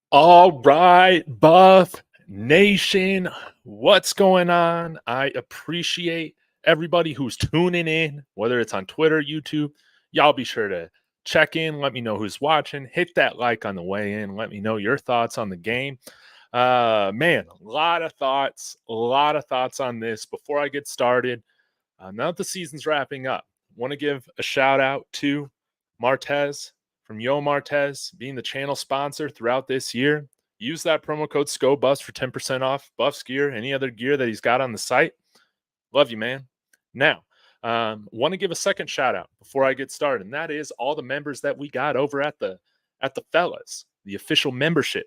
All right, Buff Nation, what's going on? I appreciate everybody who's tuning in, whether it's on Twitter, YouTube. Y'all be sure to check in, let me know who's watching, hit that like on the way in, let me know your thoughts on the game. Man, a lot of thoughts on this. Before I get started, now that the season's wrapping up, want to give a shout out to Martez from Yo Martez being the channel sponsor throughout this year. Use that promo code SCOBUFS for 10% off Buffs gear, any other gear that he's got on the site. Love you, man. Now, want to give a second shout out before I get started, and that is all the members that we got over at the Fellas, the official membership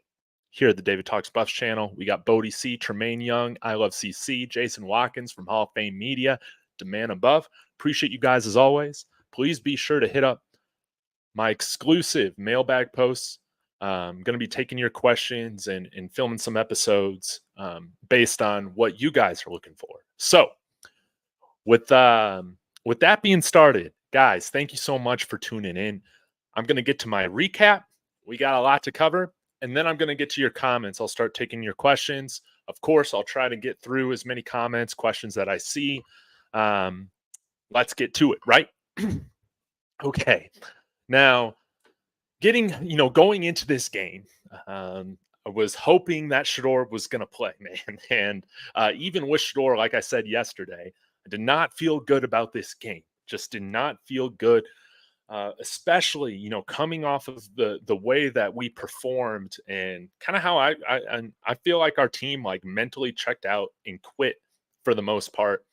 here at the David Talks Buffs channel. We got Bodie C, Tremaine Young, I Love CC, Jason Watkins from Hall of Fame Media, Demand Above. Appreciate you guys as always. Please be sure to hit up my exclusive mailbag posts. I'm going to be taking your questions and filming some episodes based on what you guys are looking for. So with that being started, guys, thank you so much for tuning in. I'm going to get to my recap. We got a lot to cover, and then I'm going to get to your comments. I'll start taking your questions. Of course, I'll try to get through as many comments, questions that I see. Let's get to it, right? Okay. Now, going into this game, I was hoping that Shador was going to play, man. And even with Shador, like I said yesterday, I did not feel good about this game. Just did not feel good, especially, coming off of the way that we performed and kind of how I feel like our team like mentally checked out and quit for the most part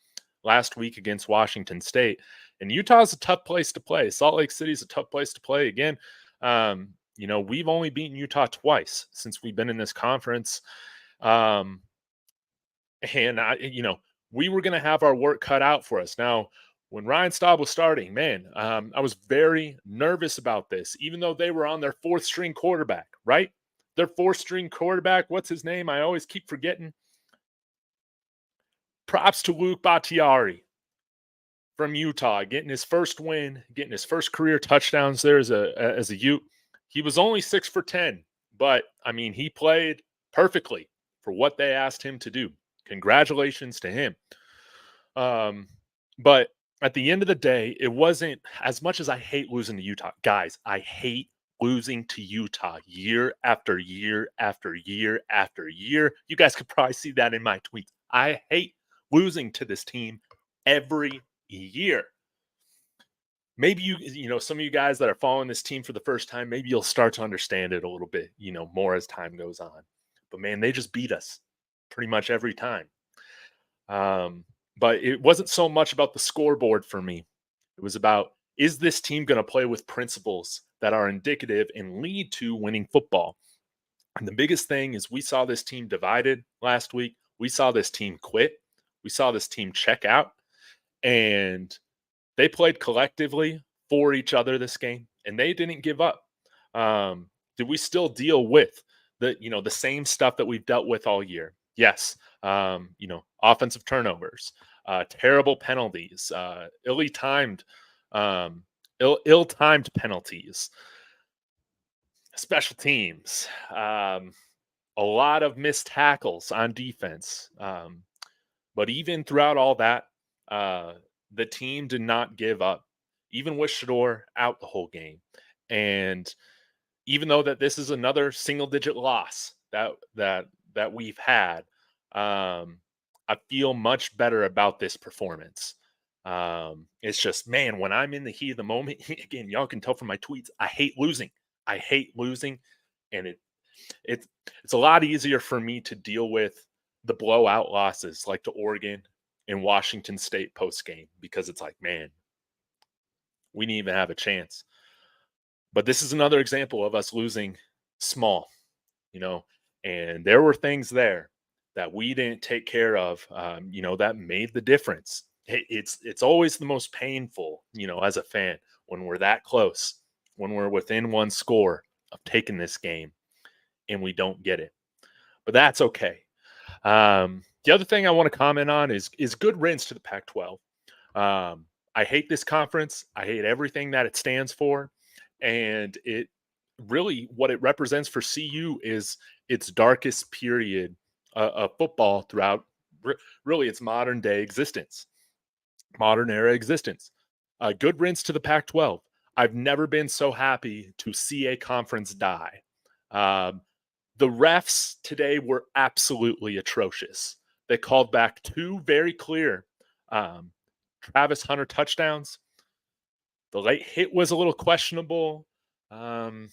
last week against Washington State. And Utah's a tough place to play. Salt Lake City's a tough place to play. Again, we've only beaten Utah twice since we've been in this conference. And we were going to have our work cut out for us. Now, when Ryan Staub was starting, man, I was very nervous about this, even though they were on their fourth string quarterback, right? Their fourth string quarterback, what's his name? I always keep forgetting. Props to Luke Bakhtiari from Utah, getting his first win, getting his first career touchdowns there as a Ute. He was only 6 for 10, but I mean, he played perfectly for what they asked him to do. Congratulations to him. But at the end of the day, it wasn't as much as I hate losing to Utah. Guys, I hate losing to Utah year after year after year after year. You guys could probably see that in my tweets. I hate losing to this team every year. Maybe some of you guys that are following this team for the first time, maybe you'll start to understand it a little bit, more as time goes on. But man, they just beat us pretty much every time. But it wasn't so much about the scoreboard for me. It was about, is this team going to play with principles that are indicative and lead to winning football? And the biggest thing is we saw this team divided last week. We saw this team quit. We saw this team check out. And they played collectively for each other this game, and they didn't give up. Did we still deal with the same stuff that we've dealt with all year? Yes. Offensive turnovers, terrible penalties, ill-timed penalties, special teams, a lot of missed tackles on defense. But even throughout all that, the team did not give up, even with Shador out the whole game. And even though that this is another single-digit loss that we've had, I feel much better about this performance. It's just, man, when I'm in the heat of the moment, again, y'all can tell from my tweets, I hate losing. And it's a lot easier for me to deal with the blowout losses like to Oregon in Washington State post-game, because it's like, man, we didn't even have a chance. But this is another example of us losing small, and there were things there that we didn't take care of, that made the difference. It's always the most painful, as a fan, when we're that close, when we're within one score of taking this game and we don't get it. But that's okay. The other thing I want to comment on is good riddance to the Pac-12. I hate this conference. I hate everything that it stands for. And really what it represents for CU is its darkest period of football throughout really its modern day existence, modern era existence. Good riddance to the Pac 12. I've never been so happy to see a conference die. Um, the refs today were absolutely atrocious. They called back two very clear um, Travis Hunter touchdowns. The late hit was a little questionable. Um,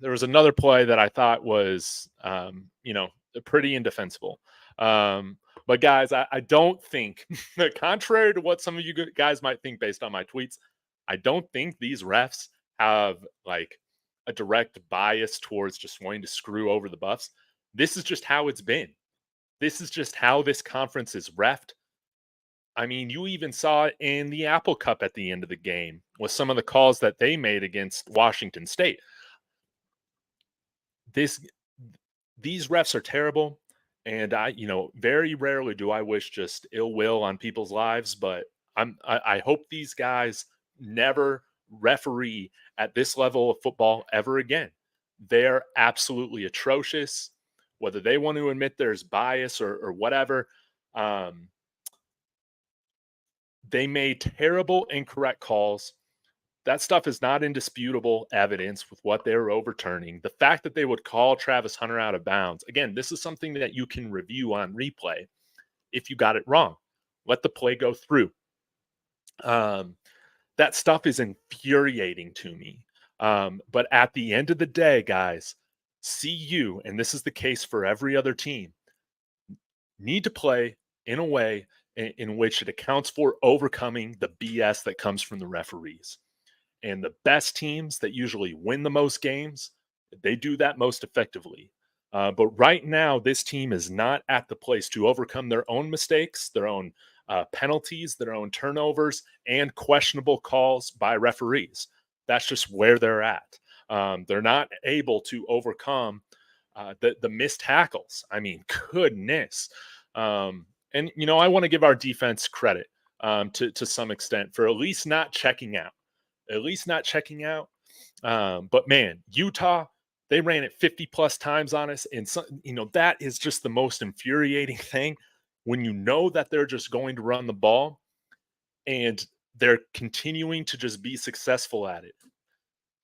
there was another play that I thought was, pretty indefensible. But guys, I don't think, contrary to what some of you guys might think based on my tweets, I don't think these refs have like a direct bias towards just wanting to screw over the Buffs. This is just how it's been. This is just how this conference is refed. I mean, you even saw it in the Apple Cup at the end of the game with some of the calls that they made against Washington State. These refs are terrible, and very rarely do I wish just ill will on people's lives, but I hope these guys never referee at this level of football ever again. They're absolutely atrocious, whether they want to admit there's bias or whatever. They made terrible, incorrect calls. That stuff is not indisputable evidence with what they're overturning. The fact that they would call Travis Hunter out of bounds, again, this is something that you can review on replay if you got it wrong. Let the play go through. That stuff is infuriating to me. But at the end of the day, guys, CU, and this is the case for every other team, need to play in a way in which it accounts for overcoming the BS that comes from the referees. And the best teams that usually win the most games, they do that most effectively. But right now, this team is not at the place to overcome their own mistakes, their own penalties, their own turnovers, and questionable calls by referees. That's just where they're at. They're not able to overcome the missed tackles. I mean, goodness. And I want to give our defense credit to some extent for at least not checking out. But man, Utah, they ran it 50 plus times on us. And that is just the most infuriating thing when you know that they're just going to run the ball and they're continuing to just be successful at it.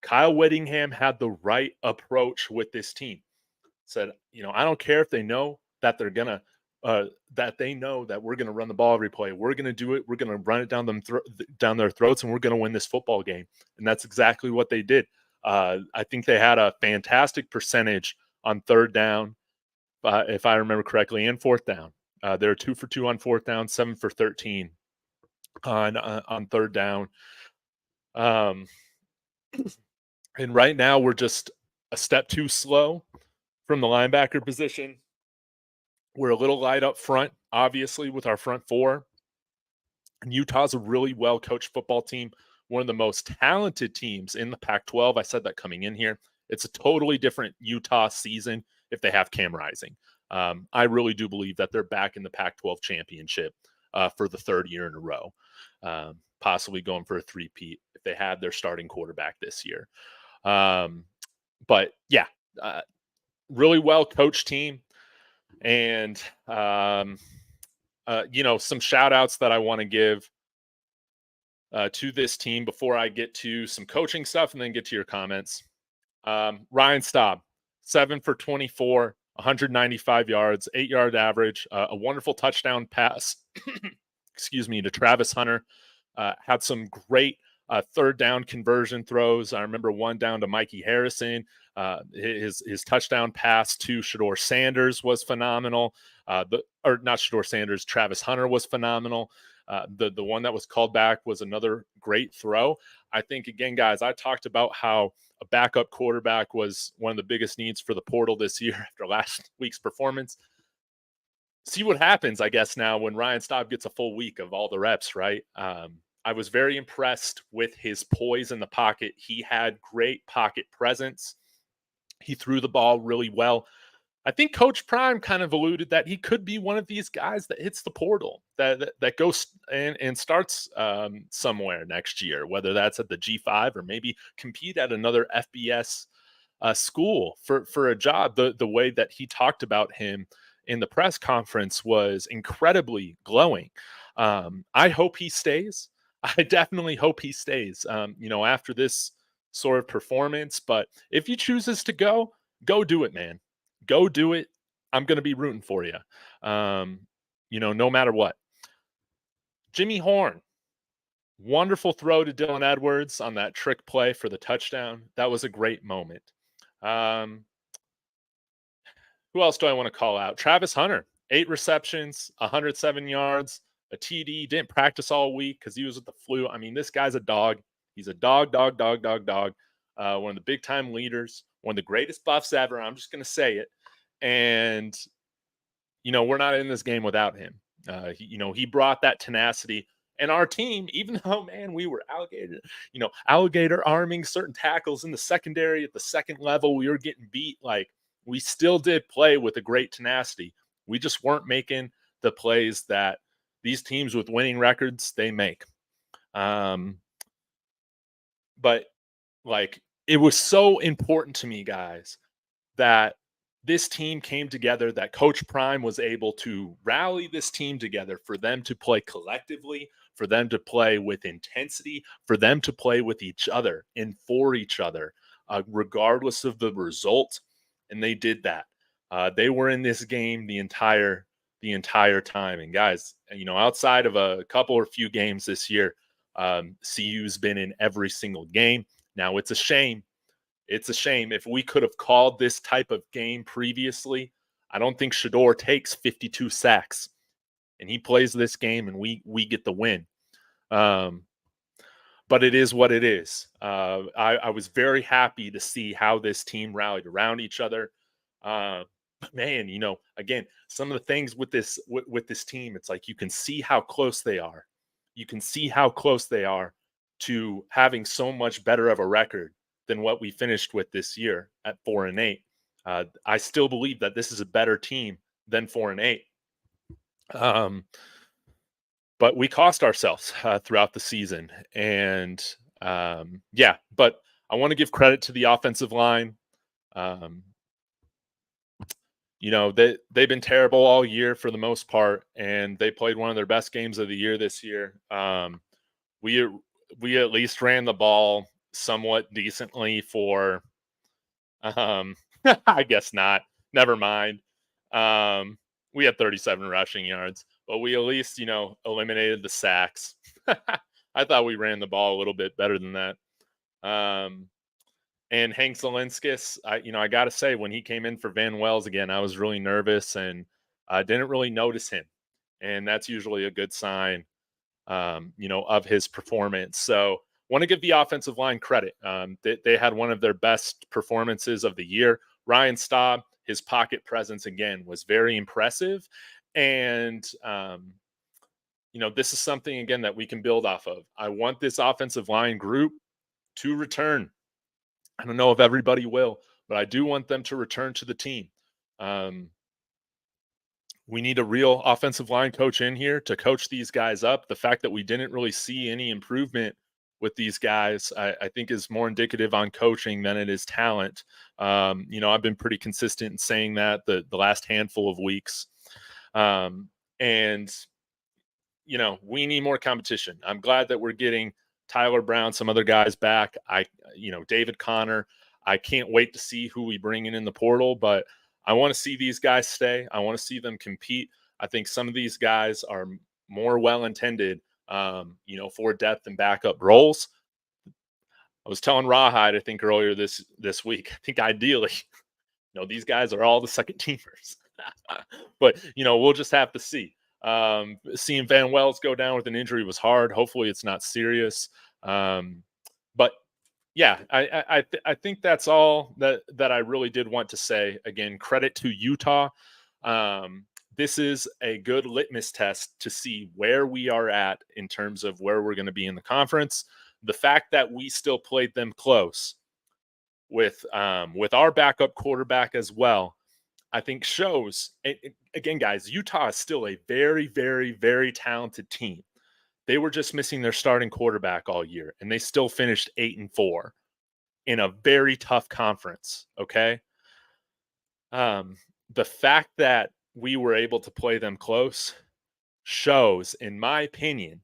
Kyle Whittingham had the right approach with this team. Said, I don't care if they know that they're going to, that they know that we're going to run the ball every play. We're going to do it. We're going to run it down their throats, and we're going to win this football game. And that's exactly what they did. I think they had a fantastic percentage on third down, if I remember correctly, and fourth down. They're 2 for 2 on fourth down, 7 for 13 on third down. And right now we're just a step too slow from the linebacker position. We're a little light up front, obviously, with our front four. And Utah's a really well-coached football team, one of the most talented teams in the Pac-12. I said that coming in here. It's a totally different Utah season if they have Cam Rising. I really do believe that they're back in the Pac-12 championship for the third year in a row, possibly going for a three-peat if they had their starting quarterback this year. But, yeah, really well-coached team. And, some shout outs that I want to give to this team before I get to some coaching stuff and then get to your comments. Ryan Staub, 7 for 24, 195 yards, 8-yard average, a wonderful touchdown pass, to Travis Hunter. Had some great third down conversion throws. I remember one down to Mikey Harrison. His touchdown pass to Shedeur Sanders was phenomenal. Not Shedeur Sanders, Travis Hunter was phenomenal. The one that was called back was another great throw. I think, again, guys, I talked about how a backup quarterback was one of the biggest needs for the portal this year after last week's performance. See what happens, I guess, now when Ryan Staub gets a full week of all the reps, right? I was very impressed with his poise in the pocket. He had great pocket presence. He threw the ball really well. I think Coach Prime kind of alluded that he could be one of these guys that hits the portal, that goes and starts somewhere next year, whether that's at the G5 or maybe compete at another FBS school for a job. The way that he talked about him in the press conference was incredibly glowing. I hope he stays. I definitely hope he stays. After this sort of performance, but if he chooses to go do it, man. Go do it. I'm going to be rooting for you. No matter what. Jimmy Horn, wonderful throw to Dylan Edwards on that trick play for the touchdown. That was a great moment. Who else do I want to call out? Travis Hunter, 8 receptions, 107 yards, a TD. Didn't practice all week because he was with the flu. I mean, this guy's a dog. He's a dog. One of the big time leaders, one of the greatest buffs ever. I'm just going to say it. And, we're not in this game without him. He brought that tenacity. And our team, even though, man, we were alligator arming certain tackles in the secondary at the second level, we were getting beat. Like, we still did play with a great tenacity. We just weren't making the plays that these teams with winning records, they make. But like, it was so important to me, guys, that this team came together, that Coach Prime was able to rally this team together for them to play collectively, for them to play with intensity, for them to play with each other and for each other, regardless of the result. And they did that. They were in this game the entire time. And guys, outside of a couple or few games this year, CU's been in every single game. Now, it's a shame. It's a shame. If we could have called this type of game previously, I don't think Shedeur takes 52 sacks and he plays this game and we get the win. But it is what it is. I was very happy to see how this team rallied around each other. But man, again, some of the things with this team, it's like you can see how close they are. You can see how close they are to having so much better of a record than what we finished with this year at 4-8. I still believe that this is a better team than 4-8. But we cost ourselves throughout the season. And but I want to give credit to the offensive line. They've been terrible all year for the most part, and they played one of their best games of the year this year. We at least ran the ball somewhat decently for I guess not. Never mind. We had 37 rushing yards, but we at least, eliminated the sacks. I thought we ran the ball a little bit better than that. And Hank Zelinskis, I got to say, when he came in for Van Wells again, I was really nervous and I didn't really notice him. And that's usually a good sign, of his performance. So want to give the offensive line credit. They had one of their best performances of the year. Ryan Staub, his pocket presence again was very impressive. And, this is something, again, that we can build off of. I want this offensive line group to return. I don't know if everybody will, but I do want them to return to the team. We need a real offensive line coach in here to coach these guys up. The fact that we didn't really see any improvement with these guys, I think is more indicative on coaching than it is talent. I've been pretty consistent in saying that the last handful of weeks. We need more competition. I'm glad that we're getting Tyler Brown, some other guys back. David Connor. I can't wait to see who we bring in the portal, but I want to see these guys stay. I want to see them compete. I think some of these guys are more well-intended, for depth and backup roles. I was telling Rawhide, I think earlier this week, I think ideally, these guys are all the second teamers, but we'll just have to see. Seeing Van Wells go down with an injury was hard. Hopefully it's not serious. But yeah, I think that's all that I really did want to say. Again, credit to Utah. This is a good litmus test to see where we are at in terms of where we're going to be in the conference. The fact that we still played them close with our backup quarterback as well, I think shows, again, guys, Utah is still a very, very, very talented team. They were just missing their starting quarterback all year, and they still finished 8-4 in a very tough conference. Okay. The fact that we were able to play them close shows, in my opinion,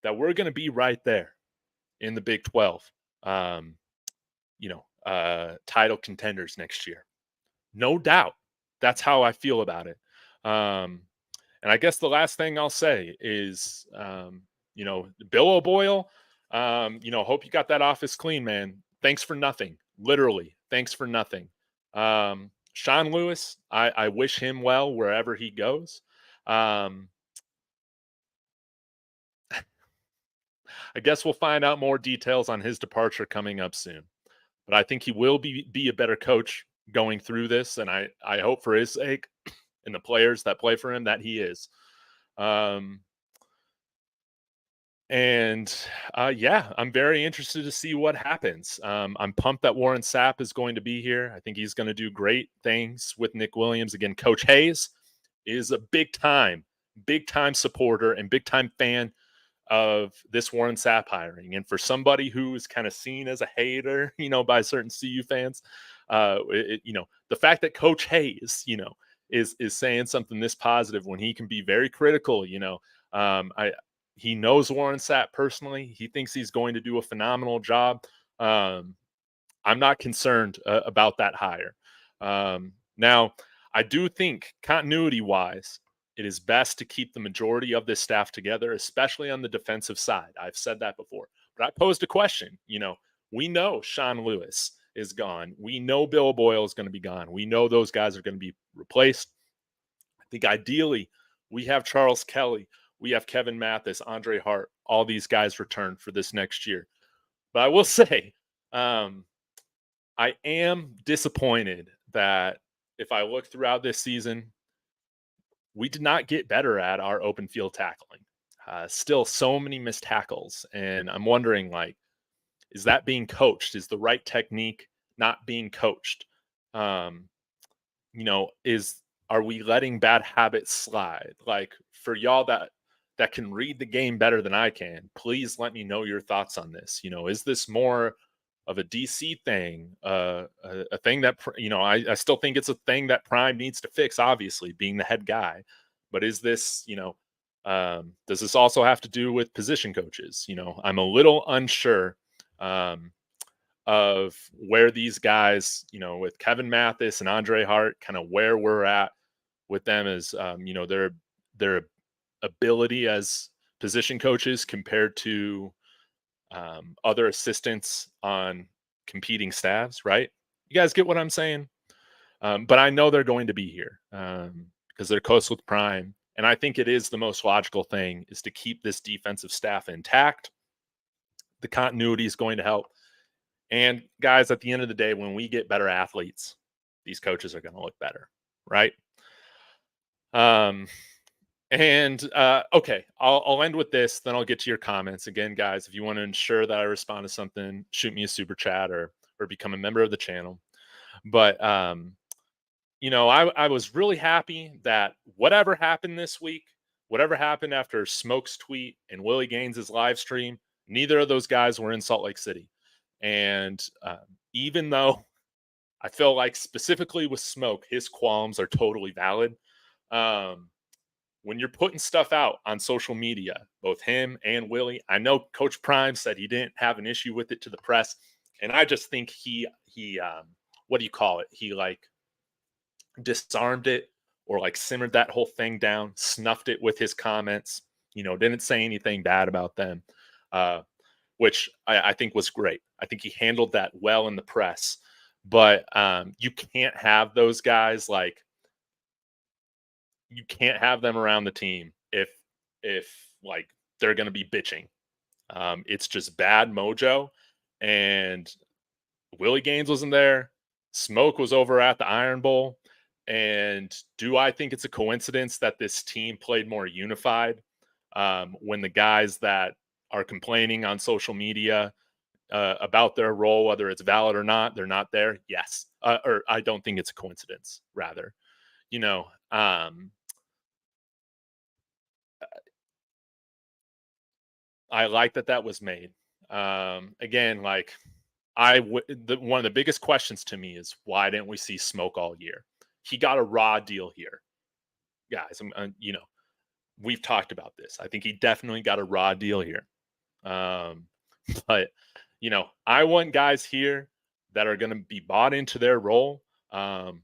that we're going to be right there in the Big 12, title contenders next year. No doubt. That's how I feel about it. And I guess the last thing I'll say is, Bill O'Boyle, hope you got that office clean, man. Thanks for nothing. Literally, thanks for nothing. Sean Lewis, I wish him well wherever he goes. I guess we'll find out more details on his departure coming up soon. But I think he will be a better coach going through this, and I hope for his sake and the players that play for him that he is. I'm very interested to see what happens. I'm pumped that Warren Sapp is going to be here. I think he's going to do great things with Nick Williams. Again, Coach Hayes is a big time supporter and big time fan of this Warren Sapp hiring. And for somebody who is kind of seen as a hater, by certain CU fans, the fact that Coach Hayes, is saying something this positive when he can be very critical, he knows Warren Sapp personally. He thinks he's going to do a phenomenal job. I'm not concerned about that hire. Now, I do think continuity-wise, it is best to keep the majority of this staff together, especially on the defensive side. I've said that before. But I posed a question. We know Sean Lewis is gone. We know Bill Boyle is going to be gone. We know those guys are going to be replaced. I think ideally we have Charles Kelly. We have Kevin Mathis, Andre Hart, all these guys return for this next year. But I will say, I am disappointed that if I look throughout this season, we did not get better at our open field tackling. Still so many missed tackles. And I'm wondering, is that being coached? Is the right technique not being coached? Are we letting bad habits slide? For y'all that can read the game better than I can, please let me know your thoughts on this. Is this more of a DC thing, a thing that, I still think it's a thing that Prime needs to fix, obviously, being the head guy. But is this, does this also have to do with position coaches? I'm a little unsure of where these guys, with Kevin Mathis and Andre Hart, kind of where we're at with them as, their ability as position coaches compared to other assistants on competing staffs, right? You guys get what I'm saying? But I know they're going to be here because they're close with Prime. And I think it is the most logical thing is to keep this defensive staff intact. The continuity is going to help. And guys, at the end of the day, when we get better athletes, these coaches are going to look better, right? Okay, I'll end with this, then I'll get to your comments. Again, guys, if you want to ensure that I respond to something, shoot me a super chat or become a member of the channel. But I was really happy that whatever happened this week, whatever happened after Smoke's tweet and Willie Gaines's live stream, neither of those guys were in Salt Lake City. And even though I feel like specifically with Smoke, his qualms are totally valid. When you're putting stuff out on social media, both him and Willie, I know Coach Prime said he didn't have an issue with it to the press. And I just think he what do you call it? He disarmed it or simmered that whole thing down, snuffed it with his comments, didn't say anything bad about them, which I think was great. I think he handled that well in the press. But you can't have those guys you can't have them around the team if they're going to be bitching. It's just bad mojo. And Willie Gaines wasn't there. Smoke was over at the Iron Bowl. And do I think it's a coincidence that this team played more unified when the guys that are complaining on social media about their role, whether it's valid or not, they're not there? Yes. Or I don't think it's a coincidence, rather. you know, I like that that was made. Again, like one of the biggest questions to me is why didn't we see Smoke all year? He got a raw deal here, guys. We've talked about this. I think he definitely got a raw deal here. Um, but I want guys here that are going to be bought into their role, and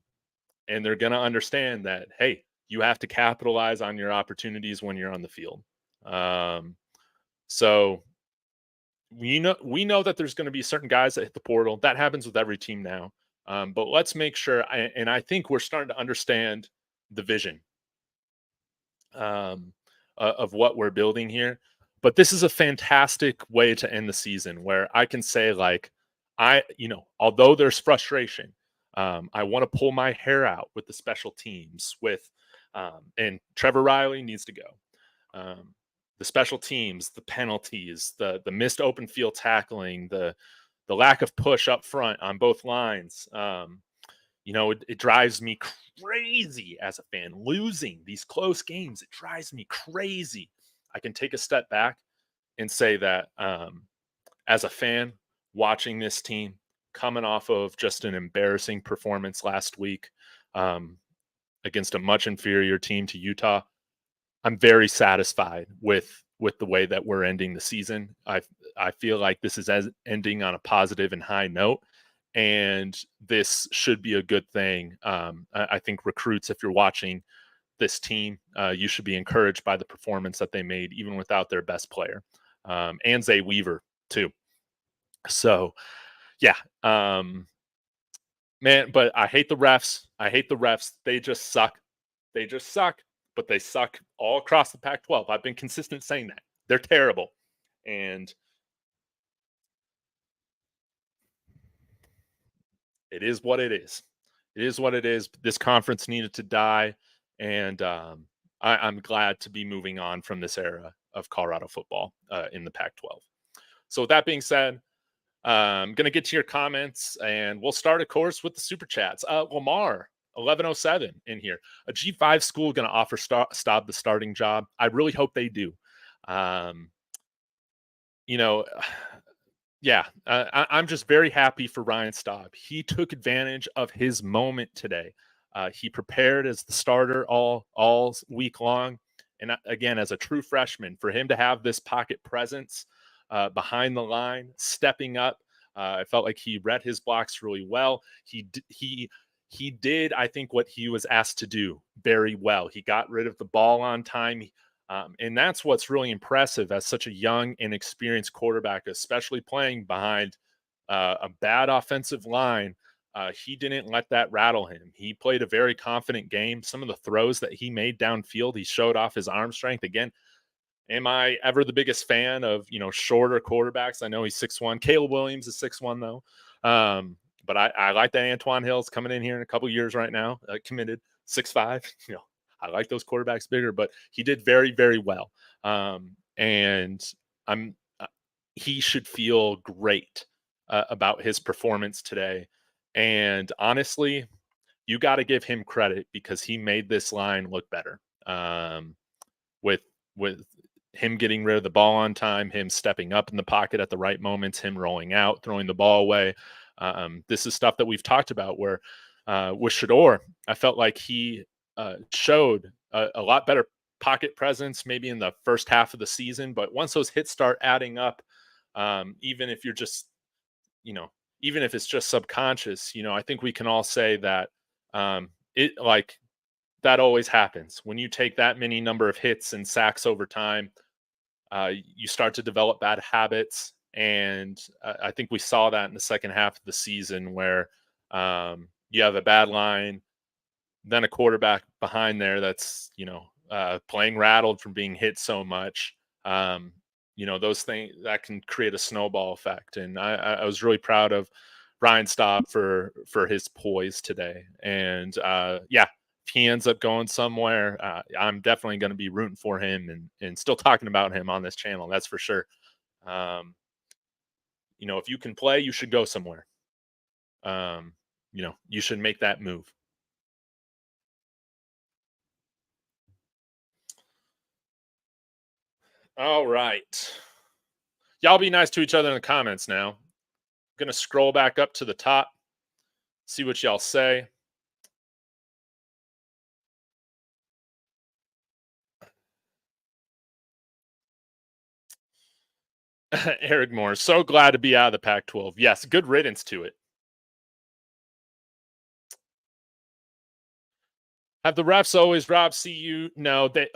they're going to understand that hey, you have to capitalize on your opportunities when you're on the field. Um, so we know that there's going to be certain guys that hit the portal. That happens with every team now. But let's make sure, and I think we're starting to understand the vision um, of what we're building here. But this is a fantastic way to end the season where I can say, like, although there's frustration, I want to pull my hair out with the special teams, and Trevor Riley needs to go. The special teams, the penalties, the missed open field tackling, the lack of push up front on both lines. It drives me crazy as a fan. Losing these close games, it drives me crazy. I can take a step back and say that as a fan watching this team coming off of just an embarrassing performance last week um, against a much inferior team to Utah, I'm very satisfied with the way that we're ending the season. I feel like this is as ending on a positive and high note, and this should be a good thing. I think recruits, if you're watching this team, you should be encouraged by the performance that they made, even without their best player, and Zay Weaver too. So, yeah, man. But I hate the refs. I hate the refs. They just suck. They just suck. But they suck all across the Pac-12. I've been consistent saying that they're terrible, and it is what it is. It is what it is. This conference needed to die, and I'm glad to be moving on from this era of Colorado football in the Pac-12. So, with that being said, I'm going to get to your comments, and we'll start, of course, with the super chats. Lamar, 1107 in here. A G5 school going to offer Staub the starting job. I really hope they do. Um, you know, yeah, I'm just very happy for Ryan Staub. He took advantage of his moment today. He prepared as the starter all week long, and again, as a true freshman, for him to have this pocket presence behind the line, stepping up, I felt like he read his blocks really well. He did, I think, what he was asked to do very well. He got rid of the ball on time. And that's what's really impressive as such a young, inexperienced quarterback, especially playing behind a bad offensive line. He didn't let that rattle him. He played a very confident game. Some of the throws that he made downfield, he showed off his arm strength. Again, am I ever the biggest fan of shorter quarterbacks? I know he's 6'1". Caleb Williams is 6'1", though. But I like that Antoine Hill's coming in here in a couple years right now, committed 6'5". I like those quarterbacks bigger, but he did very, very well. And I'm he should feel great about his performance today. And honestly, you got to give him credit because he made this line look better. With with him getting rid of the ball on time, him stepping up in the pocket at the right moments, him rolling out, throwing the ball away. This is stuff that we've talked about where with Shador, I felt like he showed a lot better pocket presence maybe in the first half of the season. But once those hits start adding up, even if you're just, even if it's just subconscious, I think we can all say that it like that always happens when you take that many number of hits and sacks over time. You start to develop bad habits, and I think we saw that in the second half of the season where you have a bad line, then a quarterback behind there that's playing rattled from being hit so much. Those things that can create a snowball effect, and I was really proud of Ryan Staub for his poise today. And yeah, if he ends up going somewhere, I'm definitely going to be rooting for him and still talking about him on this channel. That's for sure. Um, if you can play, you should go somewhere. You should make that move. All right. Y'all be nice to each other in the comments now. I'm going to scroll back up to the top, see what y'all say. Eric Moore, so glad to be out of the Pac 12. Yes, good riddance to it. Have the refs always robbed CU? No, they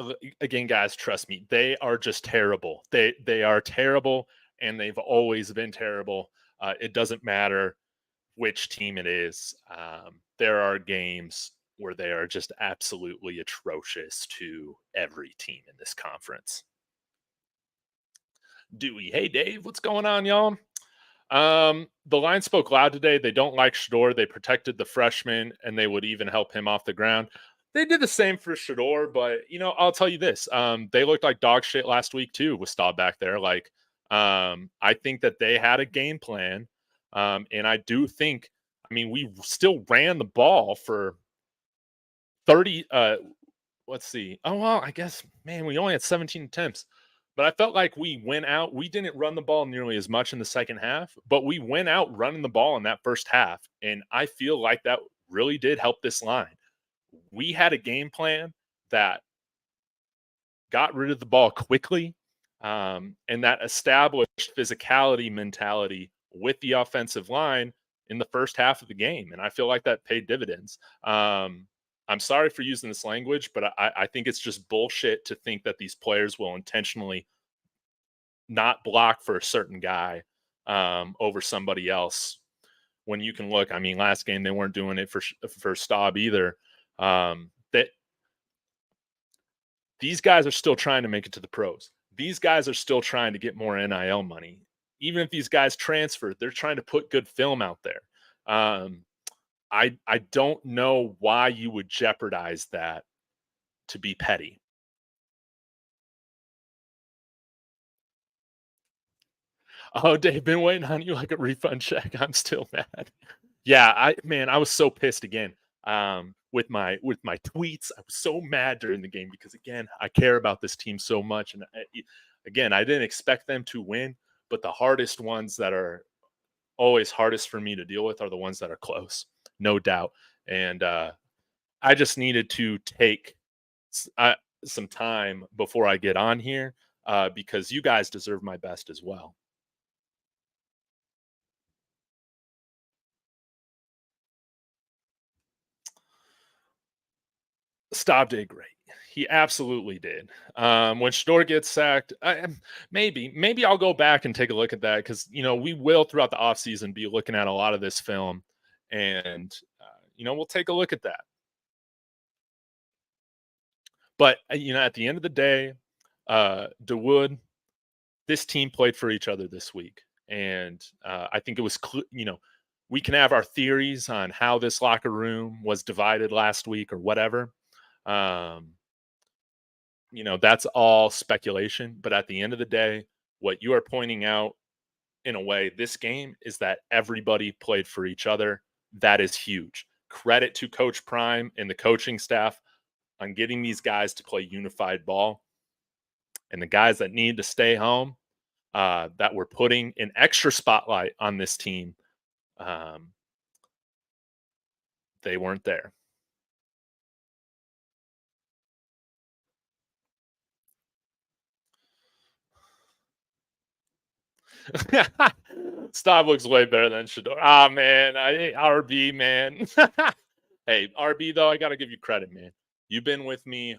again, guys, trust me, they are just terrible. They are terrible, and they've always been terrible. It doesn't matter which team it is. There are games where they are just absolutely atrocious to every team in this conference. Dewey, hey Dave, what's going on, y'all? The line spoke loud today. They don't like Shador. They protected the freshman, and they would even help him off the ground. They did the same for Shador, but I'll tell you this: they looked like dog shit last week too with Staub back there. Like, I think that they had a game plan, and I do think. I mean, we still ran the ball for 30. Let's see. Oh well, I guess man, we only had 17 attempts. But I felt like we went out. We didn't run the ball nearly as much in the second half, but we went out running the ball in that first half. And I feel like that really did help this line. We had a game plan that got rid of the ball quickly, and that established physicality mentality with the offensive line in the first half of the game. And I feel like that paid dividends. I'm sorry for using this language, but I think it's just bullshit to think that these players will intentionally not block for a certain guy over somebody else. When you can look, I mean, last game they weren't doing it for Staub either. That these guys are still trying to make it to the pros. These guys are still trying to get more NIL money. Even if these guys transfer, they're trying to put good film out there. I don't know why you would jeopardize that to be petty. Oh, Dave, been waiting on you like a refund check. I'm still mad. Yeah, I was so pissed again. With my tweets, I was so mad during the game because again, I care about this team so much, and again, I didn't expect them to win, but the hardest ones that are always hardest for me to deal with are the ones that are close, no doubt. And I just needed to take some time before I get on here because you guys deserve my best as well. Staub did great. He absolutely did. When Shador gets sacked, maybe I'll go back and take a look at that because we will throughout the offseason be looking at a lot of this film, and we'll take a look at that. But at the end of the day, DeWood, this team played for each other this week, and I think it was we can have our theories on how this locker room was divided last week or whatever. That's all speculation. But at the end of the day, what you are pointing out in a way, this game is that everybody played for each other. That is huge. Credit to Coach Prime and the coaching staff on getting these guys to play unified ball. And the guys that need to stay home, that were putting an extra spotlight on this team, they weren't there. Staub looks way better than Shador. Ah, man. RB, man. Hey, RB, though, I got to give you credit, man. You've been with me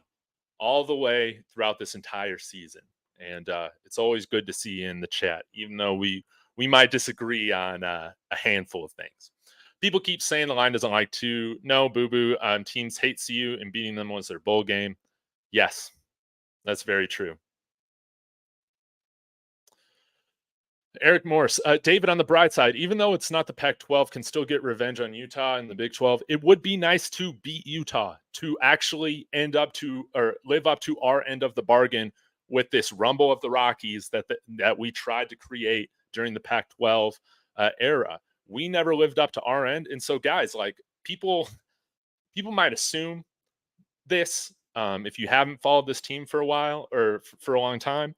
all the way throughout this entire season. And it's always good to see you in the chat, even though we might disagree on a handful of things. People keep saying the line doesn't like to. No, boo-boo. Teams hate CU, and beating them was their bowl game. Yes, that's very true. Eric Morris, David on the bright side, even though it's not the Pac 12, can still get revenge on Utah in the Big 12. It would be nice to beat Utah to actually end up to or live up to our end of the bargain with this rumble of the Rockies that we tried to create during the Pac 12 era. We never lived up to our end. And so, guys, like people might assume this if you haven't followed this team for a while or for a long time.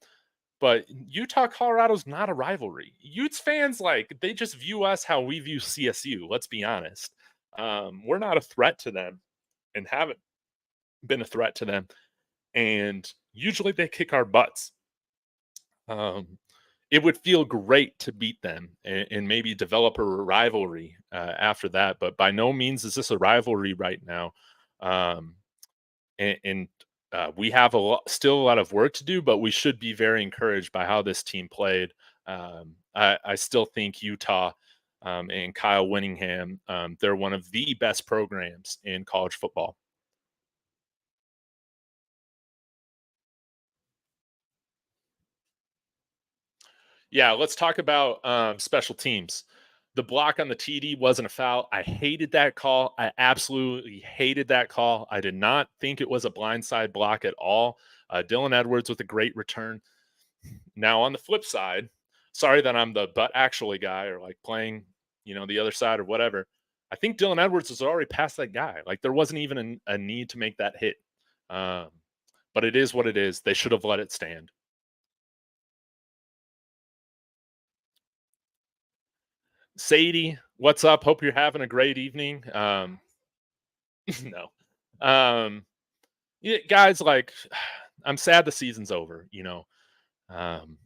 But Utah Colorado's not a rivalry. Utes fans, like, they just view us how we view CSU. Let's be honest. We're not a threat to them and haven't been a threat to them. And usually they kick our butts. It would feel great to beat them and maybe develop a rivalry after that. But by no means is this a rivalry right now. Um, and we have still a lot of work to do, but we should be very encouraged by how this team played. I still think Utah and Kyle Winningham, they're one of the best programs in college football. Yeah, let's talk about special teams. The block on the TD wasn't a foul. I hated that call. I absolutely hated that call. I did not think it was a blindside block at all. Dylan Edwards with a great return. Now, on the flip side, sorry that I'm the but actually guy or like playing, the other side or whatever. I think Dylan Edwards was already past that guy. Like there wasn't even a need to make that hit. Um, but it is what it is. They should have let it stand. Sadie, what's up? Hope you're having a great evening. No. Yeah, guys, like, I'm sad the season's over, Um,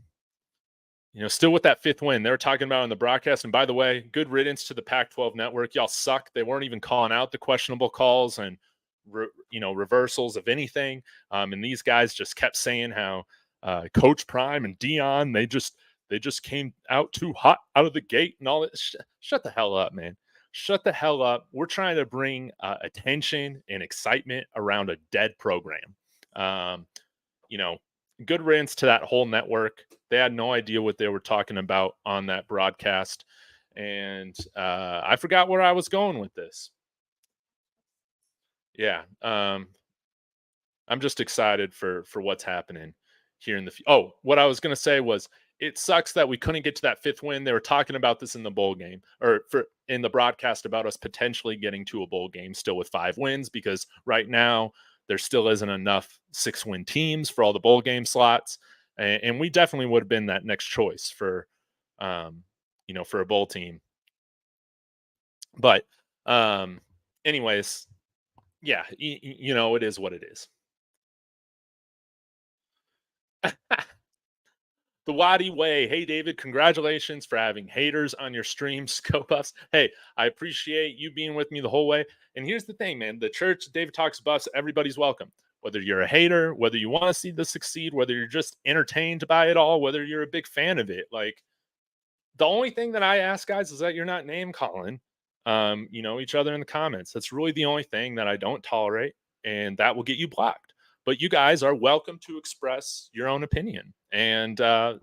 still with that fifth win. They were talking about on the broadcast. And by the way, good riddance to the Pac-12 network. Y'all suck. They weren't even calling out the questionable calls and reversals of anything. And these guys just kept saying how Coach Prime and Dion, they just came out too hot out of the gate and all that. Shut the hell up, man. Shut the hell up. We're trying to bring attention and excitement around a dead program. Um, good riddance to that whole network. They had no idea what they were talking about on that broadcast. And I forgot where I was going with this. Yeah. I'm just excited for what's happening here in the what I was going to say was it sucks that we couldn't get to that fifth win. They were talking about this in the bowl game or in the broadcast about us potentially getting to a bowl game still with 5 wins because right now there still isn't enough 6-win teams for all the bowl game slots. And we definitely would have been that next choice for for a bowl team. But anyways, yeah, it is what it is. The Waddy Way. Hey, David, congratulations for having haters on your stream, Scope Ups. Hey, I appreciate you being with me the whole way. And here's the thing, man. The church, David Talks Buffs, everybody's welcome. Whether you're a hater, whether you want to see this succeed, whether you're just entertained by it all, whether you're a big fan of it. Like, the only thing that I ask, guys, is that you're not name calling, each other in the comments. That's really the only thing that I don't tolerate, and that will get you blocked. But you guys are welcome to express your own opinion. And, I,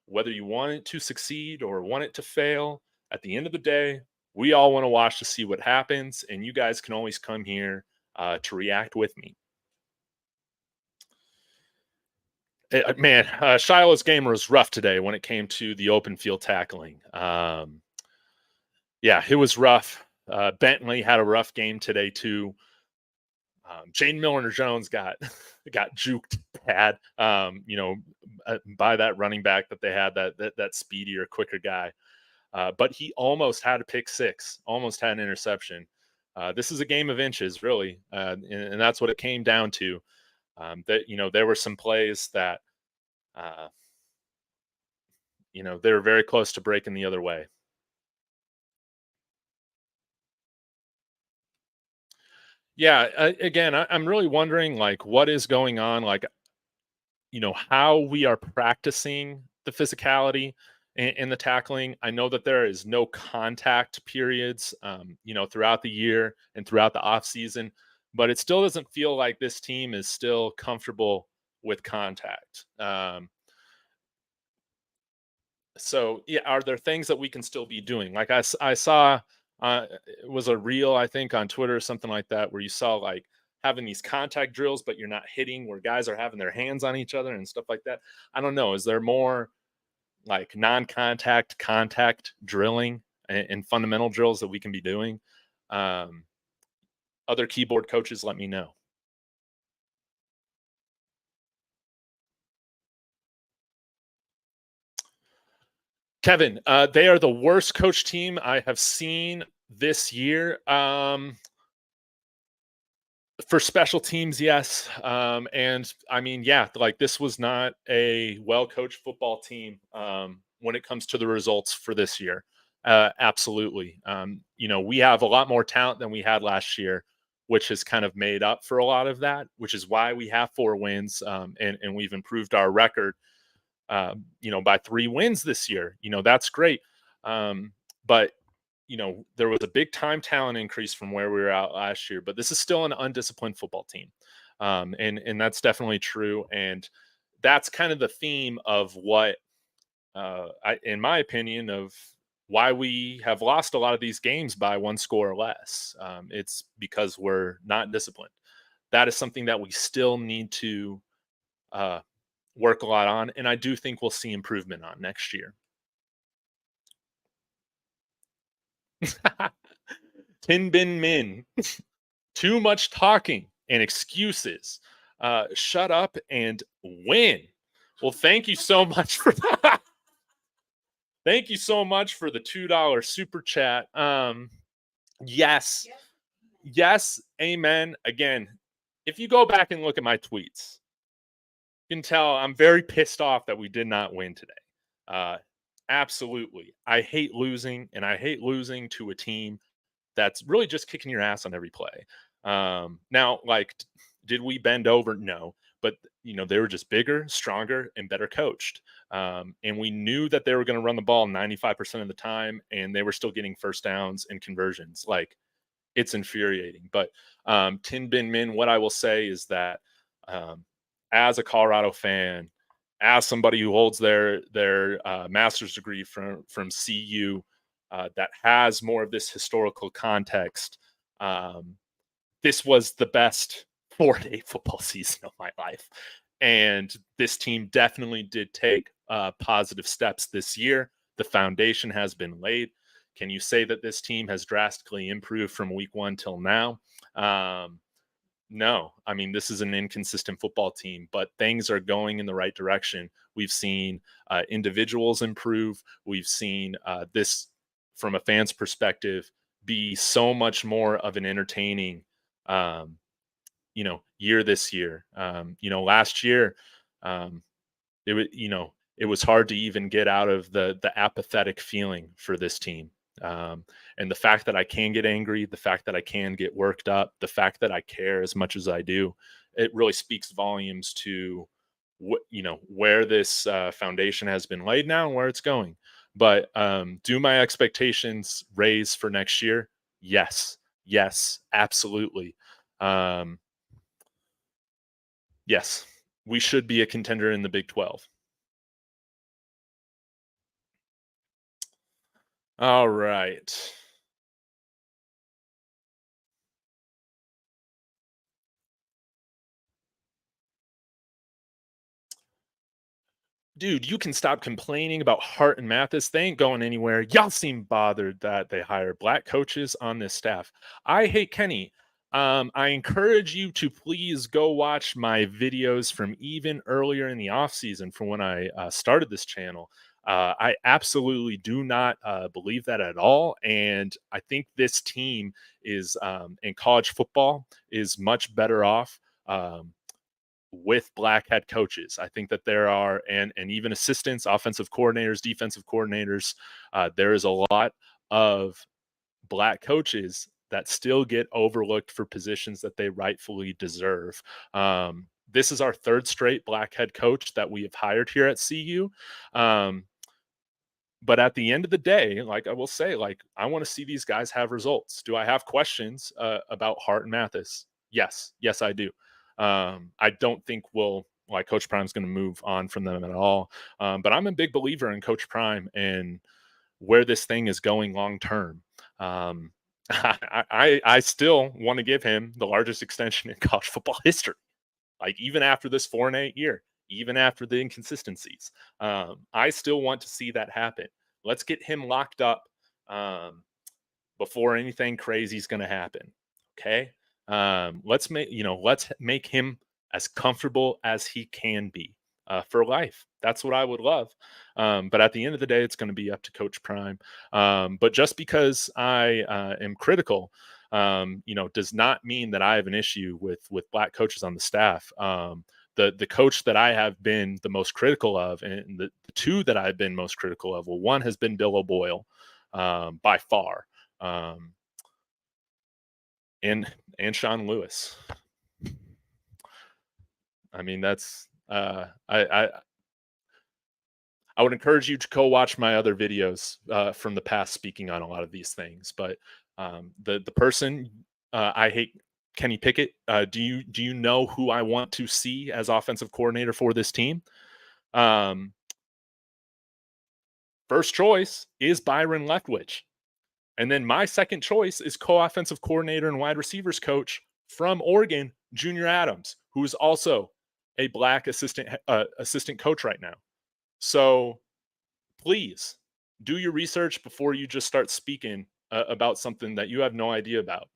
whether you want it to succeed or want it to fail, at the end of the day, we all want to watch to see what happens. And you guys can always come here to react with me. Man, Shiloh's game was rough today when it came to the open field tackling. Yeah, it was rough. Bentley had a rough game today too. Jane Milner-Jones got juked bad, by that running back that they had, that speedier, quicker guy. But he almost had a pick six, almost had an interception. This is a game of inches, really, and that's what it came down to. There were some plays that, they were very close to breaking the other way. Yeah, again, I'm really wondering, like, what is going on, like, how we are practicing the physicality and the tackling. I know that there is no contact periods, throughout the year and throughout the off season, but it still doesn't feel like this team is still comfortable with contact. So yeah, are there things that we can still be doing? Like I saw, it was a reel, I think, on Twitter or something like that, where you saw like having these contact drills, but you're not hitting, where guys are having their hands on each other and stuff like that. I don't know. Is there more like non-contact contact drilling and fundamental drills that we can be doing? Other keyboard coaches, let me know. Kevin, they are the worst coach team I have seen this year. For special teams, yes. And I mean, yeah, like this was not a well-coached football team when it comes to the results for this year. Absolutely. We have a lot more talent than we had last year, which has kind of made up for a lot of that, which is why we have 4 wins, and we've improved our record by 3 wins this year. That's great. But there was a big time talent increase from where we were at last year, but this is still an undisciplined football team. And that's definitely true. And that's kind of the theme of what, in my opinion, of why we have lost a lot of these games by 1 score or less. It's because we're not disciplined. That is something that we still need to uh, work a lot on. And I do think we'll see improvement on next year. Tin Bin Min. Too much talking and excuses. Shut up and win. Well, thank you so much for that. Thank you so much for the $2 super chat. Yes. Yes. Amen. Again, if you go back and look at my tweets, you can tell I'm very pissed off that we did not win today. Absolutely. I hate losing, and I hate losing to a team that's really just kicking your ass on every play. Now, like, did we bend over? No, but they were just bigger, stronger, and better coached. And we knew that they were going to run the ball 95% of the time, and they were still getting first downs and conversions. Like, it's infuriating. But Tin Bin Min, what I will say is that as a Colorado fan, as somebody who holds their master's degree from CU, that has more of this historical context, this was the best 4-day football season of my life. And this team definitely did take positive steps this year. The foundation has been laid. Can you say that this team has drastically improved from week 1 till now? No. I mean, this is an inconsistent football team, but things are going in the right direction. We've seen individuals improve. We've seen this, from a fan's perspective, be so much more of an entertaining year this year. Last year, it was hard to even get out of the apathetic feeling for this team. And the fact that I can get angry, the fact that I can get worked up, the fact that I care as much as I do, it really speaks volumes to where this foundation has been laid now and where it's going. But do my expectations raise for next year? Yes, absolutely. Yes, we should be a contender in the Big 12. All right. Dude, you can stop complaining about Hart and Mathis. They ain't going anywhere. Y'all seem bothered that they hire black coaches on this staff. I hate Kenny. I encourage you to please go watch my videos from even earlier in the offseason from when I started this channel. I absolutely do not believe that at all. And I think this team is, in college football, is much better off with black head coaches. I think that there are, and even assistants, offensive coordinators, defensive coordinators, there is a lot of black coaches that still get overlooked for positions that they rightfully deserve. This is our 3rd straight black head coach that we have hired here at CU. But at the end of the day, like I will say, like, I want to see these guys have results. Do I have questions about Hart and Mathis? Yes, I do. I don't think Coach Prime's going to move on from them at all. But I'm a big believer in Coach Prime and where this thing is going long term. I still want to give him the largest extension in college football history. Like, even after this 4-8 year, even after the inconsistencies, I still want to see that happen. Let's get him locked up before anything crazy is going to happen. Okay. Let's make him as comfortable as he can be. for life. That's what I would love. But at the end of the day, it's going to be up to Coach Prime. But just because I am critical, does not mean that I have an issue with black coaches on the staff. The coach that I have been the most critical of, and the two that I've been most critical of, well, one has been Bill O'Boyle, by far, and Sean Lewis. I mean, that's I would encourage you to go watch my other videos from the past speaking on a lot of these things. But the person I hate, Kenny Pickett. Do you know who I want to see as offensive coordinator for this team? First choice is Byron Leftwich. And then my second choice is co-offensive coordinator and wide receivers coach from Oregon, Junior Adams, who is also a black assistant coach right now. So please do your research before you just start speaking about something that you have no idea about.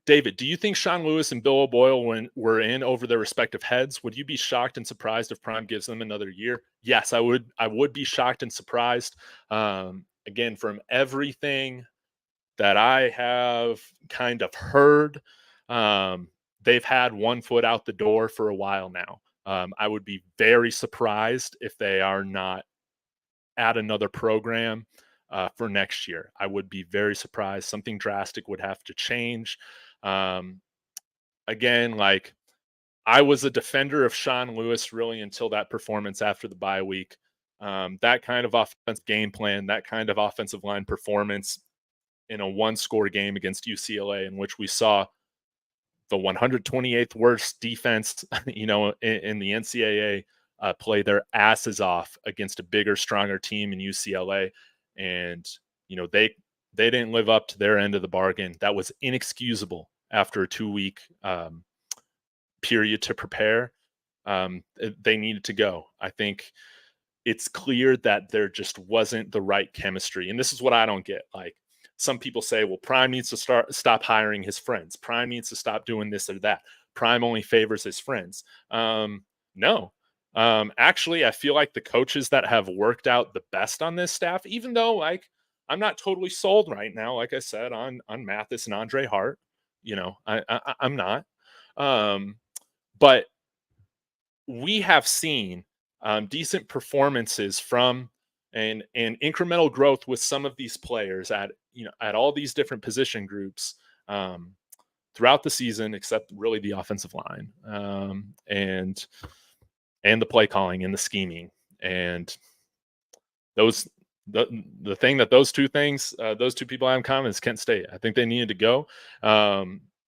David, do you think Sean Lewis and Bill O'Boyle were in over their respective heads? Would you be shocked and surprised if Prime gives them another year? Yes, I would. I would be shocked and surprised. Again, from everything that I have kind of heard, they've had one foot out the door for a while now. I would be very surprised if they are not at another program for next year. I would be very surprised. Something drastic would have to change. Um, Again, like, I was a defender of Sean Lewis really until that performance after the bye week. That kind of offensive game plan, that kind of offensive line performance in a one-score game against UCLA, in which we saw the 128th worst defense, in the NCAA, play their asses off against a bigger, stronger team in UCLA, and they didn't live up to their end of the bargain. That was inexcusable after a 2-week period to prepare. They needed to go. I think it's clear that there just wasn't the right chemistry, and this is what I don't get. Like, some people say, well, Prime needs to stop hiring his friends. Prime needs to stop doing this or that. Prime only favors his friends. No. Actually, I feel like the coaches that have worked out the best on this staff, even though, like, I'm not totally sold right now, like I said, on Mathis and Andre Hart. I'm not. But we have seen decent performances from and incremental growth with some of these players at all these different position groups throughout the season, except really the offensive line, and the play calling and the scheming. And the thing that those two people have in common is Kent State. I think they needed to go.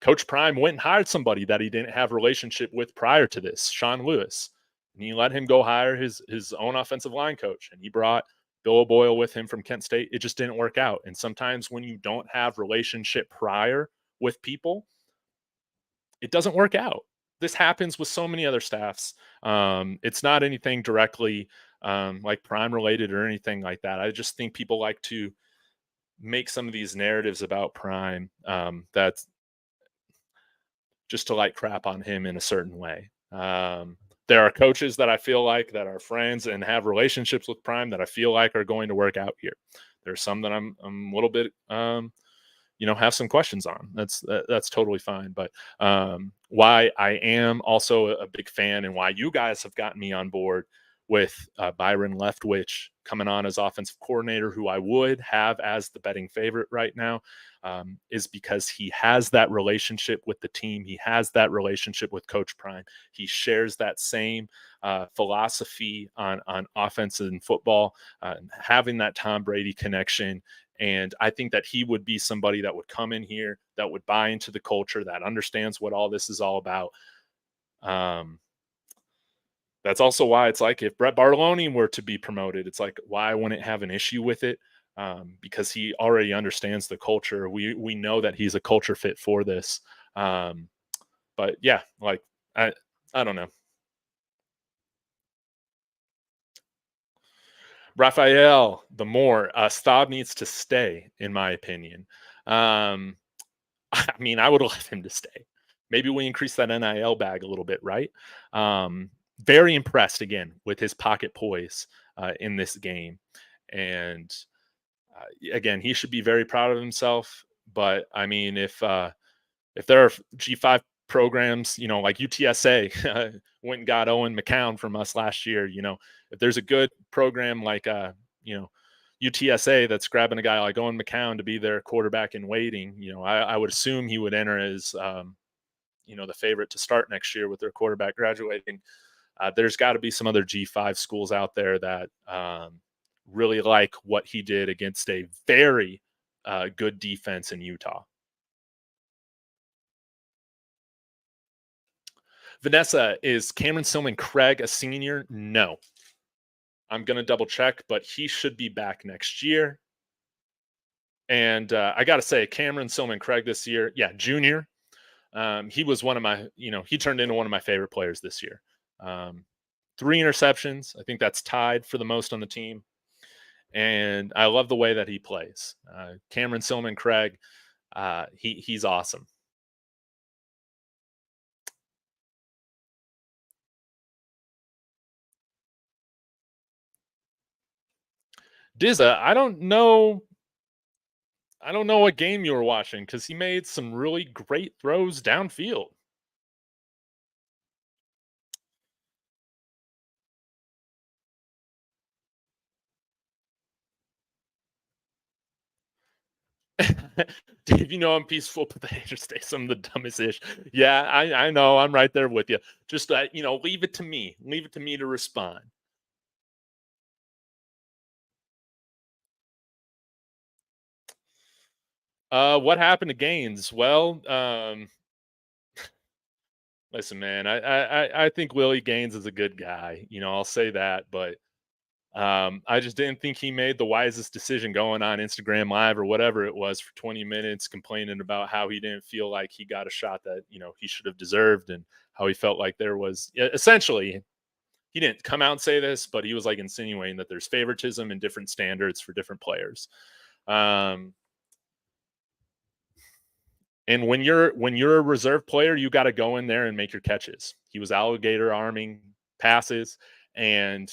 Coach Prime went and hired somebody that he didn't have a relationship with prior to this, Sean Lewis. And he let him go hire his own offensive line coach. And he brought Bill O'Boyle with him from Kent State. It just didn't work out. And sometimes when you don't have relationship prior with people, it doesn't work out. This happens with so many other staffs. It's not anything directly like Prime related or anything like that. I just think people like to make some of these narratives about Prime that's just to like crap on him in a certain way. There are coaches that I feel like that are friends and have relationships with Prime that I feel like are going to work out here. There's some that I'm a little bit, have some questions on. That's totally fine. But why I am also a big fan and why you guys have gotten me on board with Byron Leftwich coming on as offensive coordinator, who I would have as the betting favorite right now, is because he has that relationship with the team. He has that relationship with Coach Prime. He shares that same philosophy on offense and football, having that Tom Brady connection. And I think that he would be somebody that would come in here, that would buy into the culture, that understands what all this is all about. That's also why it's like, if Brett Bartolone were to be promoted, it's like, why I wouldn't have an issue with it, because he already understands the culture. We know that he's a culture fit for this. But yeah, like, I don't know. Raphael, the more Staub needs to stay, in my opinion. Um, I mean, I would love him to stay. Maybe we increase that NIL bag a little bit, right? Um, Very impressed again with his pocket poise in this game, and again, he should be very proud of himself. But I mean, if there are G5 programs, like UTSA went and got Owen McCown from us last year, if there's a good program like UTSA that's grabbing a guy like Owen McCown to be their quarterback in waiting, I would assume he would enter as the favorite to start next year with their quarterback graduating. There's got to be some other G5 schools out there that really like what he did against a very good defense in Utah. Vanessa, is Cameron Stillman Craig a senior? No. I'm going to double check, but he should be back next year. And I got to say, Cameron Stillman Craig this year, junior. He was one of my, he turned into one of my favorite players this year. 3 interceptions. I think that's tied for the most on the team. And I love the way that he plays. Cameron Stillman Craig, he's awesome. Dizza, I don't know what game you were watching because he made some really great throws downfield. Dave, I'm peaceful, but they just say some of the dumbest ish. Yeah, I know. I'm right there with you. Just, leave it to me. Leave it to me to respond. What happened to Gaines? Well, listen, man, I think Willie Gaines is a good guy. I'll say that, but I just didn't think he made the wisest decision going on Instagram Live or whatever it was for 20 minutes, complaining about how he didn't feel like he got a shot that he should have deserved, and how he felt like there was essentially. He didn't come out and say this, but he was like insinuating that there's favoritism and different standards for different players. And when you're a reserve player, you got to go in there and make your catches. He was alligator arming passes, and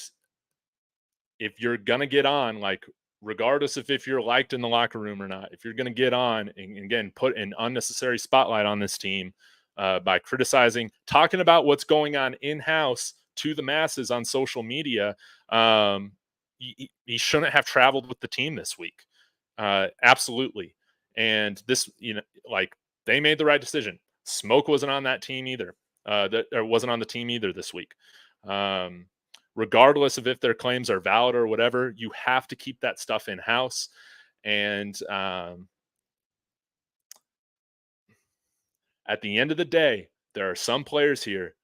if you're gonna get on, like regardless of if you're liked in the locker room or not, if you're gonna get on and again put an unnecessary spotlight on this team by criticizing, talking about what's going on in house to the masses on social media, he shouldn't have traveled with the team this week. Absolutely, and this, like they made the right decision. Smoke wasn't on that team either. That wasn't on the team either this week. Regardless of if their claims are valid or whatever, you have to keep that stuff in house. And at the end of the day, there are some players here.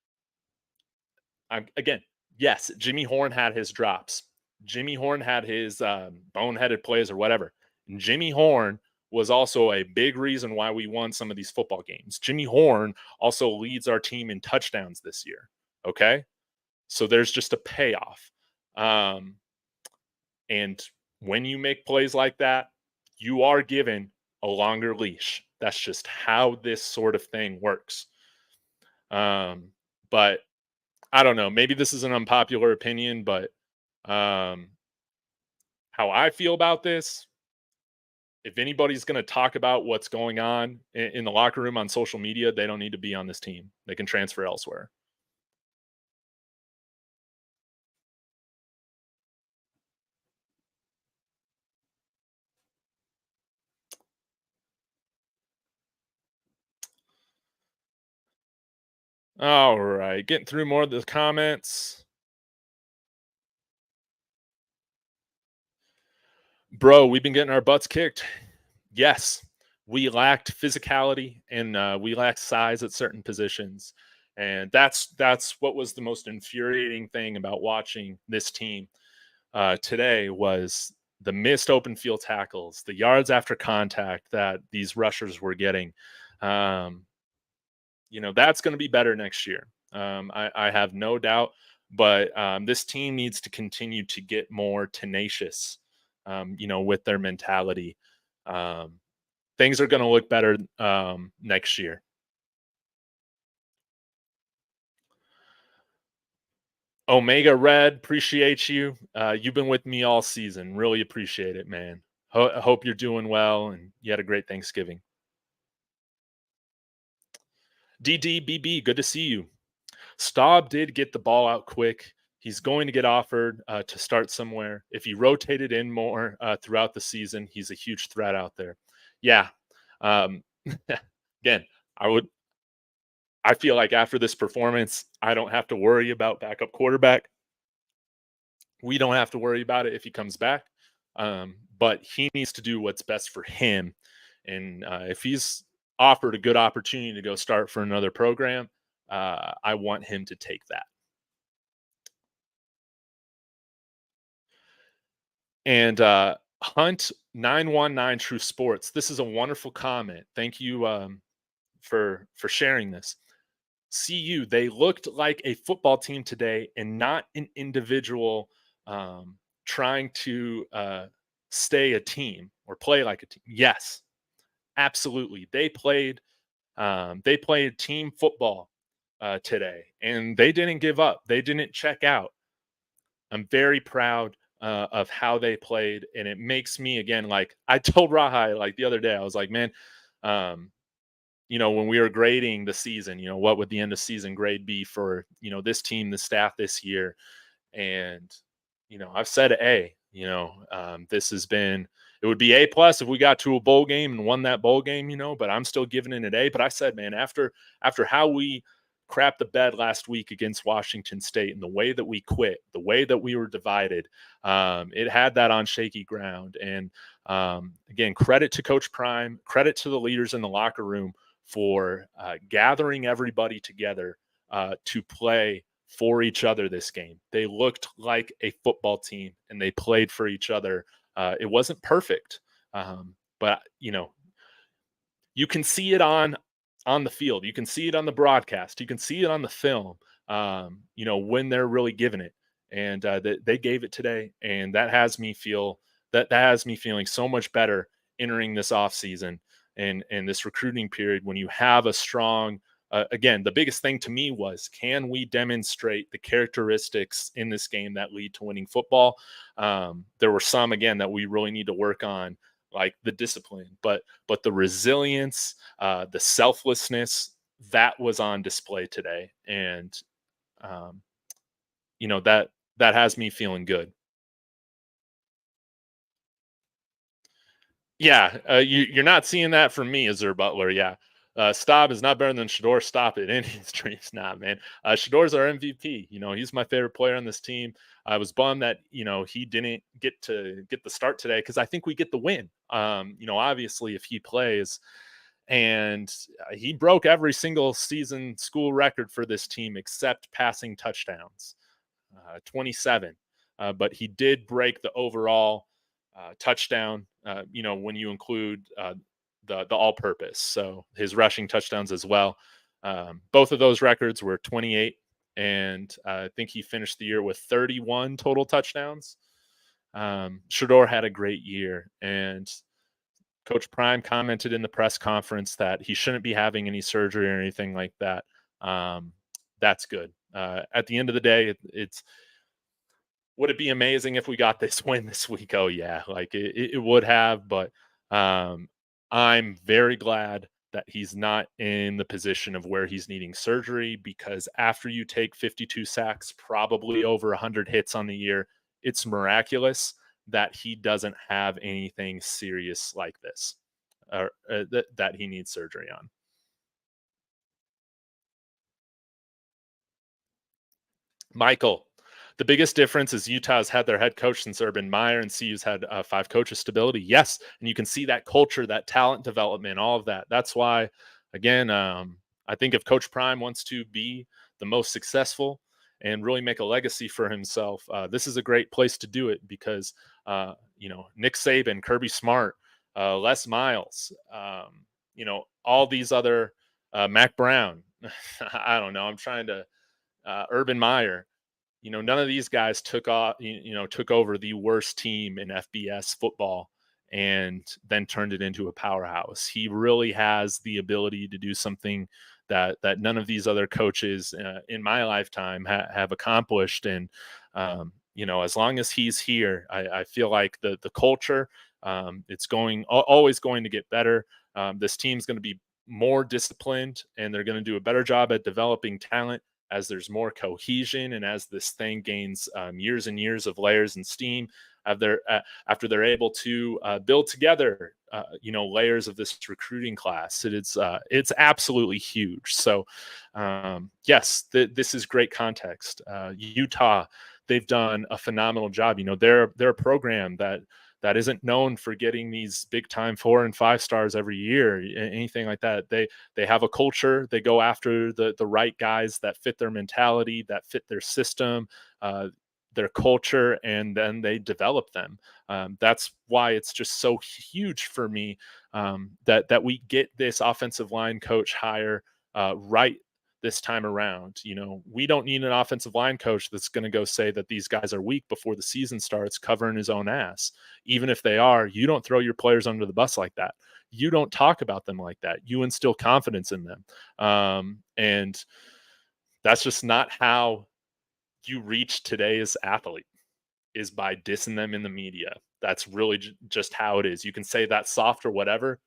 Again, yes, Jimmy Horn had his drops. Jimmy Horn had his boneheaded plays or whatever. And Jimmy Horn was also a big reason why we won some of these football games. Jimmy Horn also leads our team in touchdowns this year. Okay. So there's just a payoff. And when you make plays like that, you are given a longer leash. That's just how this sort of thing works. But I don't know. Maybe this is an unpopular opinion, but how I feel about this, if anybody's going to talk about what's going on in the locker room on social media, they don't need to be on this team. They can transfer elsewhere. All right, getting through more of the comments. Bro, we've been getting our butts kicked. Yes, we lacked physicality and we lacked size at certain positions. And that's what was the most infuriating thing about watching this team today was the missed open field tackles, the yards after contact that these rushers were getting. That's going to be better next year. I have no doubt. But this team needs to continue to get more tenacious, with their mentality. Um, Things are going to look better next year. Omega Red, appreciate you. You've been with me all season. Really appreciate it, man. I hope you're doing well and you had a great Thanksgiving. DDBB, good to see you. Staub did get the ball out quick. He's going to get offered to start somewhere. If he rotated in more throughout the season, he's a huge threat out there. Yeah. Um, again, I would. I feel like after this performance, I don't have to worry about backup quarterback. We don't have to worry about it if he comes back. But he needs to do what's best for him. And if he's offered a good opportunity to go start for another program, I want him to take that. And Hunt 919 True Sports. This is a wonderful comment. Thank you for sharing this. CU, they looked like a football team today and not an individual trying to stay a team or play like a team. Yes, absolutely. They played team football today, and they didn't give up. They didn't check out. I'm very proud of how they played, and it makes me again like I told Rahai like the other day. I was like, man, um, when we were grading the season, what would the end of season grade be for this team, the staff this year? And I've said A. This has been it would be A+ if we got to a bowl game and won that bowl game, but I'm still giving it an A. But I said, man, after how we crapped the bed last week against Washington State and the way that we quit, the way that we were divided, it had that on shaky ground. And again, credit to Coach Prime, credit to the leaders in the locker room for gathering everybody together to play for each other this game. They looked like a football team and they played for each other. It wasn't perfect, but you can see it on the field. You can see it on the broadcast. You can see it on the film. When they're really giving it, and they gave it today, and that has me feeling so much better entering this off season and this recruiting period when you have a strong. Again, the biggest thing to me was, can we demonstrate the characteristics in this game that lead to winning football? There were some, again, that we really need to work on, like the discipline, but the resilience, the selflessness that was on display today, and that has me feeling good. Yeah, you're not seeing that from me, Azur Butler. Yeah, Staub is not better than Shador. Stop it. In his dreams, not, man. Shador's our MVP. He's my favorite player on this team. I was bummed that he didn't get to get the start today because I think we get the win. Obviously, if he plays, and he broke every single season school record for this team except passing touchdowns, 27. But he did break the overall touchdown, when you include the all-purpose. So his rushing touchdowns as well. Both of those records were 28, and I think he finished the year with 31 total touchdowns. Shador had a great year, and Coach Prime commented in the press conference that he shouldn't be having any surgery or anything like that. That's good. At the end of the day, it's would it be amazing if we got this win this week? Oh yeah, like it would have, but I'm very glad that he's not in the position of where he's needing surgery, because after you take 52 sacks, probably over 100 hits on the year, it's miraculous that he doesn't have anything serious like this, or that he needs surgery on. Michael, the biggest difference is Utah's had their head coach since Urban Meyer, and CU's had 5 coaches stability. Yes, and you can see that culture, that talent development, all of that. That's why, again, I think if Coach Prime wants to be the most successful and really make a legacy for himself, this is a great place to do it because, Nick Saban, Kirby Smart, Les Miles, all these other, Mac Brown. I don't know. I'm trying to Urban Meyer. None of these guys took over the worst team in FBS football and then turned it into a powerhouse. He really has the ability to do something that none of these other coaches in my lifetime have accomplished. And as long as he's here, I feel like the culture, it's always going to get better. This team's going to be more disciplined, and they're going to do a better job at developing talent as there's more cohesion and as this thing gains years and years of layers and steam. After they're able to build together, layers of this recruiting class, it's absolutely huge. So, yes, this is great context. Utah, they've done a phenomenal job. They're a program that isn't known for getting these big time 4 and 5 stars every year, anything like that. They have a culture. They go after the right guys that fit their mentality, that fit their system, their culture, and then they develop them. That's why it's just so huge for me that we get this offensive line coach hire right this time around. We don't need an offensive line coach that's going to go say that these guys are weak before the season starts, covering his own ass. Even if they are, you don't throw your players under the bus like that. You don't talk about them like that. You instill confidence in them. And that's just not how you reach today's athlete, is by dissing them in the media. That's really just how it is. You can say that soft or whatever.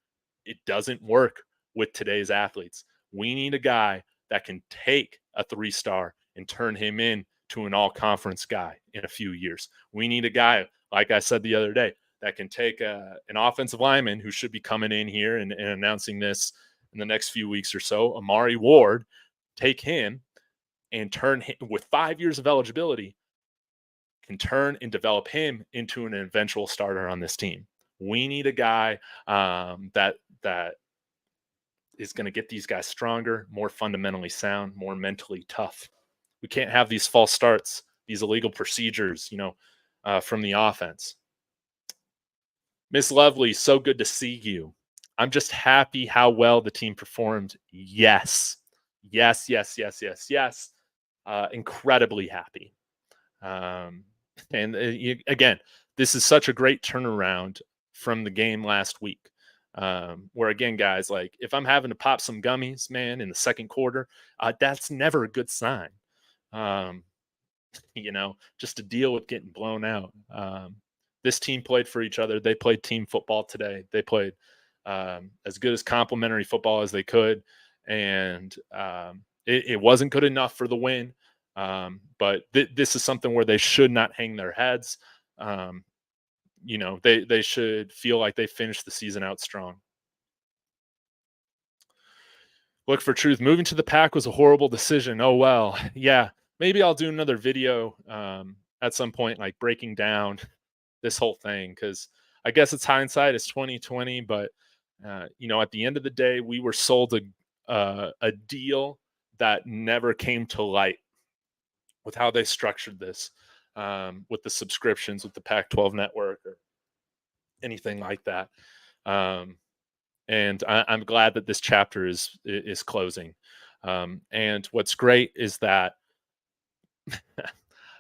It doesn't work with today's athletes. We need a guy that can take a 3-star and turn him into an all-conference guy in a few years. We need a guy, like I said the other day, that can take an offensive lineman who should be coming in here and announcing this in the next few weeks or so, Amari Ward, take him and turn him, with 5 years of eligibility, can turn and develop him into an eventual starter on this team. We need a guy that is going to get these guys stronger, more fundamentally sound, more mentally tough. We can't have these false starts, these illegal procedures, from the offense. Miss Lovely, so good to see you. I'm just happy how well the team performed. Yes. Incredibly happy. Again, this is such a great turnaround from the game last week. Where again, guys, like if I'm having to pop some gummies, man, in the second quarter, that's never a good sign. Just to deal with getting blown out. This team played for each other. They played team football today. They played as good as complementary football as they could. And it wasn't good enough for the win. But this is something where they should not hang their heads. They should feel like they finished the season out strong. Look for truth. Moving to the Pack was a horrible decision. Oh, well, yeah. Maybe I'll do another video at some point, like breaking down this whole thing, because I guess it's hindsight. It's 2020, but at the end of the day, we were sold a deal that never came to light with how they structured this, with the subscriptions, with the Pac-12 network or anything like that. And I'm glad that this chapter is closing. And what's great is that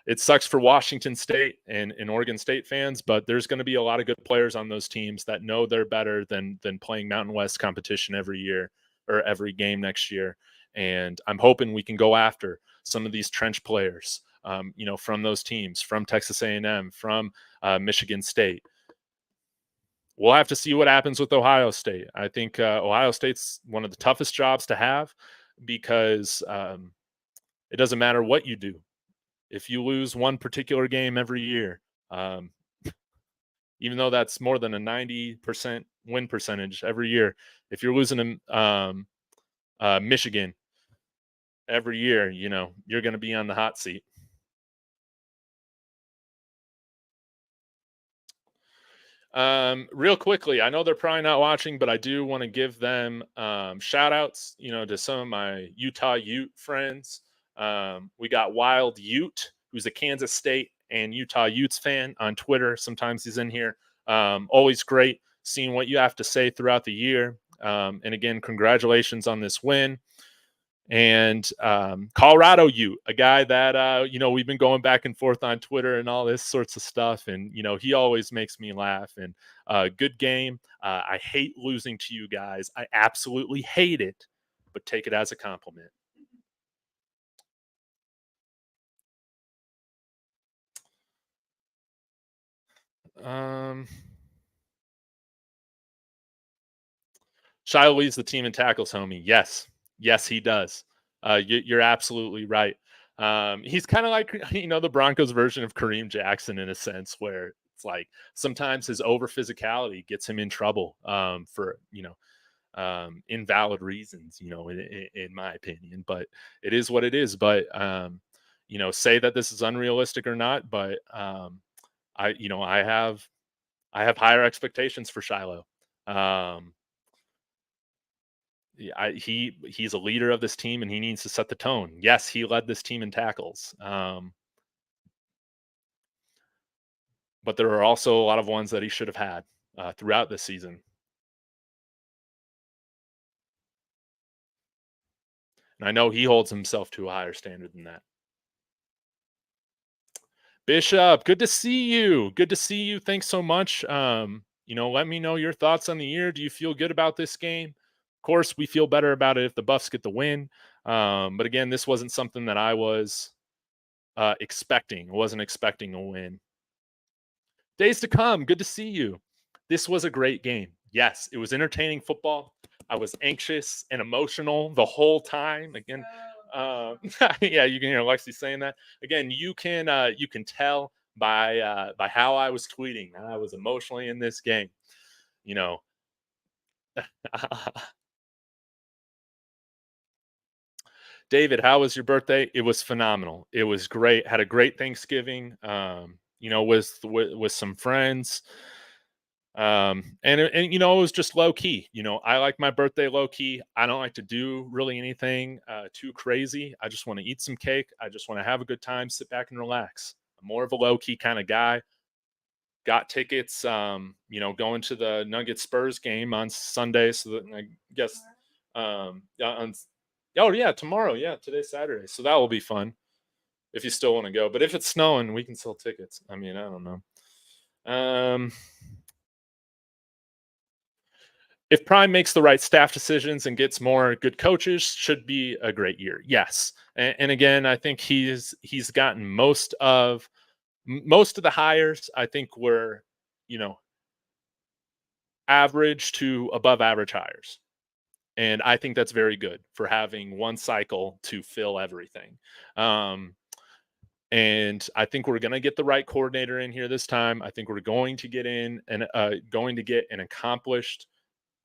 it sucks for Washington State and Oregon State fans, but there's going to be a lot of good players on those teams that know they're better than playing Mountain West competition every year or every game next year. And I'm hoping we can go after some of these trench players, from those teams, from Texas A&M, from Michigan State. We'll have to see what happens with Ohio State. I think Ohio State's one of the toughest jobs to have, because it doesn't matter what you do. If you lose one particular game every year, even though that's more than a 90% win percentage every year, if you're losing Michigan every year, you're going to be on the hot seat. Real quickly, I know they're probably not watching, but I do want to give them shout outs, to some of my Utah Ute friends. We got Wild Ute, who's a Kansas State and Utah Utes fan on Twitter. Sometimes he's in here. Always great seeing what you have to say throughout the year. And again, congratulations on this win. And Colorado Ute, a guy that we've been going back and forth on Twitter and all this sorts of stuff, and he always makes me laugh. And good game. I hate losing to you guys. I absolutely hate it, but take it as a compliment. Um, Shiloh leads the team in tackles, homie. Yes, yes, he does. You're absolutely right. He's kind of like the Broncos version of Kareem Jackson in a sense, where it's like sometimes his over physicality gets him in trouble for invalid reasons, in my opinion. But it is what it is. But say that this is unrealistic or not, but I have higher expectations for Shiloh. Yeah, he's a leader of this team, and he needs to set the tone. Yes, he led this team in tackles, but there are also a lot of ones that he should have had throughout this season. And I know he holds himself to a higher standard than that. Bishop, good to see you. Good to see you. Thanks so much. Let me know your thoughts on the year. Do you feel good about this game? Of course, we feel better about it if the Buffs get the win. But again, this wasn't something that I was expecting. I wasn't expecting a win. Days to come. Good to see you. This was a great game. Yes, it was entertaining football. I was anxious and emotional the whole time. Again, yeah, you can hear Lexi saying that. Again, you can tell by how I was tweeting. I was emotionally in this game. You know, David, how was your birthday? It was phenomenal. It was great. Had a great Thanksgiving. With some friends. And it was just low key. I like my birthday low key. I don't like to do really anything too crazy. I just want to eat some cake. I just want to have a good time, sit back and relax. I'm more of a low key kind of guy. Got tickets, going to the Nuggets Spurs game on Sunday. So that I guess, oh yeah, tomorrow. Yeah, today's Saturday. So that will be fun if you still want to go. But if it's snowing, we can sell tickets. I mean, I don't know. If Prime makes the right staff decisions and gets more good coaches, should be a great year. Yes, and again, I think he's gotten most of the hires. I think were average to above average hires, and I think that's very good for having one cycle to fill everything. Um, and I think we're going to get the right coordinator in here this time. I think we're going to get an accomplished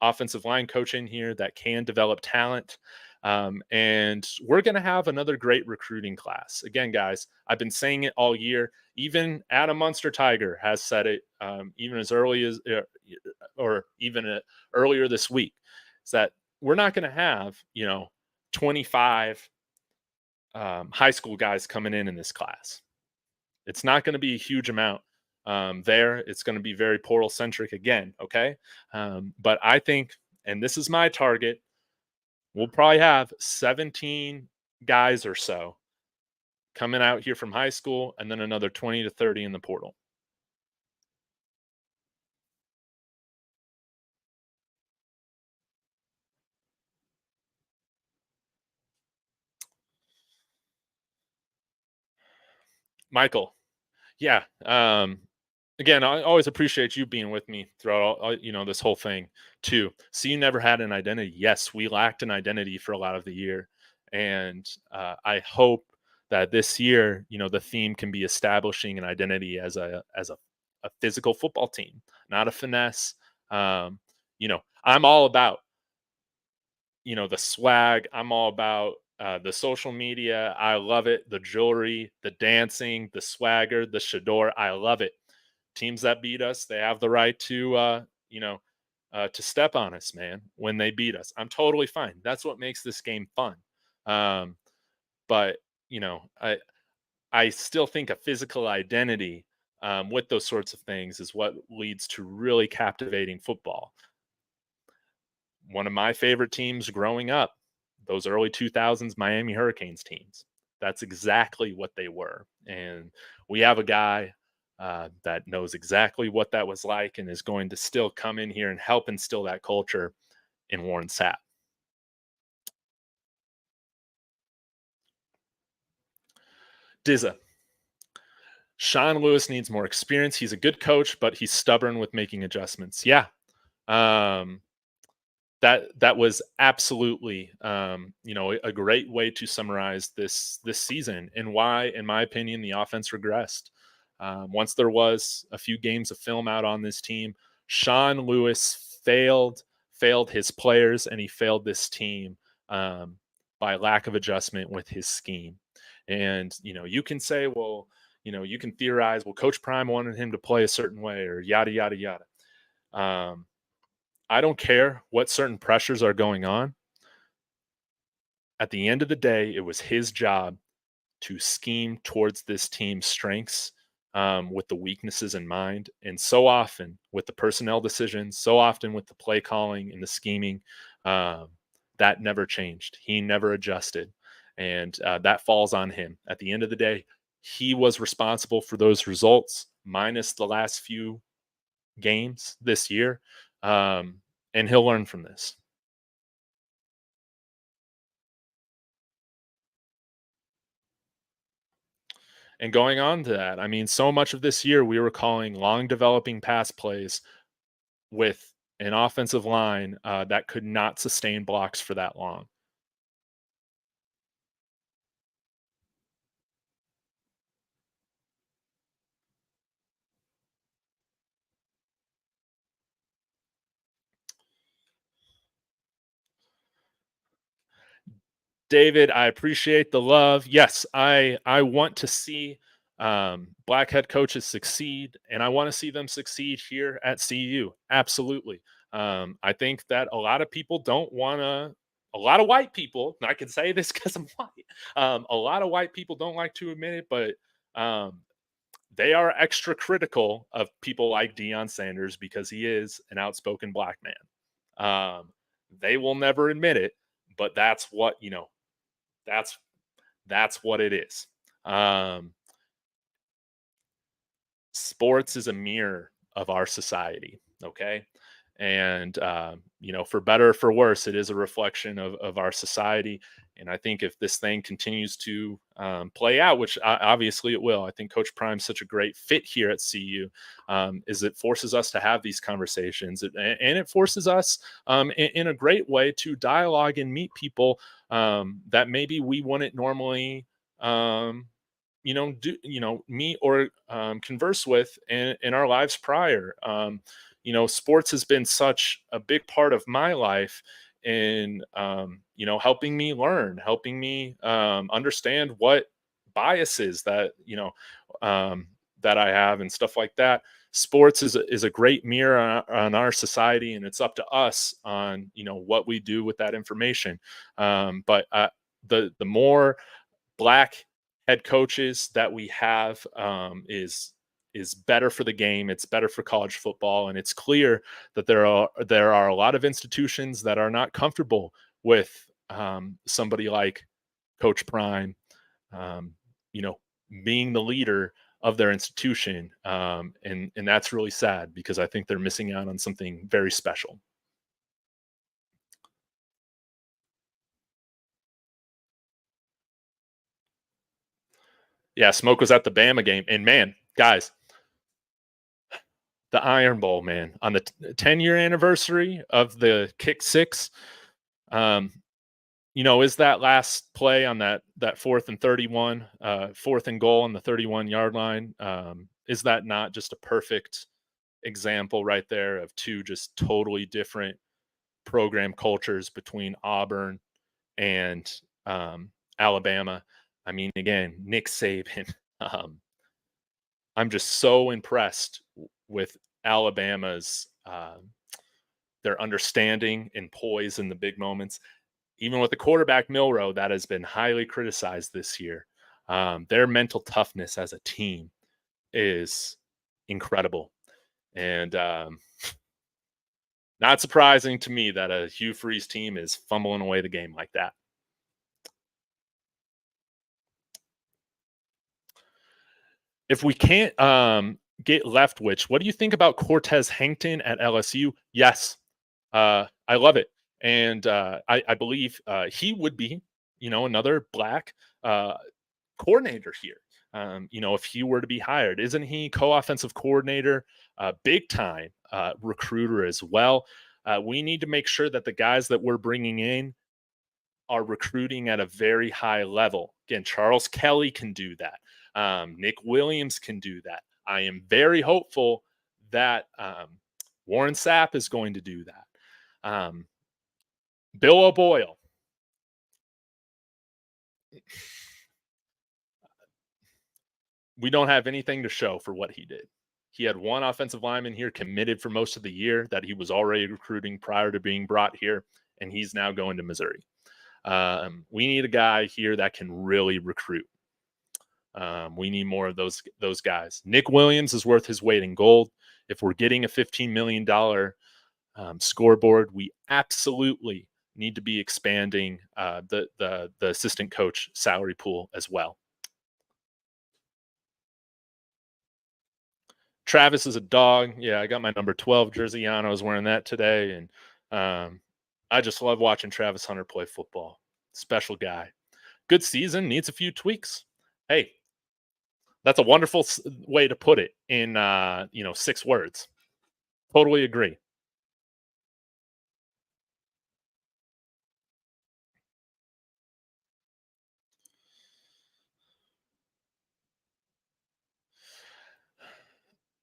offensive line coach in here that can develop talent. And we're going to have another great recruiting class. Again, guys, I've been saying it all year. Even Adam Munster Tiger has said it, even as early as, or even earlier this week, is that we're not going to have, 25 high school guys coming in this class. It's not going to be a huge amount there. It's going to be very portal centric again. Okay. But I think, and this is my target, we'll probably have 17 guys or so coming out here from high school and then another 20 to 30 in the portal. Michael. Yeah. Again, I always appreciate you being with me throughout this whole thing too. So you never had an identity. Yes, we lacked an identity for a lot of the year. And I hope that this year, the theme can be establishing an identity as a physical football team, not a finesse. I'm all about, the swag. I'm all about the social media. I love it. The jewelry, the dancing, the swagger, the Shador. I love it. Teams that beat us, they have the right to step on us, man, when they beat us. I'm totally fine. That's what makes this game fun. But I still think a physical identity with those sorts of things is what leads to really captivating football. One of my favorite teams growing up, those early 2000s Miami Hurricanes teams. That's exactly what they were. And we have a guy that knows exactly what that was like and is going to still come in here and help instill that culture in Warren Sapp. Dizza. Sean Lewis needs more experience. He's a good coach, but he's stubborn with making adjustments. Yeah. Um, that was absolutely a great way to summarize this season and why, in my opinion, the offense regressed. Once there was a few games of film out on this team, Sean Lewis failed his players, and he failed this team by lack of adjustment with his scheme. And you can say, well, you can theorize, well, Coach Prime wanted him to play a certain way, or yada yada yada. I don't care what certain pressures are going on. At the end of the day, it was his job to scheme towards this team's strengths with the weaknesses in mind. And so often with the personnel decisions, so often with the play calling and the scheming, that never changed. He never adjusted. And that falls on him. At the end of the day, he was responsible for those results, minus the last few games this year. And he'll learn from this. And going on to that, I mean, so much of this year we were calling long developing pass plays with an offensive line that could not sustain blocks for that long. David, I appreciate the love. Yes, I want to see black head coaches succeed, and I want to see them succeed here at CU. Absolutely. I think that a lot of people don't want to. A lot of white people, and I can say this because I'm white. A lot of white people don't like to admit it, but they are extra critical of people like Deion Sanders because he is an outspoken black man. They will never admit it, but that's what that's that's what it is. Um, Sports is a mirror of our society. Okay. And, for better or for worse, it is a reflection of our society. And I think if this thing continues to play out, which obviously it will, I think Coach Prime's such a great fit here at CU, is it forces us to have these conversations. And it forces us in a great way to dialogue and meet people that maybe we wouldn't normally meet or converse with in our lives prior. Sports has been such a big part of my life in helping me learn, helping me understand what biases that I have and stuff like that. Sports is a great mirror on our society, and it's up to us on what we do with that information. But the more black head coaches that we have is better for the game. It's better for college football, and it's clear that there are a lot of institutions that are not comfortable with somebody like Coach Prime, um, you know, being the leader of their institution, and that's really sad because I think they're missing out on something very special. Yeah, Smoke was at the Bama game, and man, guys, the Iron Bowl, man, on the 10-year anniversary of the kick six. Um, is that last play on that 4th and 31, 4th and goal on the 31-yard line? Is that not just a perfect example right there of two just totally different program cultures between Auburn and Alabama? I mean, again, Nick Saban. Um, I'm just so impressed with Alabama's their understanding and poise in the big moments. Even with the quarterback Milrow, that has been highly criticized this year. Their mental toughness as a team is incredible, and not surprising to me that a Hugh Freeze team is fumbling away the game like that. If we can't get Leftwich, what do you think about Cortez Hankton at LSU? Yes, I love it, and I believe he would be, another black uh, coordinator here. If he were to be hired, isn't he co-offensive coordinator, big time recruiter as well? We need to make sure that the guys that we're bringing in are recruiting at a very high level. Again, Charles Kelly can do that. Nick Williams can do that. I am very hopeful that Warren Sapp is going to do that. Bill O'Boyle. We don't have anything to show for what he did. He had one offensive lineman here committed for most of the year that he was already recruiting prior to being brought here, and he's now going to Missouri. We need a guy here that can really recruit. We need more of those guys. Nick Williams is worth his weight in gold. If we're getting a $15 million scoreboard, we absolutely need to be expanding the assistant coach salary pool as well. Travis is a dog. Yeah, I got my number 12 jersey on. I was wearing that today, and I just love watching Travis Hunter play football. Special guy. Good season. Needs a few tweaks. Hey, that's a wonderful way to put it in 6 words. Totally agree.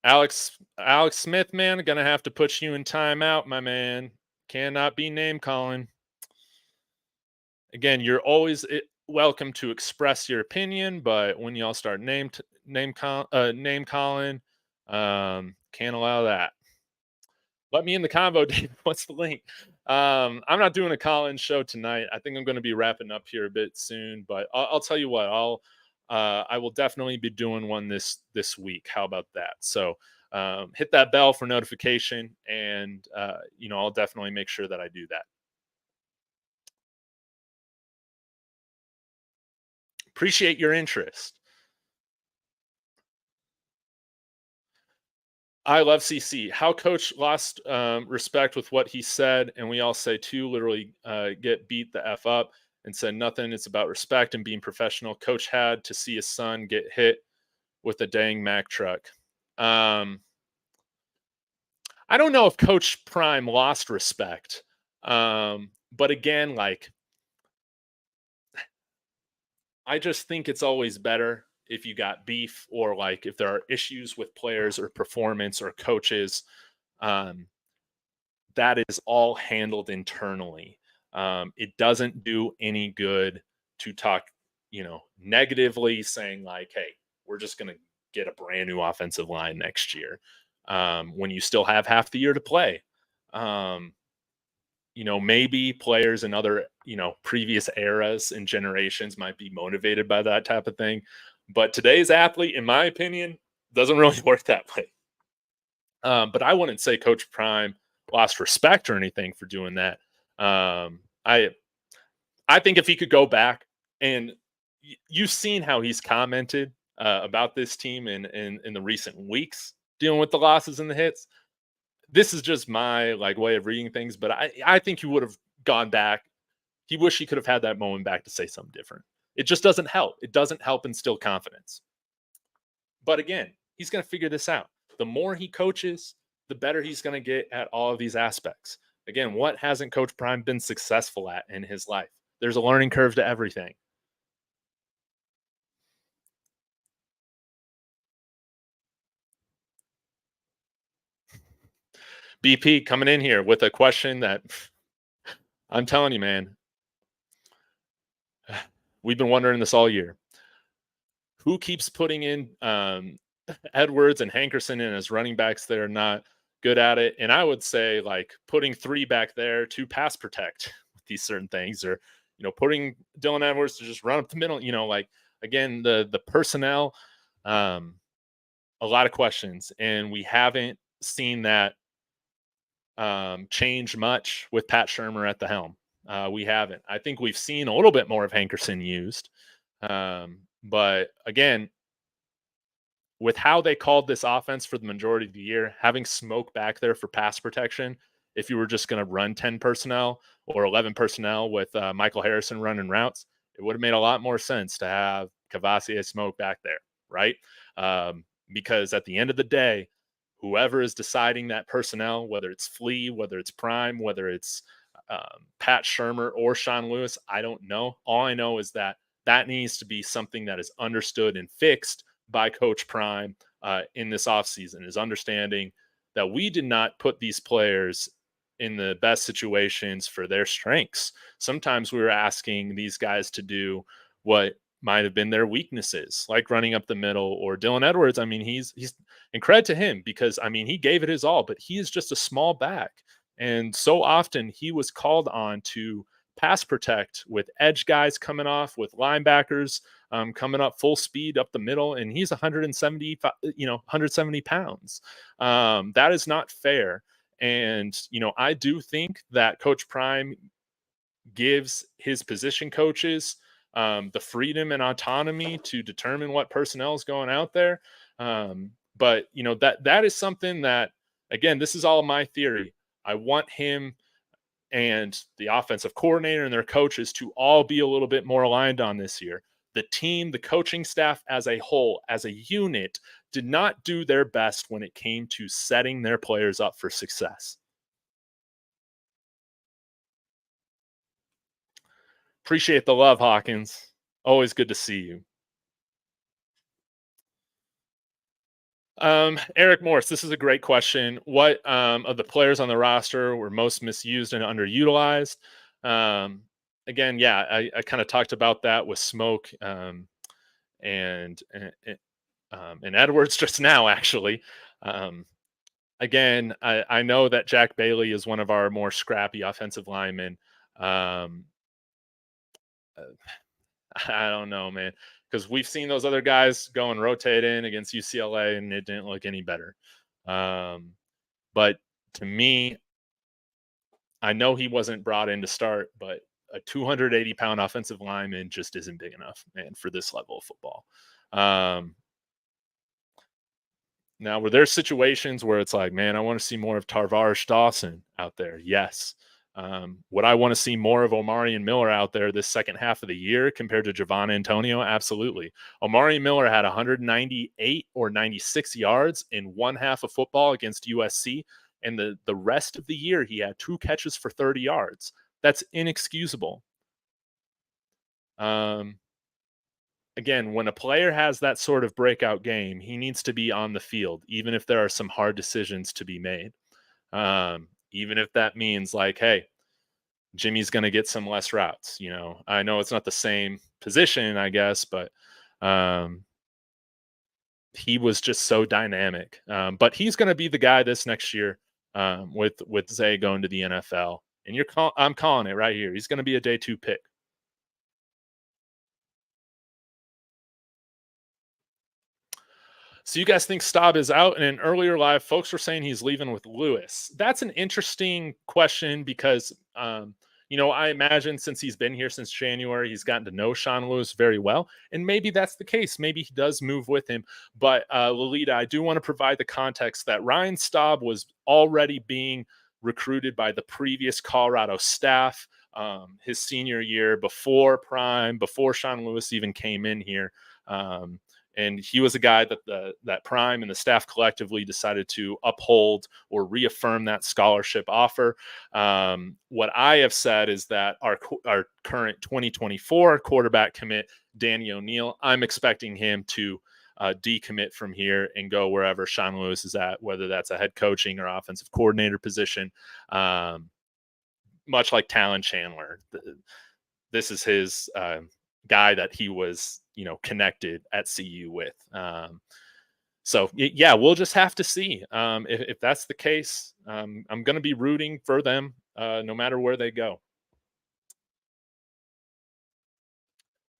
Alex Smith, man, gonna have to put you in timeout, my man. Cannot be name calling. Again, you're always welcome to express your opinion, but when y'all start name calling, can't allow that. Let me in the convo, Dave. What's the link? I'm not doing a call-in show tonight. I think I'm going to be wrapping up here a bit soon, but I'll tell you what. I will definitely be doing one this week. How about that? So hit that bell for notification, and I'll definitely make sure that I do that. Appreciate your interest. I love CC. How coach lost respect with what he said, and we all say too, literally get beat the F up and said nothing. It's about respect and being professional. Coach had to see his son get hit with a dang Mack truck. I don't know if Coach Prime lost respect. But again, I just think it's always better if you got beef or if there are issues with players or performance or coaches, that is all handled internally. It doesn't do any good to talk, negatively saying hey, we're just going to get a brand new offensive line next year when you still have half the year to play. Maybe players in other, previous eras and generations might be motivated by that type of thing. But today's athlete, in my opinion, doesn't really work that way. But I wouldn't say Coach Prime lost respect or anything for doing that. I think if he could go back, and you've seen how he's commented about this team in the recent weeks dealing with the losses and the hits. This is just my way of reading things, but I think he would have gone back. He wished he could have had that moment back to say something different. It just doesn't help. It doesn't help instill confidence. But again, he's going to figure this out. The more he coaches, the better he's going to get at all of these aspects. Again, what hasn't Coach Prime been successful at in his life? There's a learning curve to everything. BP coming in here with a question that I'm telling you, man, we've been wondering this all year. Who keeps putting in Edwards and Hankerson in as running backs that are not good at it? And I would say putting 3 back there to pass protect with these certain things, or putting Dylan Edwards to just run up the middle. Again, the personnel, a lot of questions, and we haven't seen that change much with Pat Shurmur at the helm. We haven't. I think we've seen a little bit more of Hankerson used. But again, with how they called this offense for the majority of the year, having Smoke back there for pass protection, if you were just going to run 10 personnel or 11 personnel with Michael Harrison running routes, it would have made a lot more sense to have Cavassier Smoke back there, right? Because at the end of the day, whoever is deciding that personnel, whether it's Flea, whether it's Prime, whether it's Pat Shermer or Sean Lewis, I don't know. All I know is that that needs to be something that is understood and fixed by Coach Prime in this offseason, is understanding that we did not put these players in the best situations for their strengths. Sometimes we were asking these guys to do what might have been their weaknesses, like running up the middle, or Dylan Edwards. I mean, he's and credit to him, because I mean, he gave it his all, but he is just a small back. And so often he was called on to pass protect with edge guys coming off, with linebackers coming up full speed up the middle, and he's 170 pounds. That is not fair. And I do think that Coach Prime gives his position coaches the freedom and autonomy to determine what personnel is going out there. But that is something that, again, this is all my theory. I want him and the offensive coordinator and their coaches to all be a little bit more aligned on this year. The team, the coaching staff as a whole, as a unit, did not do their best when it came to setting their players up for success. Appreciate the love, Hawkins. Always good to see you. Eric Morse, this is a great question. What of the players on the roster were most misused and underutilized? Again, yeah, I kind of talked about that with Smoke and Edwards just now, actually. Again, I know that Jack Bailey is one of our more scrappy offensive linemen. I don't know, man, because we've seen those other guys go and rotate in against UCLA, and it didn't look any better. But to me, I know he wasn't brought in to start, but a 280-pound offensive lineman just isn't big enough, man, for this level of football. Now, were there situations where it's like, man, I want to see more of Tarvarish Dawson out there? Yes. Would I want to see more of Omari and Miller out there this second half of the year compared to Javon Antonio? Absolutely. Omari Miller had 198 or 96 yards in one half of football against USC, and the rest of the year he had 2 catches for 30 yards. That's inexcusable. Again, when a player has that sort of breakout game, he needs to be on the field, even if there are some hard decisions to be made. Even if that means like, hey, Jimmy's going to get some less routes. I know it's not the same position, I guess, but he was just so dynamic. But he's going to be the guy this next year with Zay going to the NFL. And I'm calling it right here. He's going to be a day 2 pick. So you guys think Staub is out? In an earlier live, folks were saying he's leaving with Lewis. That's an interesting question because, I imagine since he's been here since January, he's gotten to know Sean Lewis very well. And maybe that's the case. Maybe he does move with him. But Lolita, I do want to provide the context that Ryan Staub was already being recruited by the previous Colorado staff his senior year, before Prime, before Sean Lewis even came in here. And he was a guy that Prime and the staff collectively decided to uphold or reaffirm that scholarship offer. What I have said is that our current 2024 quarterback commit, Danny O'Neal, I'm expecting him to decommit from here and go wherever Sean Lewis is at, whether that's a head coaching or offensive coordinator position. Much like Talon Chandler, this is his guy that he was connected at CU with. So yeah, we'll just have to see if that's the case. I'm going to be rooting for them no matter where they go.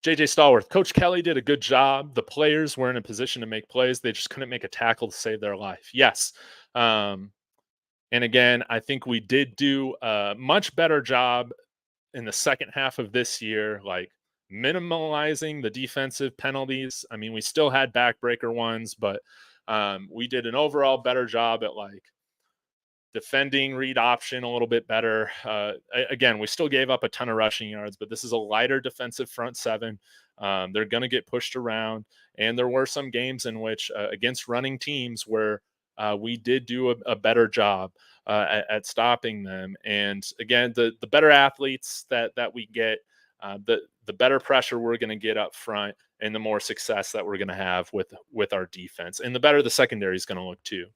JJ Stallworth, Coach Kelly did a good job. The players were in a position to make plays. They just couldn't make a tackle to save their life. Yes. And again, I think we did do a much better job in the second half of this year, like minimalizing the defensive penalties. I mean, we still had backbreaker ones, but we did an overall better job at like defending read option a little bit better. Again, we still gave up a ton of rushing yards, but this is a lighter defensive front seven. They're going to get pushed around. And there were some games in which, against running teams, where we did do a better job at stopping them. And again, the better athletes that we get, the better pressure we're going to get up front, and the more success that we're going to have with our defense, and the better the secondary is going to look too.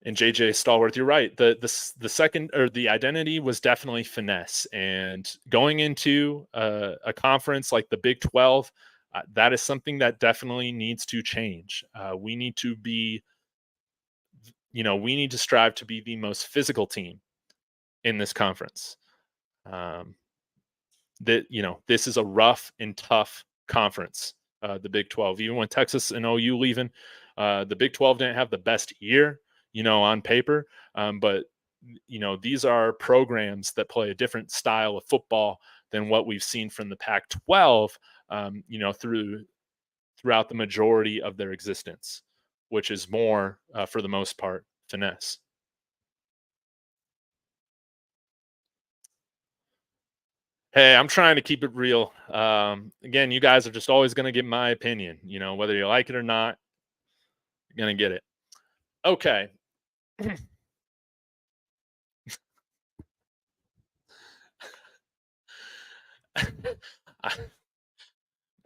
And JJ Stallworth, you're right. The second, or the identity, was definitely finesse. And going into a conference like the Big 12, that is something that definitely needs to change. We need to be, we need to strive to be the most physical team in this conference. This is a rough and tough conference, the Big 12. Even when Texas and OU leaving, the Big 12 didn't have the best year, on paper. But these are programs that play a different style of football than what we've seen from the Pac-12, throughout the majority of their existence, which is more, for the most part, finesse. Hey, I'm trying to keep it real. Again, you guys are just always going to get my opinion, whether you like it or not, you're going to get it. Okay.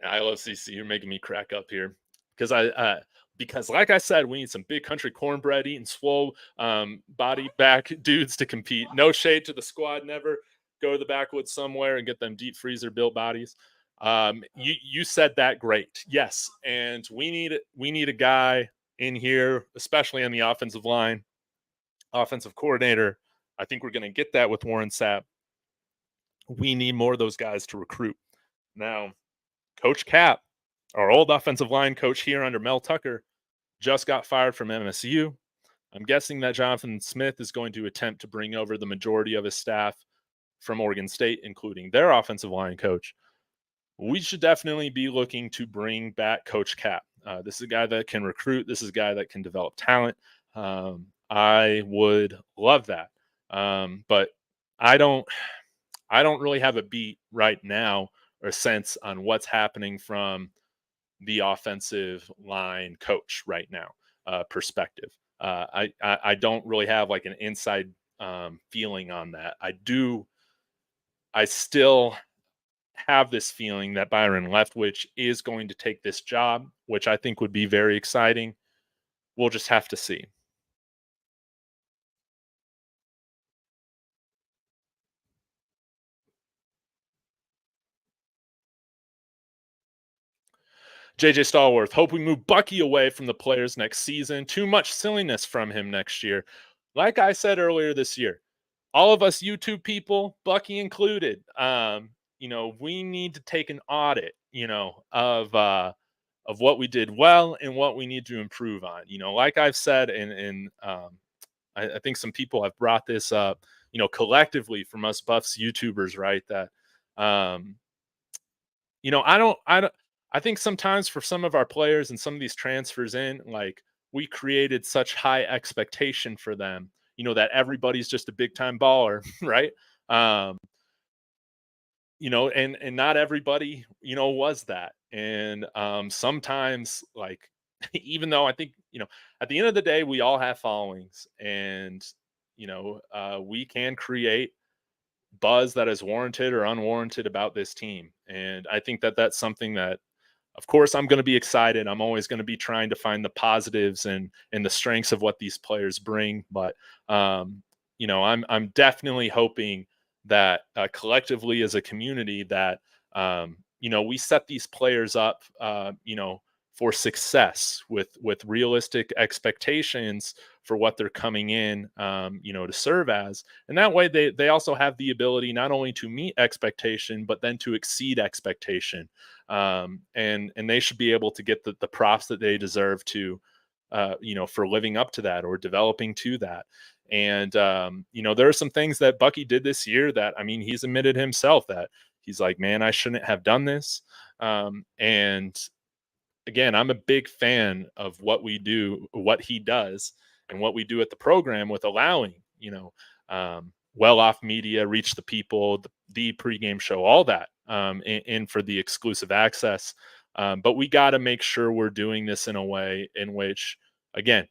I love CC. You're making me crack up here because because like I said, we need some big country cornbread eating swole, body back dudes to compete. No shade to the squad. Never go to the backwoods somewhere and get them deep freezer built bodies. You said that great. Yes, and we need a guy in here, especially on the offensive line, offensive coordinator. I think we're going to get that with Warren Sapp. We need more of those guys to recruit. Now, Coach Cap, our old offensive line coach here under Mel Tucker, just got fired from MSU. I'm guessing that Jonathan Smith is going to attempt to bring over the majority of his staff from Oregon State, including their offensive line coach. We should definitely be looking to bring back Coach Cap. This is a guy that can recruit. This is a guy that can develop talent. I would love that. But I don't really have a beat right now or sense on what's happening from the offensive line coach right now perspective. I don't really have like an inside feeling on that. I still have this feeling that Byron Leftwich is going to take this job, which I think would be very exciting. We'll just have to see. JJ Stallworth, hope we move Bucky away from the players next season. Too much silliness from him next year. Like I said earlier this year, all of us YouTube people, Bucky included, we need to take an audit, of what we did well and what we need to improve on. Like I've said, and I think some people have brought this up, collectively from us Buffs YouTubers, right? That, I think sometimes for some of our players and some of these transfers in, like, we created such high expectation for them, that everybody's just a big time baller, right? And not everybody, was that. And sometimes, like, even though I think, at the end of the day, we all have followings, and, we can create buzz that is warranted or unwarranted about this team. And I think that that's something that, of course, I'm going to be excited. I'm always going to be trying to find the positives and the strengths of what these players bring. But, I'm definitely hoping that collectively as a community that, we set these players up, for success with realistic expectations for what they're coming in, to serve as. And that way they also have the ability not only to meet expectation, but then to exceed expectation. And they should be able to get the props that they deserve to, for living up to that or developing to that. And there are some things that Bucky did this year that, I mean, he's admitted himself that he's like, man, I shouldn't have done this. And again, I'm a big fan of what we do, what he does, and what we do at the program with allowing, well off media, reach the people, the pregame show, all that, in for the exclusive access. But we got to make sure we're doing this in a way in which, again,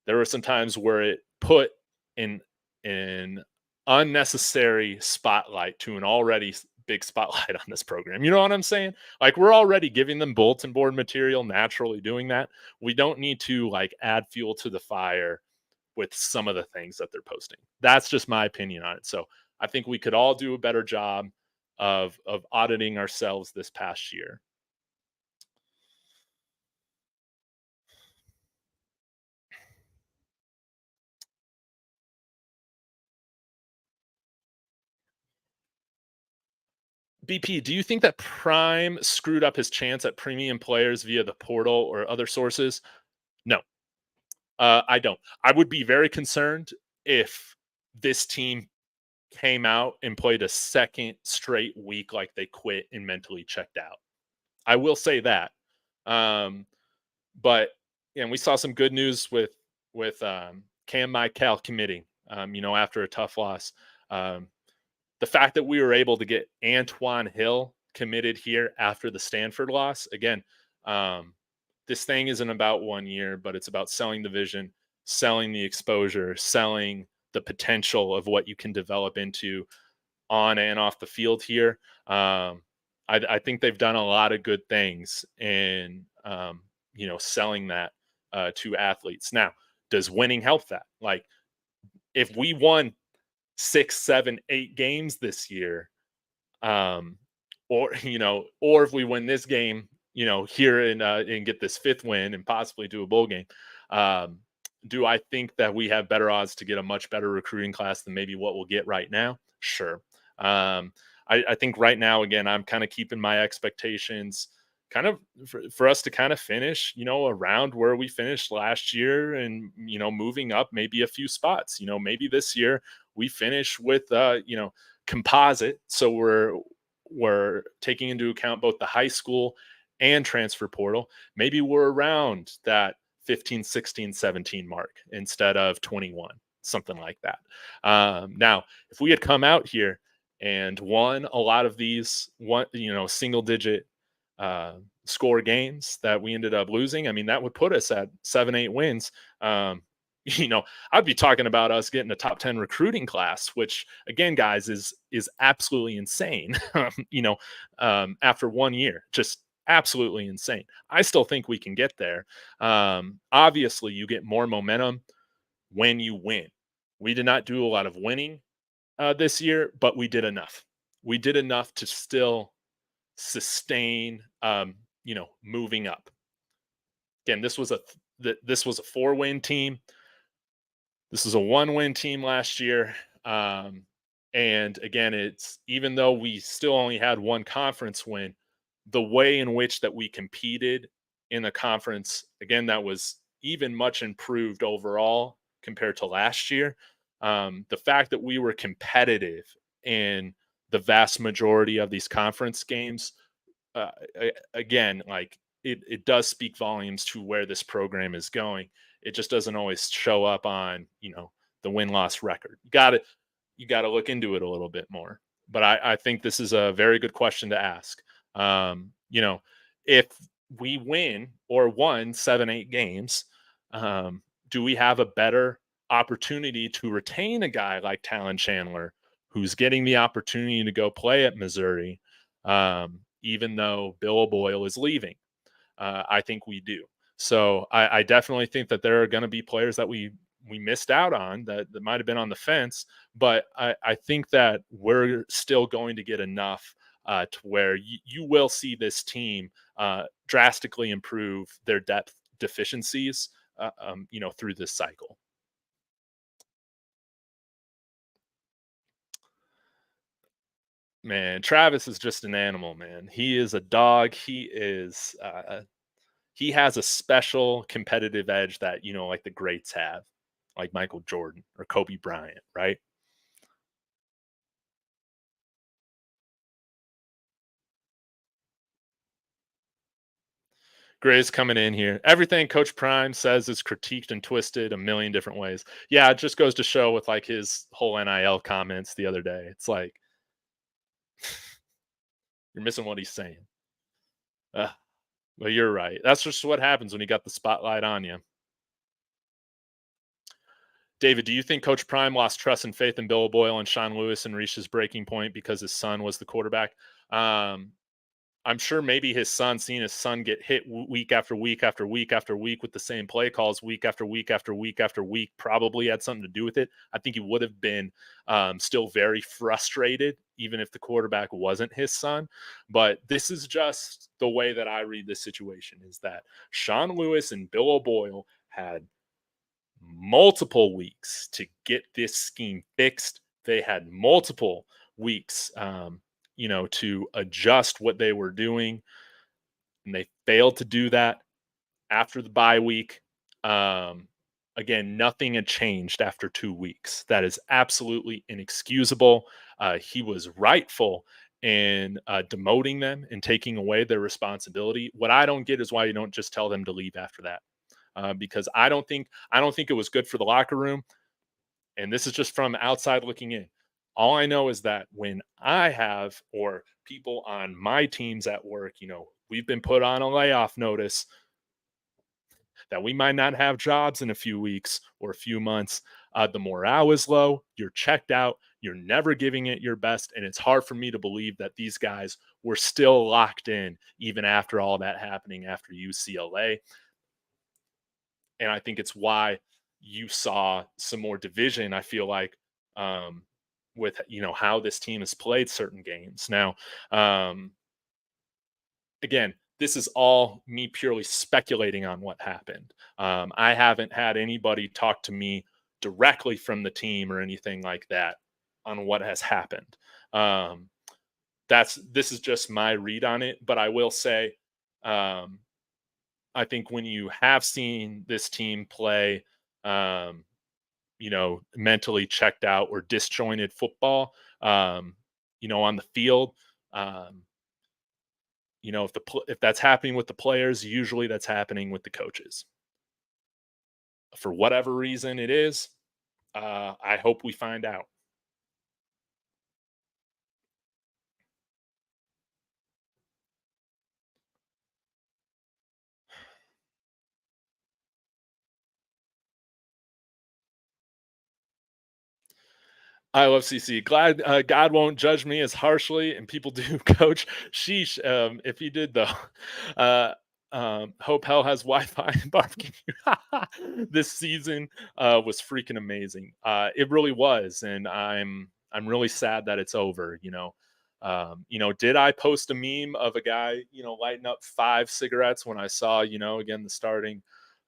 there were some times where it put in an unnecessary spotlight to an already big spotlight on this program. You know what I'm saying? Like, we're already giving them bulletin board material, naturally doing that. We don't need to like add fuel to the fire with some of the things that they're posting. That's just my opinion on it. So I think we could all do a better job of auditing ourselves this past year. BP, do you think that Prime screwed up his chance at premium players via the portal or other sources? No, I don't. I would be very concerned if this team came out and played a second straight week like they quit and mentally checked out. I will say that. Um, but and we saw some good news with Cam Michael committing. After a tough loss. The fact that we were able to get Antoine Hill committed here after the Stanford loss, again, this thing isn't about 1 year, but it's about selling the vision, selling the exposure, selling the potential of what you can develop into on and off the field here. I think they've done a lot of good things in, selling that to athletes. Now, does winning help that? Like, if we won 6, 7, 8 games this year, um, or if we win this game, here and get this fifth win and possibly do a bowl game, um, do I think that we have better odds to get a much better recruiting class than maybe what we'll get right now? Sure. I think right now, again, I'm kind of keeping my expectations kind of for us to kind of finish, around where we finished last year and, moving up maybe a few spots. Maybe this year we finish with, composite. So we're taking into account both the high school and transfer portal. Maybe we're around that 15, 16, 17 mark instead of 21, something like that. Now, if we had come out here and won a lot of these single digit score games that we ended up losing, I mean, that would put us at 7, 8 wins. I'd be talking about us getting a top 10 recruiting class, which again, guys, is absolutely insane. After 1 year, just absolutely insane. I still think we can get there. Obviously, you get more momentum when you win. We did not do a lot of winning this year, but we did enough. We did enough to still sustain, moving up. Again, this was a 4-win team. This is a 1-win team last year. And again, it's, even though we still only had one conference win, the way in which that we competed in the conference, again, that was even much improved overall compared to last year. The fact that we were competitive in the vast majority of these conference games, again, like it does speak volumes to where this program is going. It just doesn't always show up on, the win-loss record. You got to look into it a little bit more. But I think this is a very good question to ask. If we win or won 7, 8 games, do we have a better opportunity to retain a guy like Talon Chandler, who's getting the opportunity to go play at Missouri, even though Bill Boyle is leaving? I think we do. So I definitely think that there are going to be players that we missed out on that might have been on the fence, but I think that we're still going to get enough to where you will see this team drastically improve their depth deficiencies, through this cycle. Man, Travis is just an animal, man. He is a dog. he has a special competitive edge that, like the greats have, like Michael Jordan or Kobe Bryant, right? Gray's coming in here. Everything Coach Prime says is critiqued and twisted a million different ways. Yeah, it just goes to show with like his whole NIL comments the other day. It's like you're missing what he's saying. Uh, well, you're right. That's just what happens when you got the spotlight on you. David, do you think Coach Prime lost trust and faith in Bill Boyle and Sean Lewis and reached his breaking point because his son was the quarterback? Um, I'm sure maybe his son, seeing his son get hit week after week after week after week with the same play calls week after week after week after week, probably had something to do with it. I think he would have been still very frustrated, even if the quarterback wasn't his son. But this is just the way that I read this situation: is that Sean Lewis and Bill O'Boyle had multiple weeks to get this scheme fixed. They had multiple weeks, to adjust what they were doing, and they failed to do that after the bye week. Um, Again, nothing had changed after 2 weeks. That is absolutely inexcusable. He was rightful in demoting them and taking away their responsibility. What I don't get is why you don't just tell them to leave after that. Because I don't think it was good for the locker room. And this is just from outside looking in. All I know is that when I have, or people on my teams at work, we've been put on a layoff notice that we might not have jobs in a few weeks or a few months. The morale is low. You're checked out. You're never giving it your best. And it's hard for me to believe that these guys were still locked in even after all that happening after UCLA. And I think it's why you saw some more division. I feel like, um, with how this team has played certain games. Now, um, again, this is all me purely speculating on what happened. I haven't had anybody talk to me directly from the team or anything like that on what has happened. Um, this is just my read on it, but I will say, um, I think when you have seen this team play, um, mentally checked out or disjointed football, on the field, um, if that's happening with the players, usually that's happening with the coaches. For whatever reason it is, I hope we find out. I love CC. Glad God won't judge me as harshly, and people do, Coach. Sheesh. If he did though, uh, hope hell has Wi-Fi and barbecue. This season was freaking amazing. It really was, and I'm really sad that it's over. Did I post a meme of a guy lighting up 5 cigarettes when I saw again the starting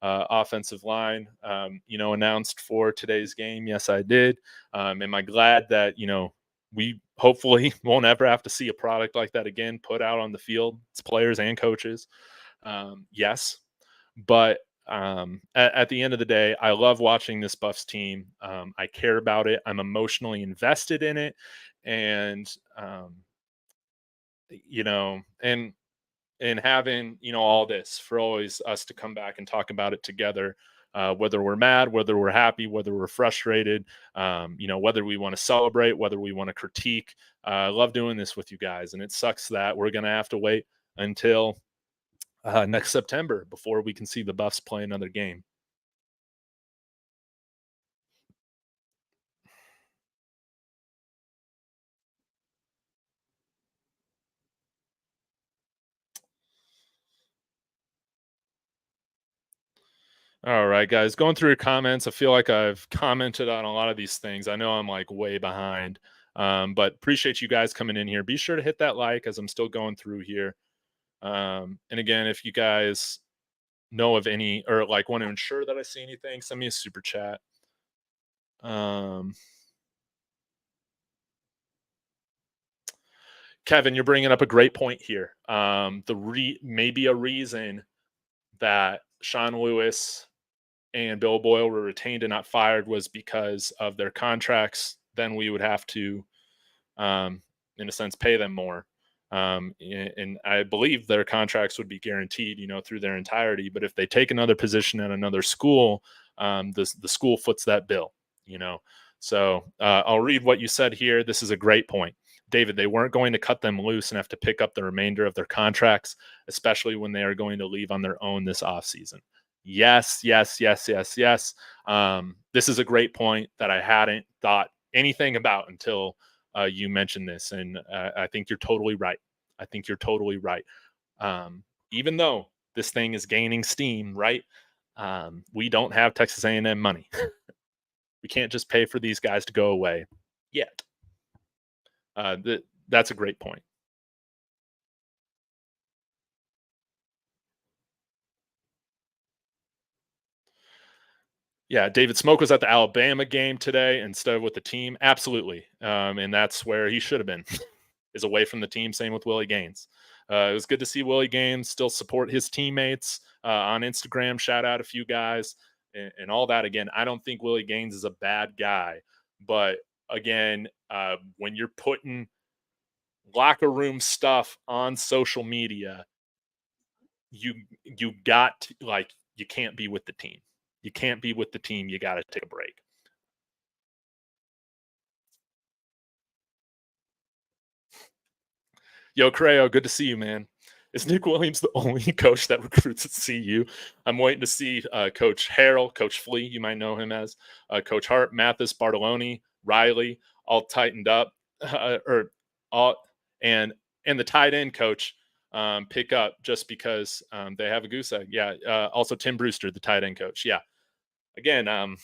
offensive line announced for today's game? Yes, I did. Am I glad that we hopefully won't ever have to see a product like that again put out on the field? It's players and coaches. Yes, but at the end of the day, I love watching this Buffs team. I care about it. I'm emotionally invested in it, and and having all this for always us to come back and talk about it together, whether we're mad, whether we're happy, whether we're frustrated, whether we want to celebrate, whether we want to critique. I love doing this with you guys, and it sucks that we're going to have to wait until next September before we can see the Buffs play another game. All right, guys, going through your comments, I feel like I've commented on a lot of these things. I know I'm like way behind, but appreciate you guys coming in here. Be sure to hit that like as I'm still going through here. And again, if you guys know of any or like want to ensure that I see anything, send me a super chat. Um, Kevin, you're bringing up a great point here. Maybe a reason that Sean Lewis and Bill Boyle were retained and not fired was because of their contracts, then we would have to, in a sense, pay them more. And I believe their contracts would be guaranteed, through their entirety. But if they take another position at another school, the school foots that bill, you know. So I'll read what you said here. This is a great point. David, they weren't going to cut them loose and have to pick up the remainder of their contracts, especially when they are going to leave on their own this offseason. Yes, yes, yes, yes, yes. This is a great point that I hadn't thought anything about until you mentioned this. And I think you're totally right. I think you're totally right. Even though this thing is gaining steam, right? We don't have Texas A&M money. We can't just pay for these guys to go away yet. That's a great point. Yeah, David Smoke was at the Alabama game today instead of with the team. Absolutely. And that's where he should have been, is away from the team. Same with Willie Gaines. It was good to see Willie Gaines still support his teammates on Instagram, shout out a few guys and all that. Again, I don't think Willie Gaines is a bad guy. But again, when you're putting locker room stuff on social media, you got to, like, you can't be with the team. You can't be with the team. You got to take a break. Yo, Creo, good to see you, man. Is Nick Williams the only coach that recruits at CU? I'm waiting to see Coach Harrell, Coach Flea, you might know him as, Coach Hart, Mathis, Bartoloni, Riley, all tightened up, or all, and the tight end coach pick up just because they have a goose egg. Yeah. Also Tim Brewster, the tight end coach. Yeah. Again,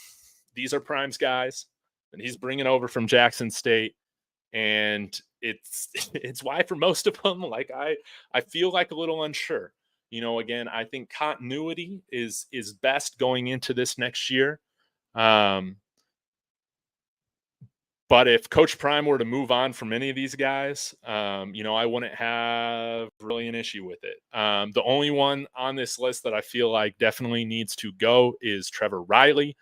these are Prime's guys, and he's bringing over from Jackson State, and it's why for most of them, like I feel like a little unsure. Again, I think continuity is best going into this next year. But if Coach Prime were to move on from any of these guys, I wouldn't have really an issue with it. The only one on this list that I feel like definitely needs to go is Trevor Riley.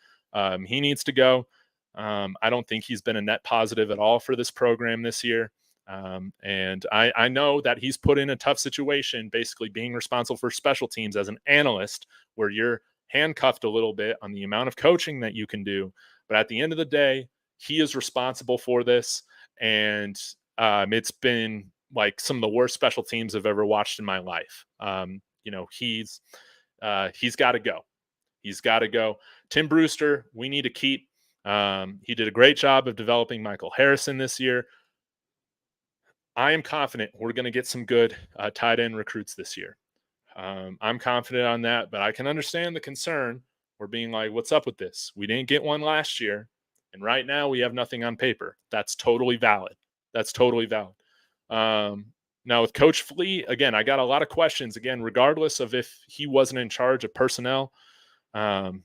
He needs to go. I don't think he's been a net positive at all for this program this year. And I know that he's put in a tough situation, basically being responsible for special teams as an analyst, where you're handcuffed a little bit on the amount of coaching that you can do. But at the end of the day, he is responsible for this, and it's been like some of the worst special teams I've ever watched in my life. He's got to go. He's got to go. Tim Brewster, we need to keep. He did a great job of developing Michael Harrison this year. I am confident we're going to get some good tight end recruits this year. I'm confident on that, but I can understand the concern. We're being like, what's up with this? We didn't get one last year. And right now we have nothing on paper. That's totally valid. That's totally valid. Now with Coach Flea, again, I got a lot of questions, again, regardless of if he wasn't in charge of personnel and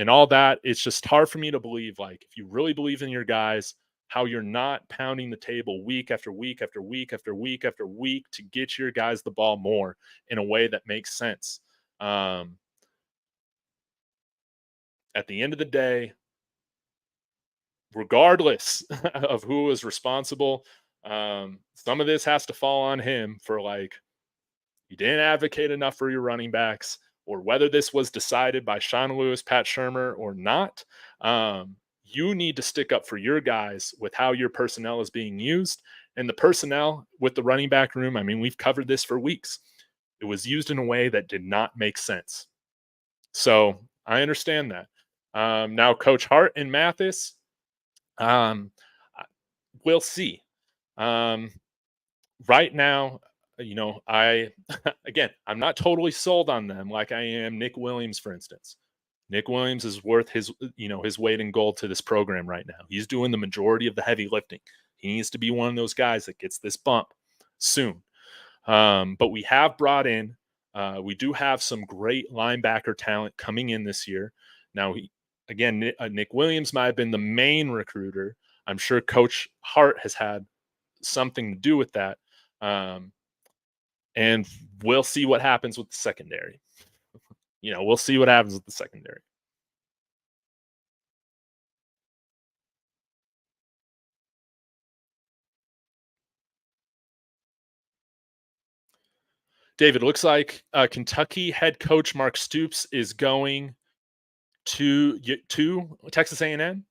all that. It's just hard for me to believe, like, if you really believe in your guys, how you're not pounding the table week after week after week after week after week to get your guys the ball more in a way that makes sense. At the end of the day, regardless of who is responsible, some of this has to fall on him for, like, you didn't advocate enough for your running backs, or whether this was decided by Sean Lewis, Pat Shermer, or not. You need to stick up for your guys with how your personnel is being used. And the personnel with the running back room, I mean, we've covered this for weeks. It was used in a way that did not make sense. So I understand that. Now, Coach Hart and Mathis, we'll see. Right now, I'm not totally sold on them like I am Nick Williams, for instance. Nick Williams is worth his weight in gold to this program right now. He's doing the majority of the heavy lifting. He needs to be one of those guys that gets this bump soon. But we have brought in, we do have some great linebacker talent coming in this year. Now, Nick Williams might have been the main recruiter. I'm sure Coach Hart has had something to do with that. And we'll see what happens with the secondary. we'll see what happens with the secondary. David, looks like Kentucky head coach Mark Stoops is going to Texas A&M.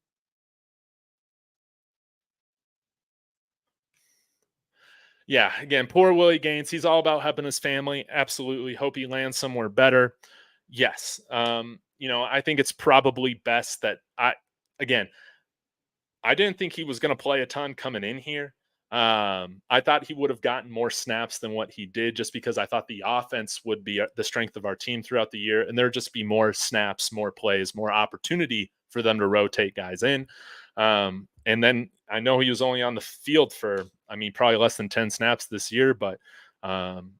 Yeah, again, poor Willie Gaines. He's all about helping his family. Absolutely. Hope he lands somewhere better. Yes. I think it's probably best that again, I didn't think he was going to play a ton coming in here. I thought he would have gotten more snaps than what he did, just because I thought the offense would be the strength of our team throughout the year, and there'd just be more snaps, more plays, more opportunity for them to rotate guys in. And then I know he was only on the field for, probably less than 10 snaps this year, but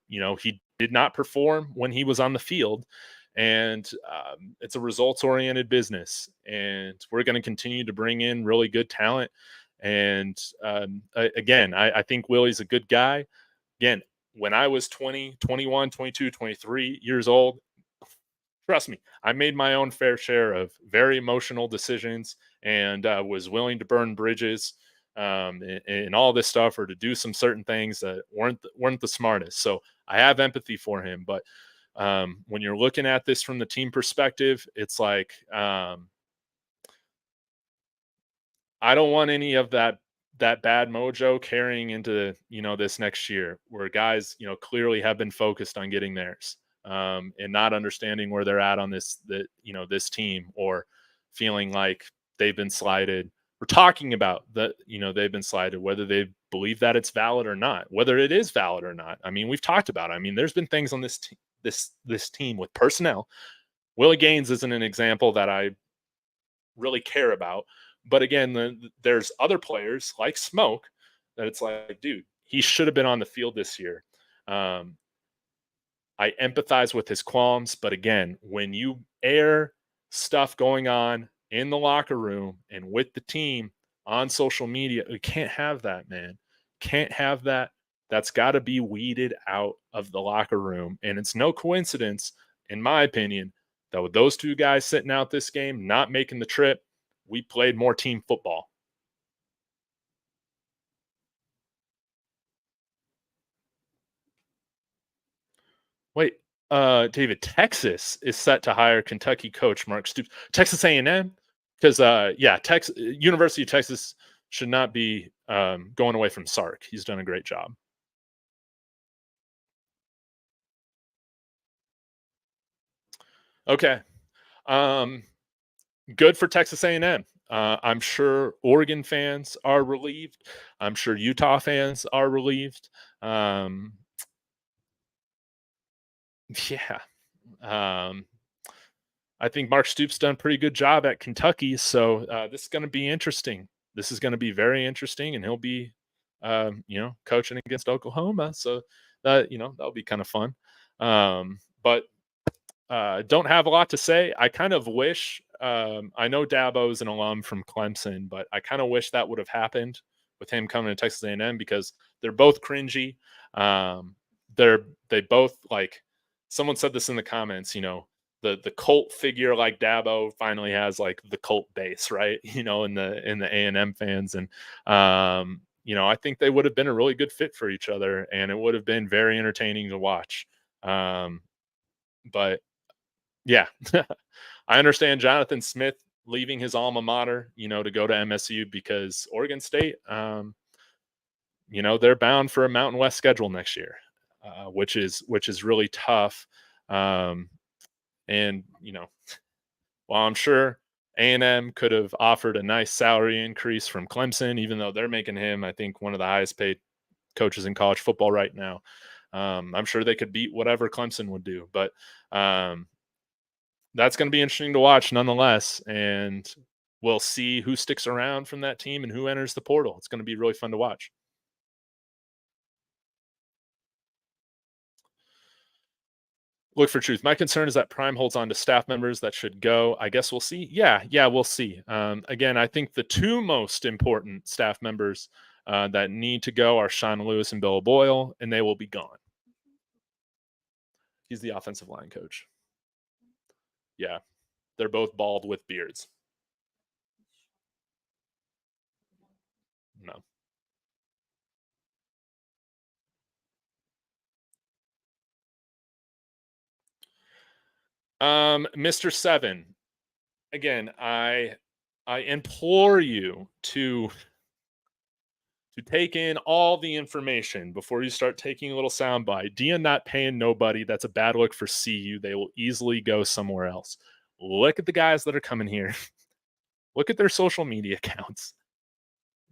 he did not perform when he was on the field. And it's a results oriented business, and we're going to continue to bring in really good talent. And again, I think Willie's a good guy. Again, when I was 20, 21, 22, 23 years old, trust me, I made my own fair share of very emotional decisions, and was willing to burn bridges, and all this stuff, or to do some certain things that weren't the smartest. So I have empathy for him. But when you're looking at this from the team perspective, it's like, I don't want any of that bad mojo carrying into this next year, where guys clearly have been focused on getting theirs, and not understanding where they're at on this team, or feeling like they've been slighted. We're talking about that they've been slighted, whether they believe that it's valid or not, whether it is valid or not. We've talked about it. There's been things on this team with personnel. Willie Gaines isn't an example that I really care about. But again, there's other players like Smoke that it's like, dude, he should have been on the field this year. I empathize with his qualms, but again, when you air stuff going on in the locker room and with the team on social media, we can't have that, man. Can't have that. That's got to be weeded out of the locker room. And it's no coincidence, in my opinion, that with those two guys sitting out this game, not making the trip, we played more team football. Wait, David, Texas is set to hire Kentucky coach Mark Stoops. Texas A&M, because Texas University of Texas should not be going away from Sark. He's done a great job. Okay, good for Texas A&M. I'm sure Oregon fans are relieved. I'm sure Utah fans are relieved. Yeah. Um, I think Mark Stoops done a pretty good job at Kentucky, so this is going to be interesting. This is going to be very interesting, and he'll be, coaching against Oklahoma. So that'll be kind of fun. But don't have a lot to say. I kind of wish. I know Dabo is an alum from Clemson, but I kind of wish that would have happened with him coming to Texas A&M, because they're both cringy. They both, like, someone said this in the comments. The cult figure like Dabo finally has like the cult base, right? In the A&M fans, and I think they would have been a really good fit for each other, and it would have been very entertaining to watch. But yeah, I understand Jonathan Smith leaving his alma mater, to go to MSU, because Oregon State, they're bound for a Mountain West schedule next year, which is really tough. And while I'm sure A&M could have offered a nice salary increase from Clemson, even though they're making him, I think, one of the highest paid coaches in college football right now, I'm sure they could beat whatever Clemson would do. But that's going to be interesting to watch nonetheless. And we'll see who sticks around from that team and who enters the portal. It's going to be really fun to watch. Look for truth. My concern is that Prime holds on to staff members that should go. I guess we'll see. Yeah, we'll see. Again, I think the two most important staff members that need to go are Sean Lewis and Bill Boyle, and they will be gone. He's the offensive line coach. Yeah, they're both bald with beards. No. Mr. Seven, again, I implore you to take in all the information before you start taking a little soundbite. Dia not paying nobody. That's a bad look for CU. They will easily go somewhere else. Look at the guys that are coming here. Look at their social media accounts.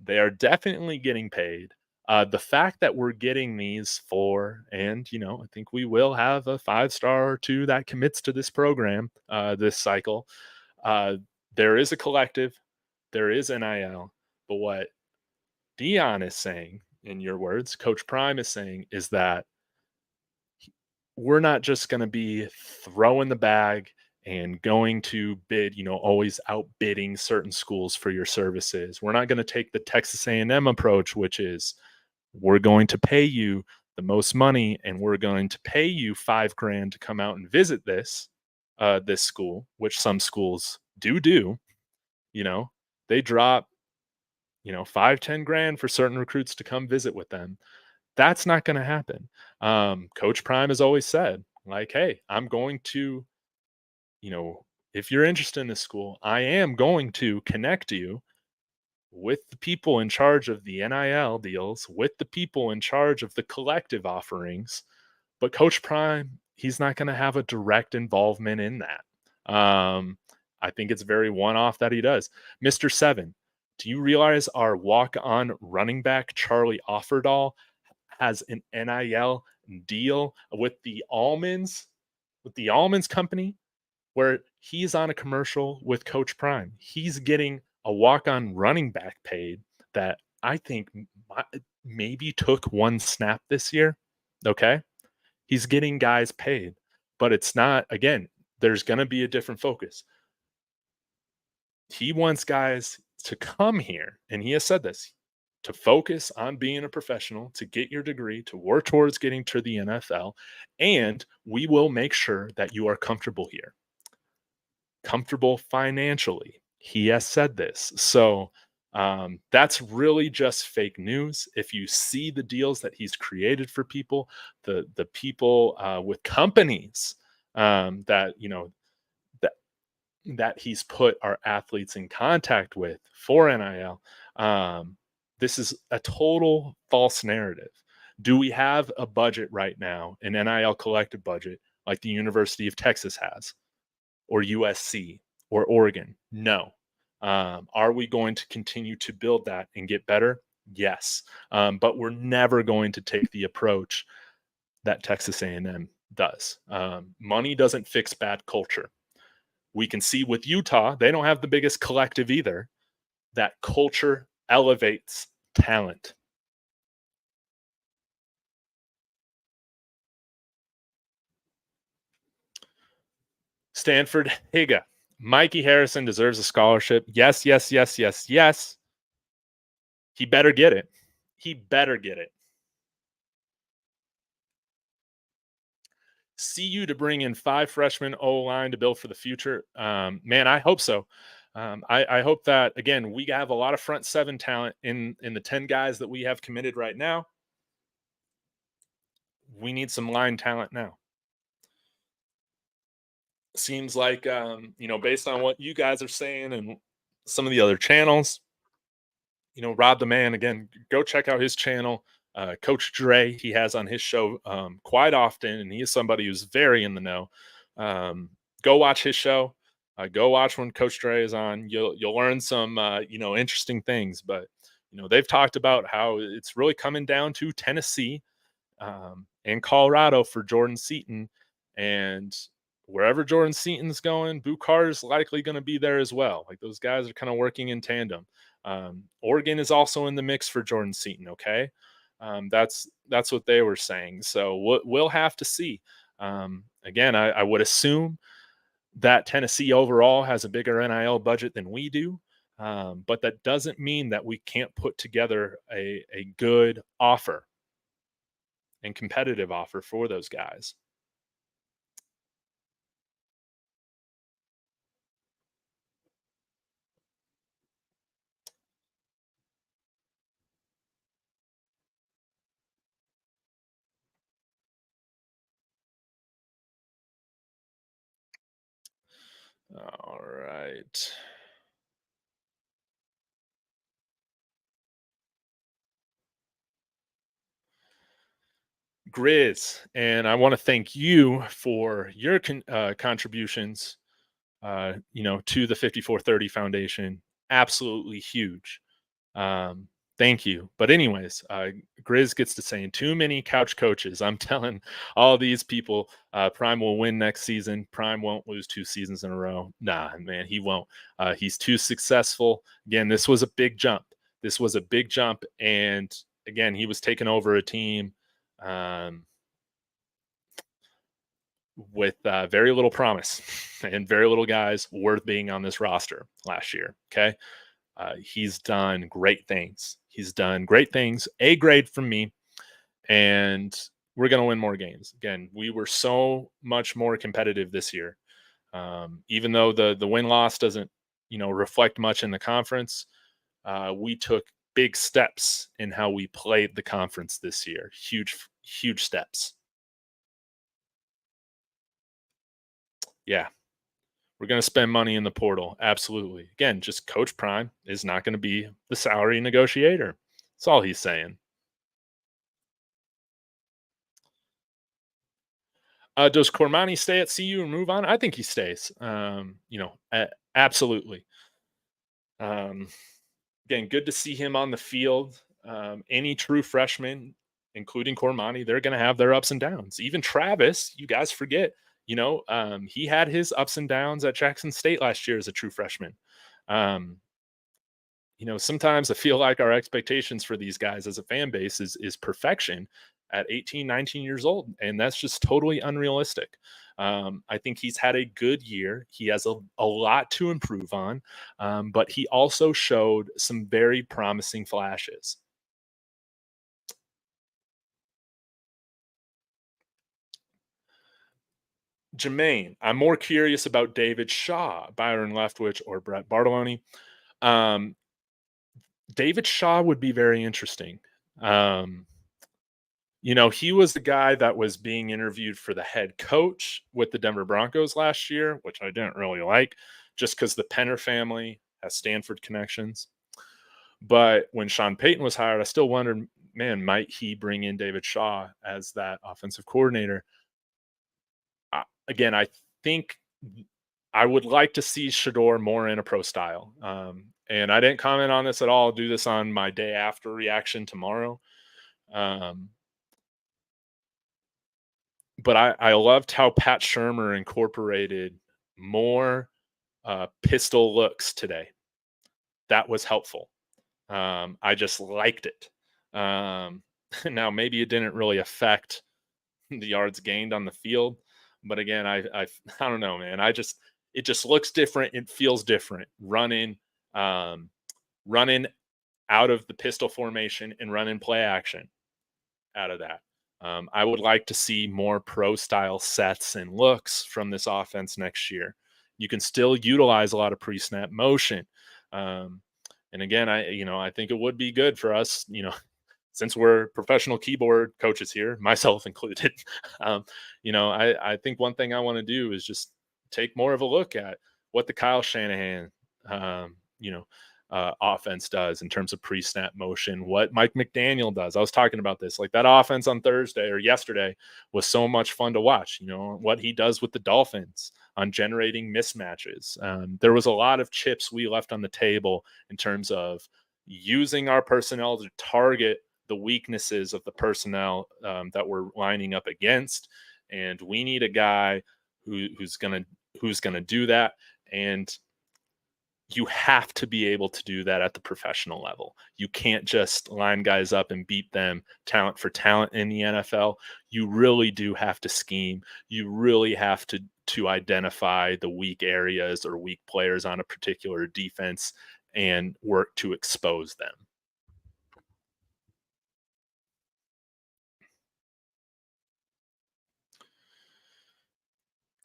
They are definitely getting paid. The fact that we're getting these for, and I think we will have a 5-star or two that commits to this program this cycle. Uh, there is a collective, there is NIL, but what Dion is saying, in your words, Coach Prime is saying, is that we're not just going to be throwing the bag and going to bid, always outbidding certain schools for your services. We're not going to take the Texas A&M approach, which is we're going to pay you the most money and we're going to pay you $5,000 to come out and visit this school, which some schools do. You know, they drop 5-10 grand for certain recruits to come visit with them. That's not going to happen. Coach Prime has always said, like, hey, I'm going to, if you're interested in this school, I am going to connect you with the people in charge of the NIL deals, with the people in charge of the collective offerings. But Coach Prime, he's not going to have a direct involvement in that. I think it's very one off that he does. Mr. Seven, do you realize our walk on running back, Charlie Offerdahl, has an NIL deal with the almonds company, where he's on a commercial with Coach Prime. He's getting a walk-on running back paid that I think maybe took one snap this year. Okay, he's getting guys paid, but it's not. Again, there's going to be a different focus. He wants guys to come here, and he has said this, to focus on being a professional, to get your degree, to work towards getting to the NFL, and we will make sure that you are comfortable here, comfortable financially. He has said this. So that's really just fake news. If you see the deals that he's created for people, the people with companies that that that he's put our athletes in contact with for NIL. This is a total false narrative. Do we have a budget right now, an NIL collective budget, like the University of Texas has, or USC, or Oregon? No. Are we going to continue to build that and get better? Yes. But we're never going to take the approach that Texas A&M does. Money doesn't fix bad culture. We can see with Utah, they don't have the biggest collective either. That culture elevates talent. Stanford Higa. Mikey Harrison deserves a scholarship. Yes, yes, yes, yes, yes. He better get it. He better get it. CU to bring in 5 freshmen O-line to build for the future. Man, I hope so. I hope that, again, we have a lot of front 7 talent in the 10 guys that we have committed right now. We need some line talent now. Seems like, based on what you guys are saying and some of the other channels, Rob the Man, again, go check out his channel. Coach Dre, he has on his show quite often, and he is somebody who's very in the know. Go watch his show. Go watch when Coach Dre is on. You'll learn some interesting things. But they've talked about how it's really coming down to Tennessee and Colorado for Jordan Seaton, and wherever Jordan Seaton's going, Bukar's likely going to be there as well. Like, those guys are kind of working in tandem. Oregon is also in the mix for Jordan Seaton. Okay, that's what they were saying. So we'll have to see. Again, I would assume that Tennessee overall has a bigger NIL budget than we do. But that doesn't mean that we can't put together a good offer and competitive offer for those guys. All right. Grizz, and I want to thank you for your contributions, to the 5430 Foundation. Absolutely huge. Um, Thank you. But anyways, Grizz gets to saying too many couch coaches. I'm telling all these people, Prime will win next season. Prime won't lose 2 seasons in a row. Nah, man, he won't. He's too successful. Again, this was a big jump. This was a big jump, and again, he was taking over a team. Um, with very little promise and very little guys worth being on this roster last year. Okay. He's done great things. He's done great things. A grade from me. And we're going to win more games. Again, we were so much more competitive this year. Even though the win loss doesn't, reflect much in the conference, we took big steps in how we played the conference this year. Huge, huge steps. Yeah, we're going to spend money in the portal. Absolutely. Again, just Coach Prime is not going to be the salary negotiator. That's all he's saying. Does Cormani stay at CU and move on? I think he stays. Absolutely. Um, Again, good to see him on the field. Any true freshman, including Cormani, they're going to have their ups and downs. Even Travis, you guys forget, he had his ups and downs at Jackson State last year as a true freshman. Um, sometimes I feel like our expectations for these guys as a fan base is perfection at 18, 19 years old. And that's just totally unrealistic. I think he's had a good year. He has a lot to improve on, but he also showed some very promising flashes. Jermaine, I'm more curious about David Shaw, Byron Leftwich, or Brett Bartoloni. Um, David Shaw would be very interesting. Um, he was the guy that was being interviewed for the head coach with the Denver Broncos last year, which I didn't really like just because the Penner family has Stanford connections. But when Sean Payton was hired, I still wondered, man, might he bring in David Shaw as that offensive coordinator? Again, I think I would like to see Shador more in a pro style. And I didn't comment on this at all. I'll do this on my day after reaction tomorrow. Um, but I loved how Pat Shermer incorporated more pistol looks today. That was helpful. I just liked it. Now maybe it didn't really affect the yards gained on the field, but again, I don't know, man. It just looks different. It feels different. Um, running out of the pistol formation and running play action out of that. I would like to see more pro style sets and looks from this offense next year. You can still utilize a lot of pre snap motion. Um, and again, I think it would be good for us, since we're professional keyboard coaches here, myself included. I think one thing I want to do is just take more of a look at what the Kyle Shanahan, um, you know, offense does in terms of pre-snap motion, what Mike McDaniel does. I was talking about this, like that offense on Thursday or yesterday was so much fun to watch. What he does with the Dolphins on generating mismatches. There was a lot of chips we left on the table in terms of using our personnel to target the weaknesses of the personnel that we're lining up against, and we need a guy who's gonna do that. And you have to be able to do that at the professional level. You can't just line guys up and beat them talent for talent in the NFL. You really do have to scheme. You really have to identify the weak areas or weak players on a particular defense and work to expose them.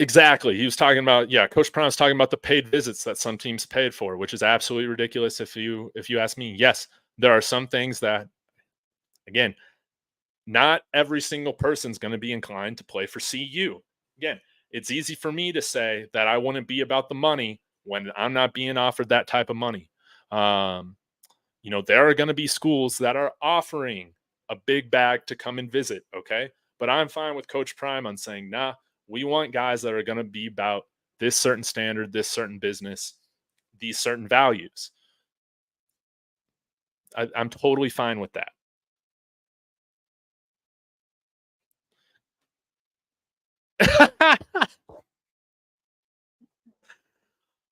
Exactly. He was talking about, yeah, Coach Prime was talking about the paid visits that some teams paid for, which is absolutely ridiculous if you ask me. Yes, there are some things that, again, not every single person's going to be inclined to play for CU. Again, it's easy for me to say that I wouldn't be about the money when I'm not being offered that type of money. Um, there are going to be schools that are offering a big bag to come and visit. Okay. But I'm fine with Coach Prime on saying, nah, we want guys that are going to be about this certain standard, this certain business, these certain values. I'm totally fine with that.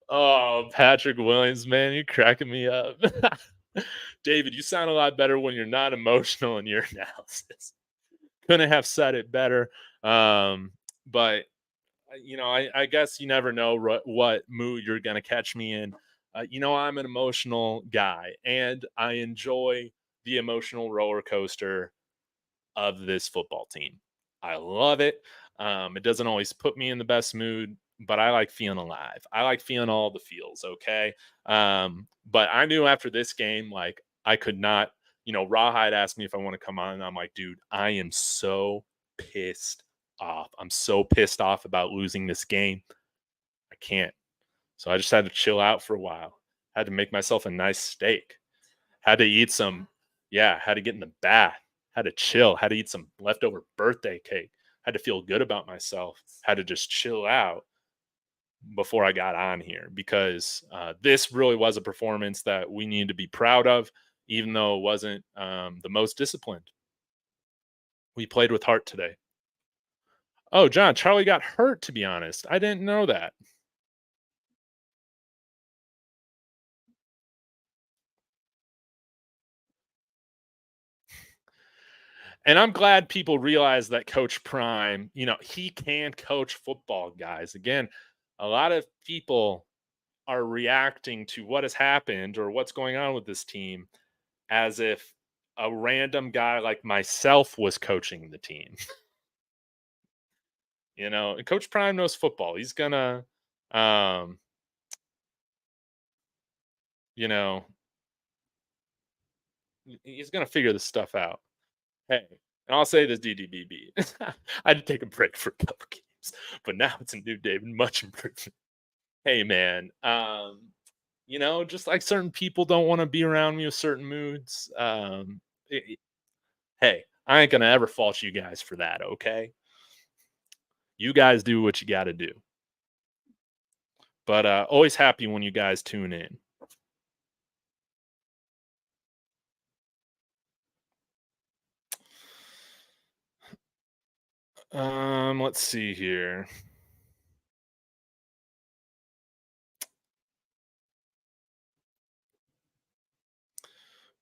Oh, Patrick Williams, man, you're cracking me up. David, you sound a lot better when you're not emotional in your analysis. Couldn't have said it better. But I guess you never know what mood you're gonna catch me in. I'm an emotional guy, and I enjoy the emotional roller coaster of this football team. I love it. It doesn't always put me in the best mood, but I like feeling alive. I like feeling all the feels. Okay. But I knew after this game, like I could not, Rawhide asked me if I want to come on. And I'm like, dude, I am so pissed off. I'm so pissed off about losing this game. I can't. So I just had to chill out for a while. Had to make myself a nice steak. Had to eat some, yeah, had to get in the bath, had to chill, had to eat some leftover birthday cake, had to feel good about myself, had to just chill out before I got on here because this really was a performance that we needed to be proud of, even though it wasn't the most disciplined. We played with heart today. Oh, John, Charlie got hurt, to be honest. I didn't know that. And I'm glad people realize that Coach Prime, he can coach football, guys. Again, a lot of people are reacting to what has happened or what's going on with this team as if a random guy like myself was coaching the team. And Coach Prime knows football. He's gonna, um, you know, he's gonna figure this stuff out. Hey, and I'll say this, DDBB. I had to take a break for a couple games, but now it's a new day, much improved. Hey, man. Just like certain people don't want to be around me with certain moods. Hey, I ain't gonna ever fault you guys for that, okay? You guys do what you gotta do. But always happy when you guys tune in. Let's see here.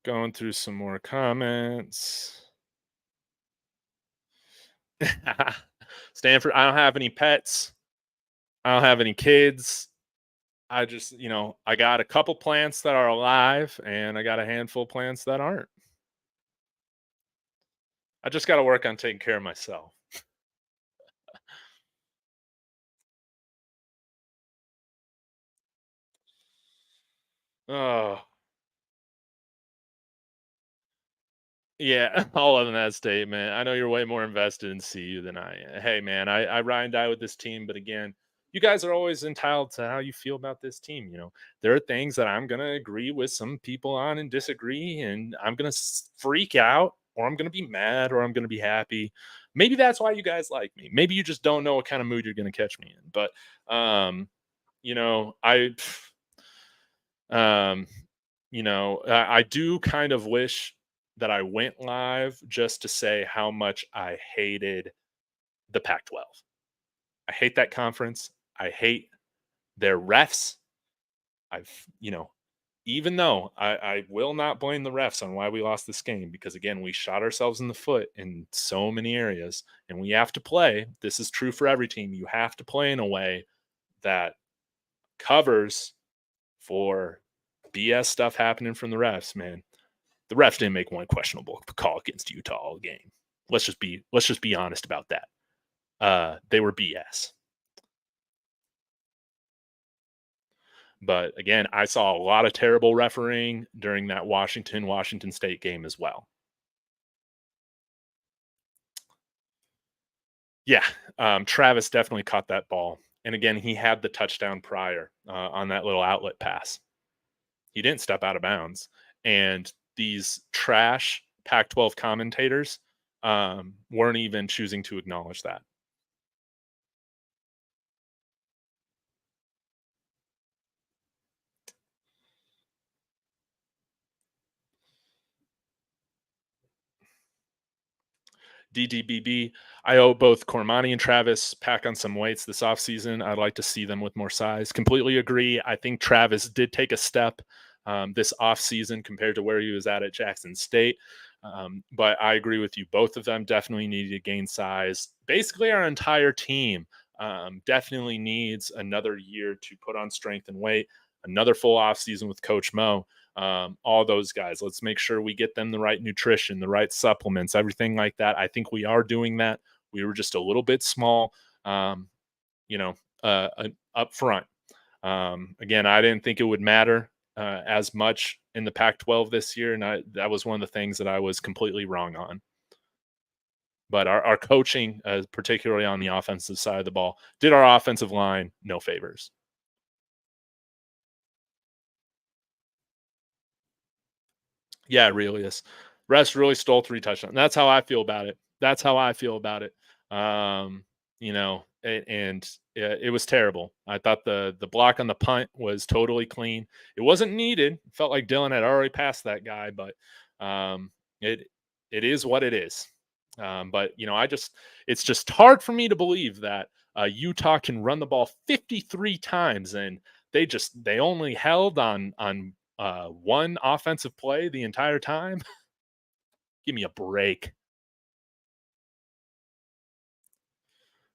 Going through some more comments. Stanford, I don't have any pets. I don't have any kids. I just, I got a couple plants that are alive and I got a handful of plants that aren't. I just got to work on taking care of myself. Oh, yeah. All of that statement. I know you're way more invested in CU than I am. Hey, man, I ride and die with this team. But again, you guys are always entitled to how you feel about this team. There are things that I'm going to agree with some people on and disagree. And I'm going to freak out or I'm going to be mad or I'm going to be happy. Maybe that's why you guys like me. Maybe you just don't know what kind of mood you're going to catch me in. But, I um, I do kind of wish that I went live just to say how much I hated the Pac 12. I hate that conference. I hate their refs. I've, even though I will not blame the refs on why we lost this game, because again, we shot ourselves in the foot in so many areas and we have to play. This is true for every team. You have to play in a way that covers for BS stuff happening from the refs, man. The refs didn't make one questionable call against Utah all game. Let's just be honest about that. They were BS. But again, I saw a lot of terrible refereeing during that Washington State game as well. Yeah, Travis definitely caught that ball, and again, he had the touchdown prior on that little outlet pass. He didn't step out of bounds, and these trash Pac-12 commentators weren't even choosing to acknowledge that. DDBB. I owe both Cormani and Travis pack on some weights this offseason. I'd like to see them with more size. Completely agree. I think Travis did take a step this offseason compared to where he was at Jackson State. But I agree with you. Both of them definitely needed to gain size. Basically, our entire team definitely needs another year to put on strength and weight, another full offseason with Coach Mo, all those guys. Let's make sure we get them the right nutrition, the right supplements, everything like that. I think we are doing that. We were just a little bit small, um, you know, up front. Again, I didn't think it would matter as much in the Pac-12 this year, and that was one of the things that I was completely wrong on. But our coaching, particularly on the offensive side of the ball, did our offensive line no favors. Yeah, it really is. Russ really stole 3 touchdowns. That's how I feel about it. That's how I feel about it. It was terrible. I thought the block on the punt was totally clean. It wasn't needed. It felt like Dylan had already passed that guy, but um, it it is what it is. But it's just hard for me to believe that Utah can run the ball 53 times and they only held on one offensive play the entire time. Give me a break.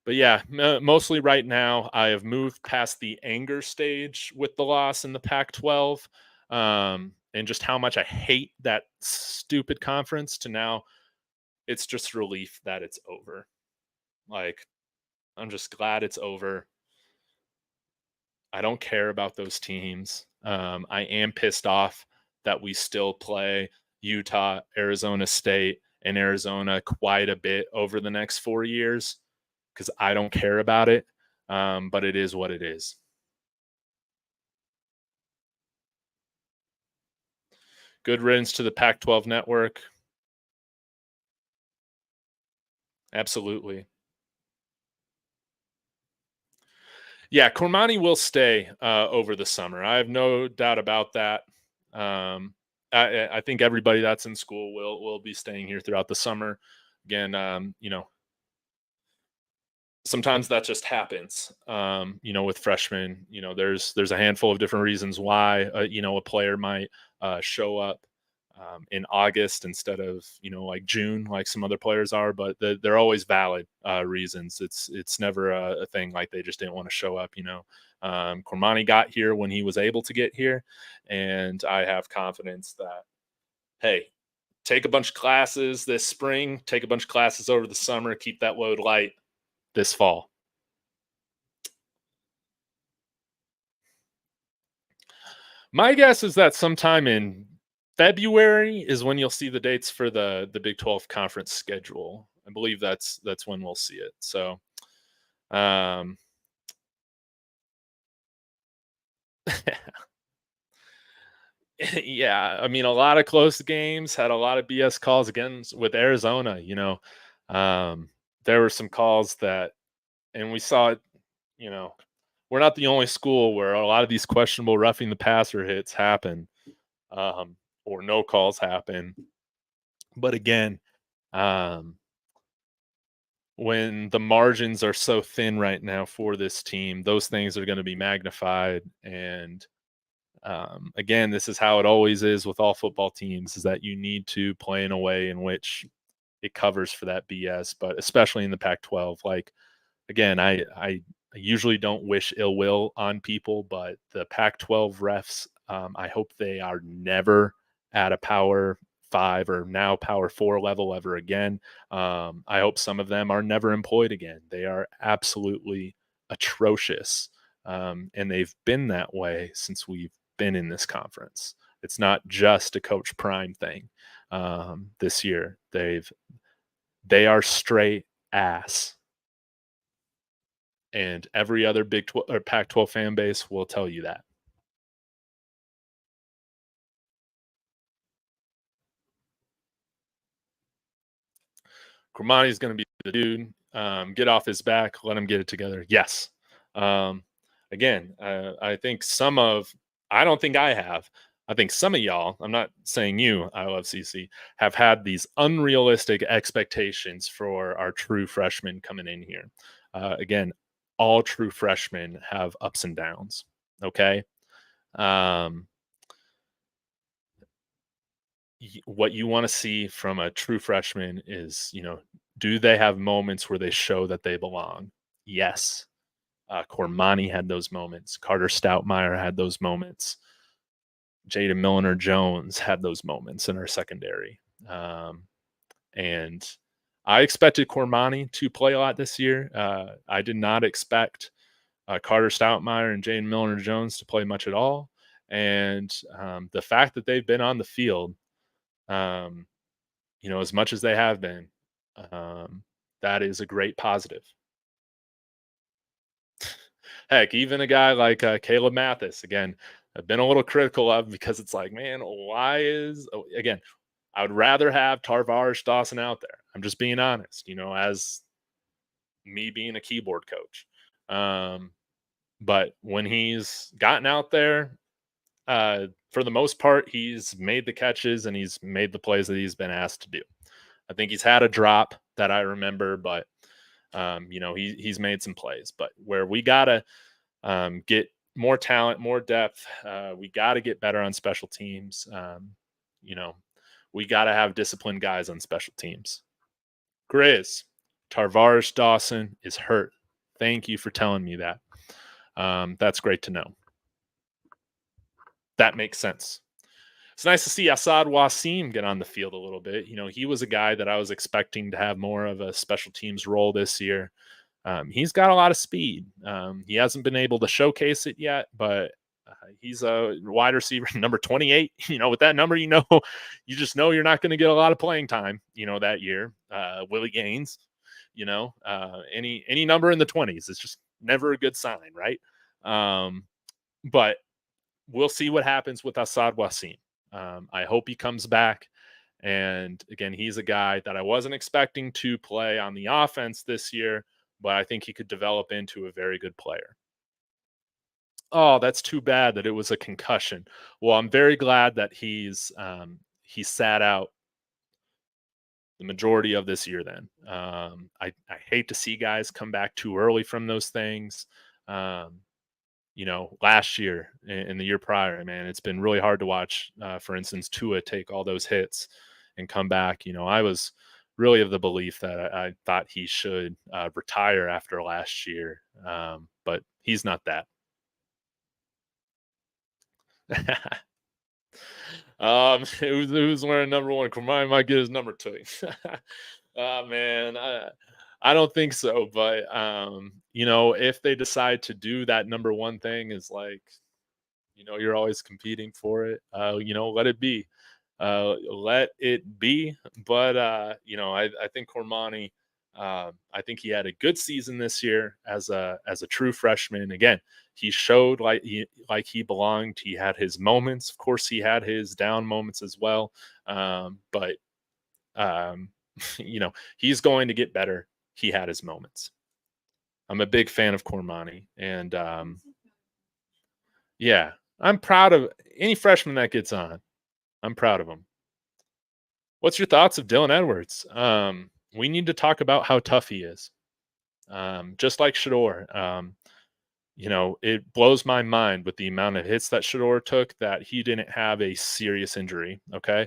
But yeah, mostly right now, I have moved past the anger stage with the loss in the Pac-12, and just how much I hate that stupid conference. To now, it's just relief that it's over. Like, I'm just glad it's over. I don't care about those teams. I am pissed off that we still play Utah, Arizona State, and Arizona quite a bit over the next 4 years because I don't care about it. But it is what it is. Good riddance to the Pac 12 network. Absolutely. Yeah, Cormani will stay over the summer. I have no doubt about that. Um, I think everybody that's in school will be staying here throughout the summer. Again, sometimes that just happens. With freshmen, there's a handful of different reasons why a player might show up in August instead of like June, like some other players are, but they're always valid reasons. It's never a thing like they just didn't want to show up. Cormani got here when he was able to get here, and I have confidence that hey, take a bunch of classes this spring, take a bunch of classes over the summer, keep that load light this fall. My guess is that sometime in February is when you'll see the dates for the Big 12 conference schedule. I believe that's when we'll see it. So, um, yeah, I mean, a lot of close games had a lot of BS calls again with Arizona. There were some calls that, and we saw it. You know, we're not the only school where a lot of these questionable roughing the passer hits happen, or no calls happen. But again, um, when the margins are so thin right now for this team, those things are going to be magnified. And again, this is how it always is with all football teams: is that you need to play in a way in which it covers for that BS. But especially in the Pac-12, like again, I usually don't wish ill will on people, but the Pac-12 refs, I hope they are never at a Power Five or now Power Four level ever again. I hope some of them are never employed again. They are absolutely atrocious, and they've been that way since we've been in this conference. It's not just a Coach Prime thing. This year, they are straight ass And every other Big 12 or Pac-12 fan base will tell you that. Cormani's going to be the dude. Get off his back. Let him get it together. Yes. Um, again, I think I don't think I have. I think some of y'all, I'm not saying you, I love CC, have had these unrealistic expectations for our true freshmen coming in here. Again, all true freshmen have ups and downs. Okay. Um, what you want to see from a true freshman is, do they have moments where they show that they belong? Yes. Cormani had those moments. Carter Stoutmeyer had those moments. Jaden Milner Jones had those moments in our secondary. And I expected Cormani to play a lot this year. I did not expect Carter Stoutmeyer and Jaden Milner Jones to play much at all. And the fact that they've been on the field, as much as they have been, that is a great positive. Heck, even a guy like Caleb Mathis, again, I've been a little critical of because it's like, man, again, I would rather have Tarvaris Dawson out there. I'm just being honest, as me being a keyboard coach. But when he's gotten out there, for the most part, he's made the catches and he's made the plays that he's been asked to do. I think he's had a drop that I remember, but he's made some plays. But where we gotta get more talent, more depth, we gotta get better on special teams. We gotta have disciplined guys on special teams. Grizz, Tarvaris Dawson is hurt. Thank you for telling me that. That's great to know. That makes sense. It's nice to see Assad Wasim get on the field a little bit. He was a guy that I was expecting to have more of a special teams role this year. He's got a lot of speed. He hasn't been able to showcase it yet, but he's a wide receiver, number 28. With that number, you just know you're not going to get a lot of playing time, that year. Willie Gaines, any number in the 20s is just never a good sign, right? But we'll see what happens with Assad Wasim. I hope he comes back. And again, he's a guy that I wasn't expecting to play on the offense this year, but I think he could develop into a very good player. Oh, that's too bad that it was a concussion. Well, I'm very glad that he sat out the majority of this year then. I hate to see guys come back too early from those things. Last year and the year prior, man, it's been really hard to watch, for instance, Tua take all those hits and come back. I was really of the belief that I thought he should retire after last year, but he's not that. Who's wearing number one? Kamari might get his number two. Man, I don't think so. But if they decide to do that number one thing, is like, you're always competing for it. Let it be. Let it be. But I think Cormani. I think he had a good season this year as a true freshman. Again, he showed like he belonged. He had his moments. Of course, he had his down moments as well. But he's going to get better. He had his moments. I'm a big fan of Cormani, and yeah, I'm proud of any freshman that gets on. I'm proud of him. What's your thoughts of Dylan Edwards? We need to talk about how tough he is. Just like Shador, it blows my mind with the amount of hits that Shador took that he didn't have a serious injury. Okay.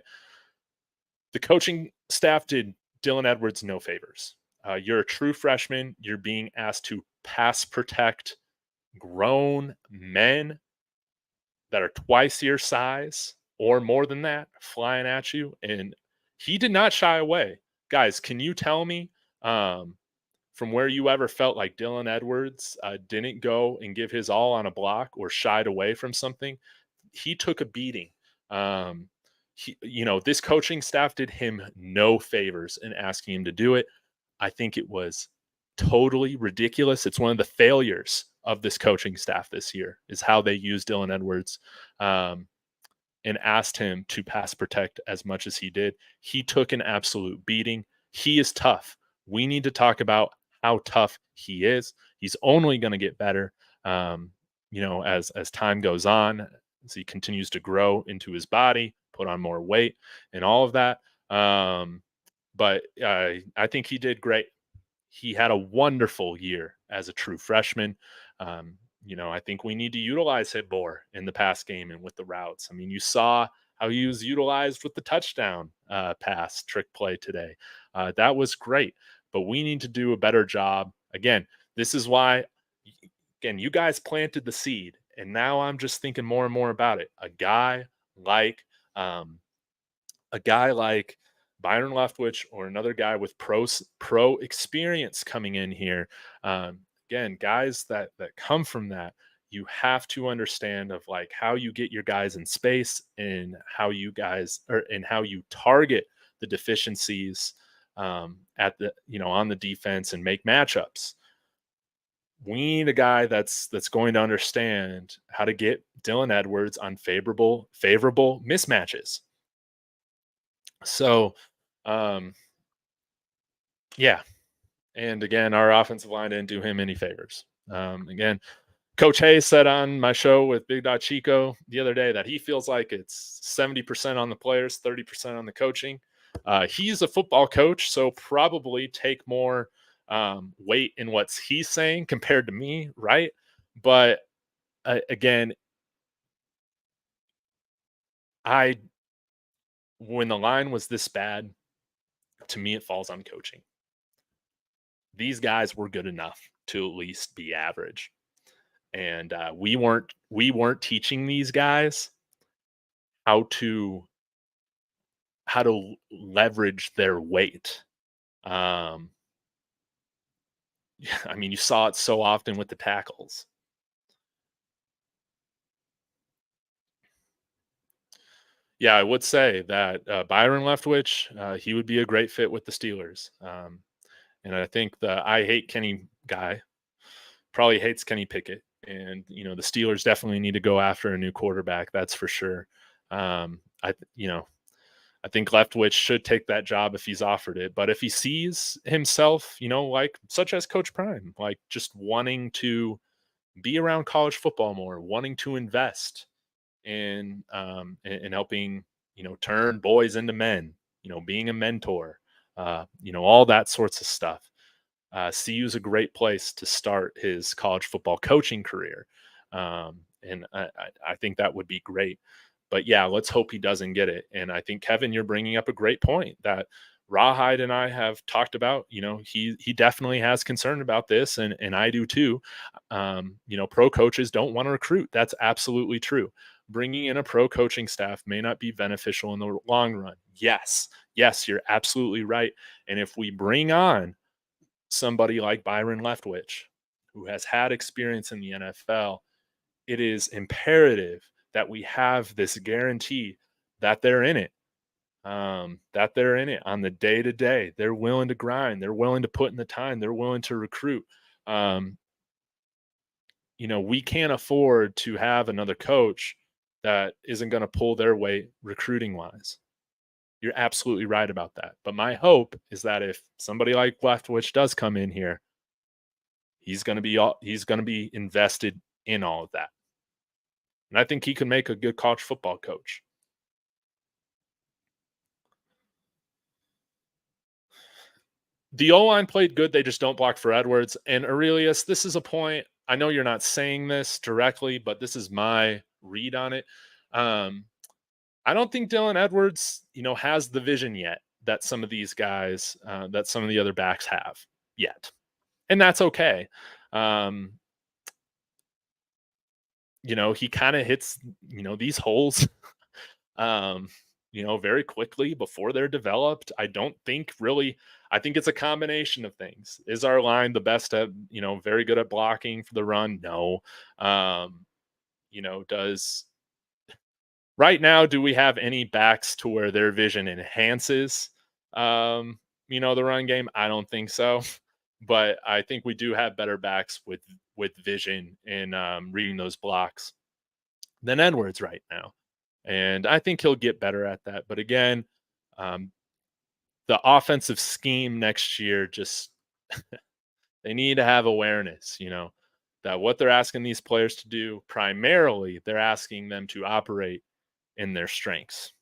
The coaching staff did Dylan Edwards no favors. You're a true freshman. You're being asked to pass protect grown men that are twice your size or more than that flying at you. And he did not shy away. Guys, can you tell me from where you ever felt like Dylan Edwards didn't go and give his all on a block or shied away from something? He took a beating. This coaching staff did him no favors in asking him to do it. I think it was totally ridiculous. It's one of the failures of this coaching staff this year is how they use Dylan Edwards. And asked him to pass protect as much as he did. He took an absolute beating. He is tough. We need to talk about how tough he is. He's only going to get better, as time goes on, as he continues to grow into his body, put on more weight, and all of that. But I think he did great. He had a wonderful year as a true freshman. I think we need to utilize him more in the pass game and with the routes. I mean, you saw how he was utilized with the touchdown pass trick play today. That was great, but we need to do a better job. Again, this is why, you guys planted the seed, and now I'm just thinking more and more about it. A guy like Byron Leftwich or another guy with pro experience coming in here. Again, guys that come from that, you have to understand of like how you get your guys in space and how you target the deficiencies at the on the defense and make matchups. We need a guy that's going to understand how to get Dylan Edwards on favorable mismatches. So, yeah. And again, our offensive line didn't do him any favors. Again, Coach Hayes said on my show with Big Dot Chico the other day that he feels like it's 70% on the players, 30% on the coaching. He's a football coach, so probably take more weight in what he's saying compared to me, right? But again, when the line was this bad, to me, it falls on coaching. These guys were good enough to at least be average, and we weren't teaching these guys how to leverage their weight. I mean, you saw it so often with the tackles. Yeah, I would say that Byron Leftwich, he would be a great fit with the Steelers. And I think the I hate Kenny guy probably hates Kenny Pickett. And, the Steelers definitely need to go after a new quarterback. That's for sure. I think Leftwich should take that job if he's offered it. But if he sees himself, like such as Coach Prime, like just wanting to be around college football more, wanting to invest in helping, turn boys into men, being a mentor, all that sorts of stuff. CU is a great place to start his college football coaching career. And I think that would be great. But yeah, let's hope he doesn't get it. And I think, Kevin, you're bringing up a great point that Rawhide and I have talked about. He definitely has concern about this, and I do too. Pro coaches don't want to recruit. That's absolutely true. Bringing in a pro coaching staff may not be beneficial in the long run. Yes, you're absolutely right. And if we bring on somebody like Byron Leftwich, who has had experience in the NFL, it is imperative that we have this guarantee that they're in it, on the day-to-day. They're willing to grind. They're willing to put in the time. They're willing to recruit. We can't afford to have another coach that isn't going to pull their weight recruiting-wise. You're absolutely right about that. But my hope is that if somebody like Leftwich does come in here, he's going to be invested in all of that. And I think he can make a good college football coach. The O-line played good. They just don't block for Edwards. And Aurelius, this is a point. I know you're not saying this directly, but this is my read on it. I don't think Dylan Edwards, has the vision yet that some of these guys, that some of the other backs have yet. And that's okay. He kind of hits, these holes, very quickly before they're developed. I think it's a combination of things. Is our line the best at, very good at blocking for the run? No. Right now, do we have any backs to where their vision enhances, the run game? I don't think so. but I think we do have better backs with vision and reading those blocks than Edwards right now. And I think he'll get better at that. But again, um, the offensive scheme next year just they need to have awareness, that what they're asking these players to do, primarily, they're asking them to operate in their strengths.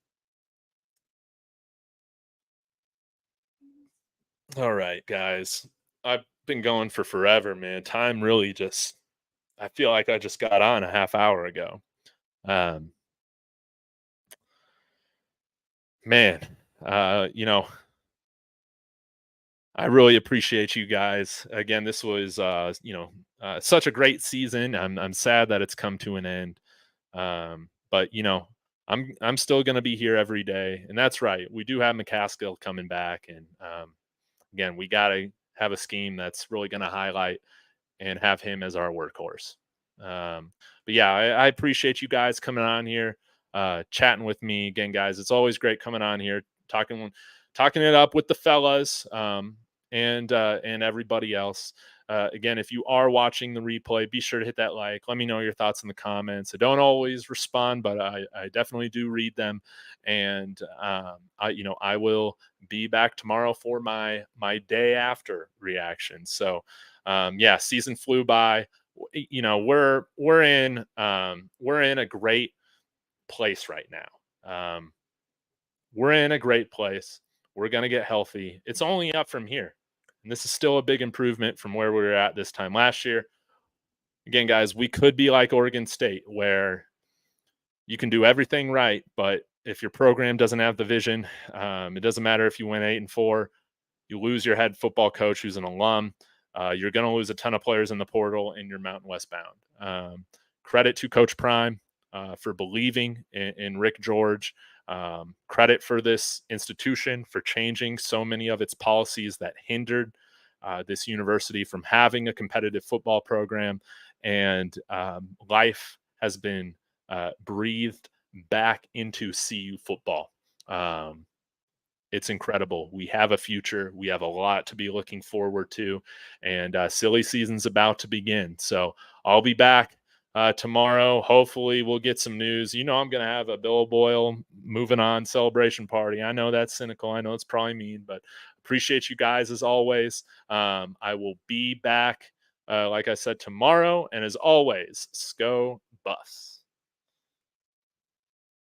All right, guys. I've been going for forever, man. Time really just, I feel like I just got on a half hour ago. Um, man, uh, you know, I really appreciate you guys. Again, this was, such a great season. I'm sad that it's come to an end. But I'm still going to be here every day, and that's right. We do have McCaskill coming back, and again, we got to have a scheme that's really going to highlight and have him as our workhorse. But yeah, I appreciate you guys coming on here, chatting with me again, guys. It's always great coming on here, talking it up with the fellas, and everybody else. Again, if you are watching the replay, be sure to hit that like. Let me know your thoughts in the comments. I don't always respond, but I definitely do read them. And I will be back tomorrow for my day after reaction. So yeah, season flew by. We're in a great place right now. We're in a great place. We're going to get healthy. It's only up from here. And this is still a big improvement from where we were at this time last year. Again, guys, we could be like Oregon State, where you can do everything right, but if your program doesn't have the vision, it doesn't matter if you win 8-4. You lose your head football coach who's an alum. You're going to lose a ton of players in the portal, and you're Mountain West bound. Credit to Coach Prime for believing in Rick George. Credit for this institution for changing so many of its policies that hindered this university from having a competitive football program. And life has been breathed back into CU football. It's incredible. We have a future. We have a lot to be looking forward to, and silly season's about to begin. So I'll be back tomorrow. Hopefully, we'll get some news. I'm going to have a Bill Boyle moving on celebration party. I know that's cynical. I know it's probably mean, but appreciate you guys as always. I will be back, like I said, tomorrow. And as always, Sco Buffs.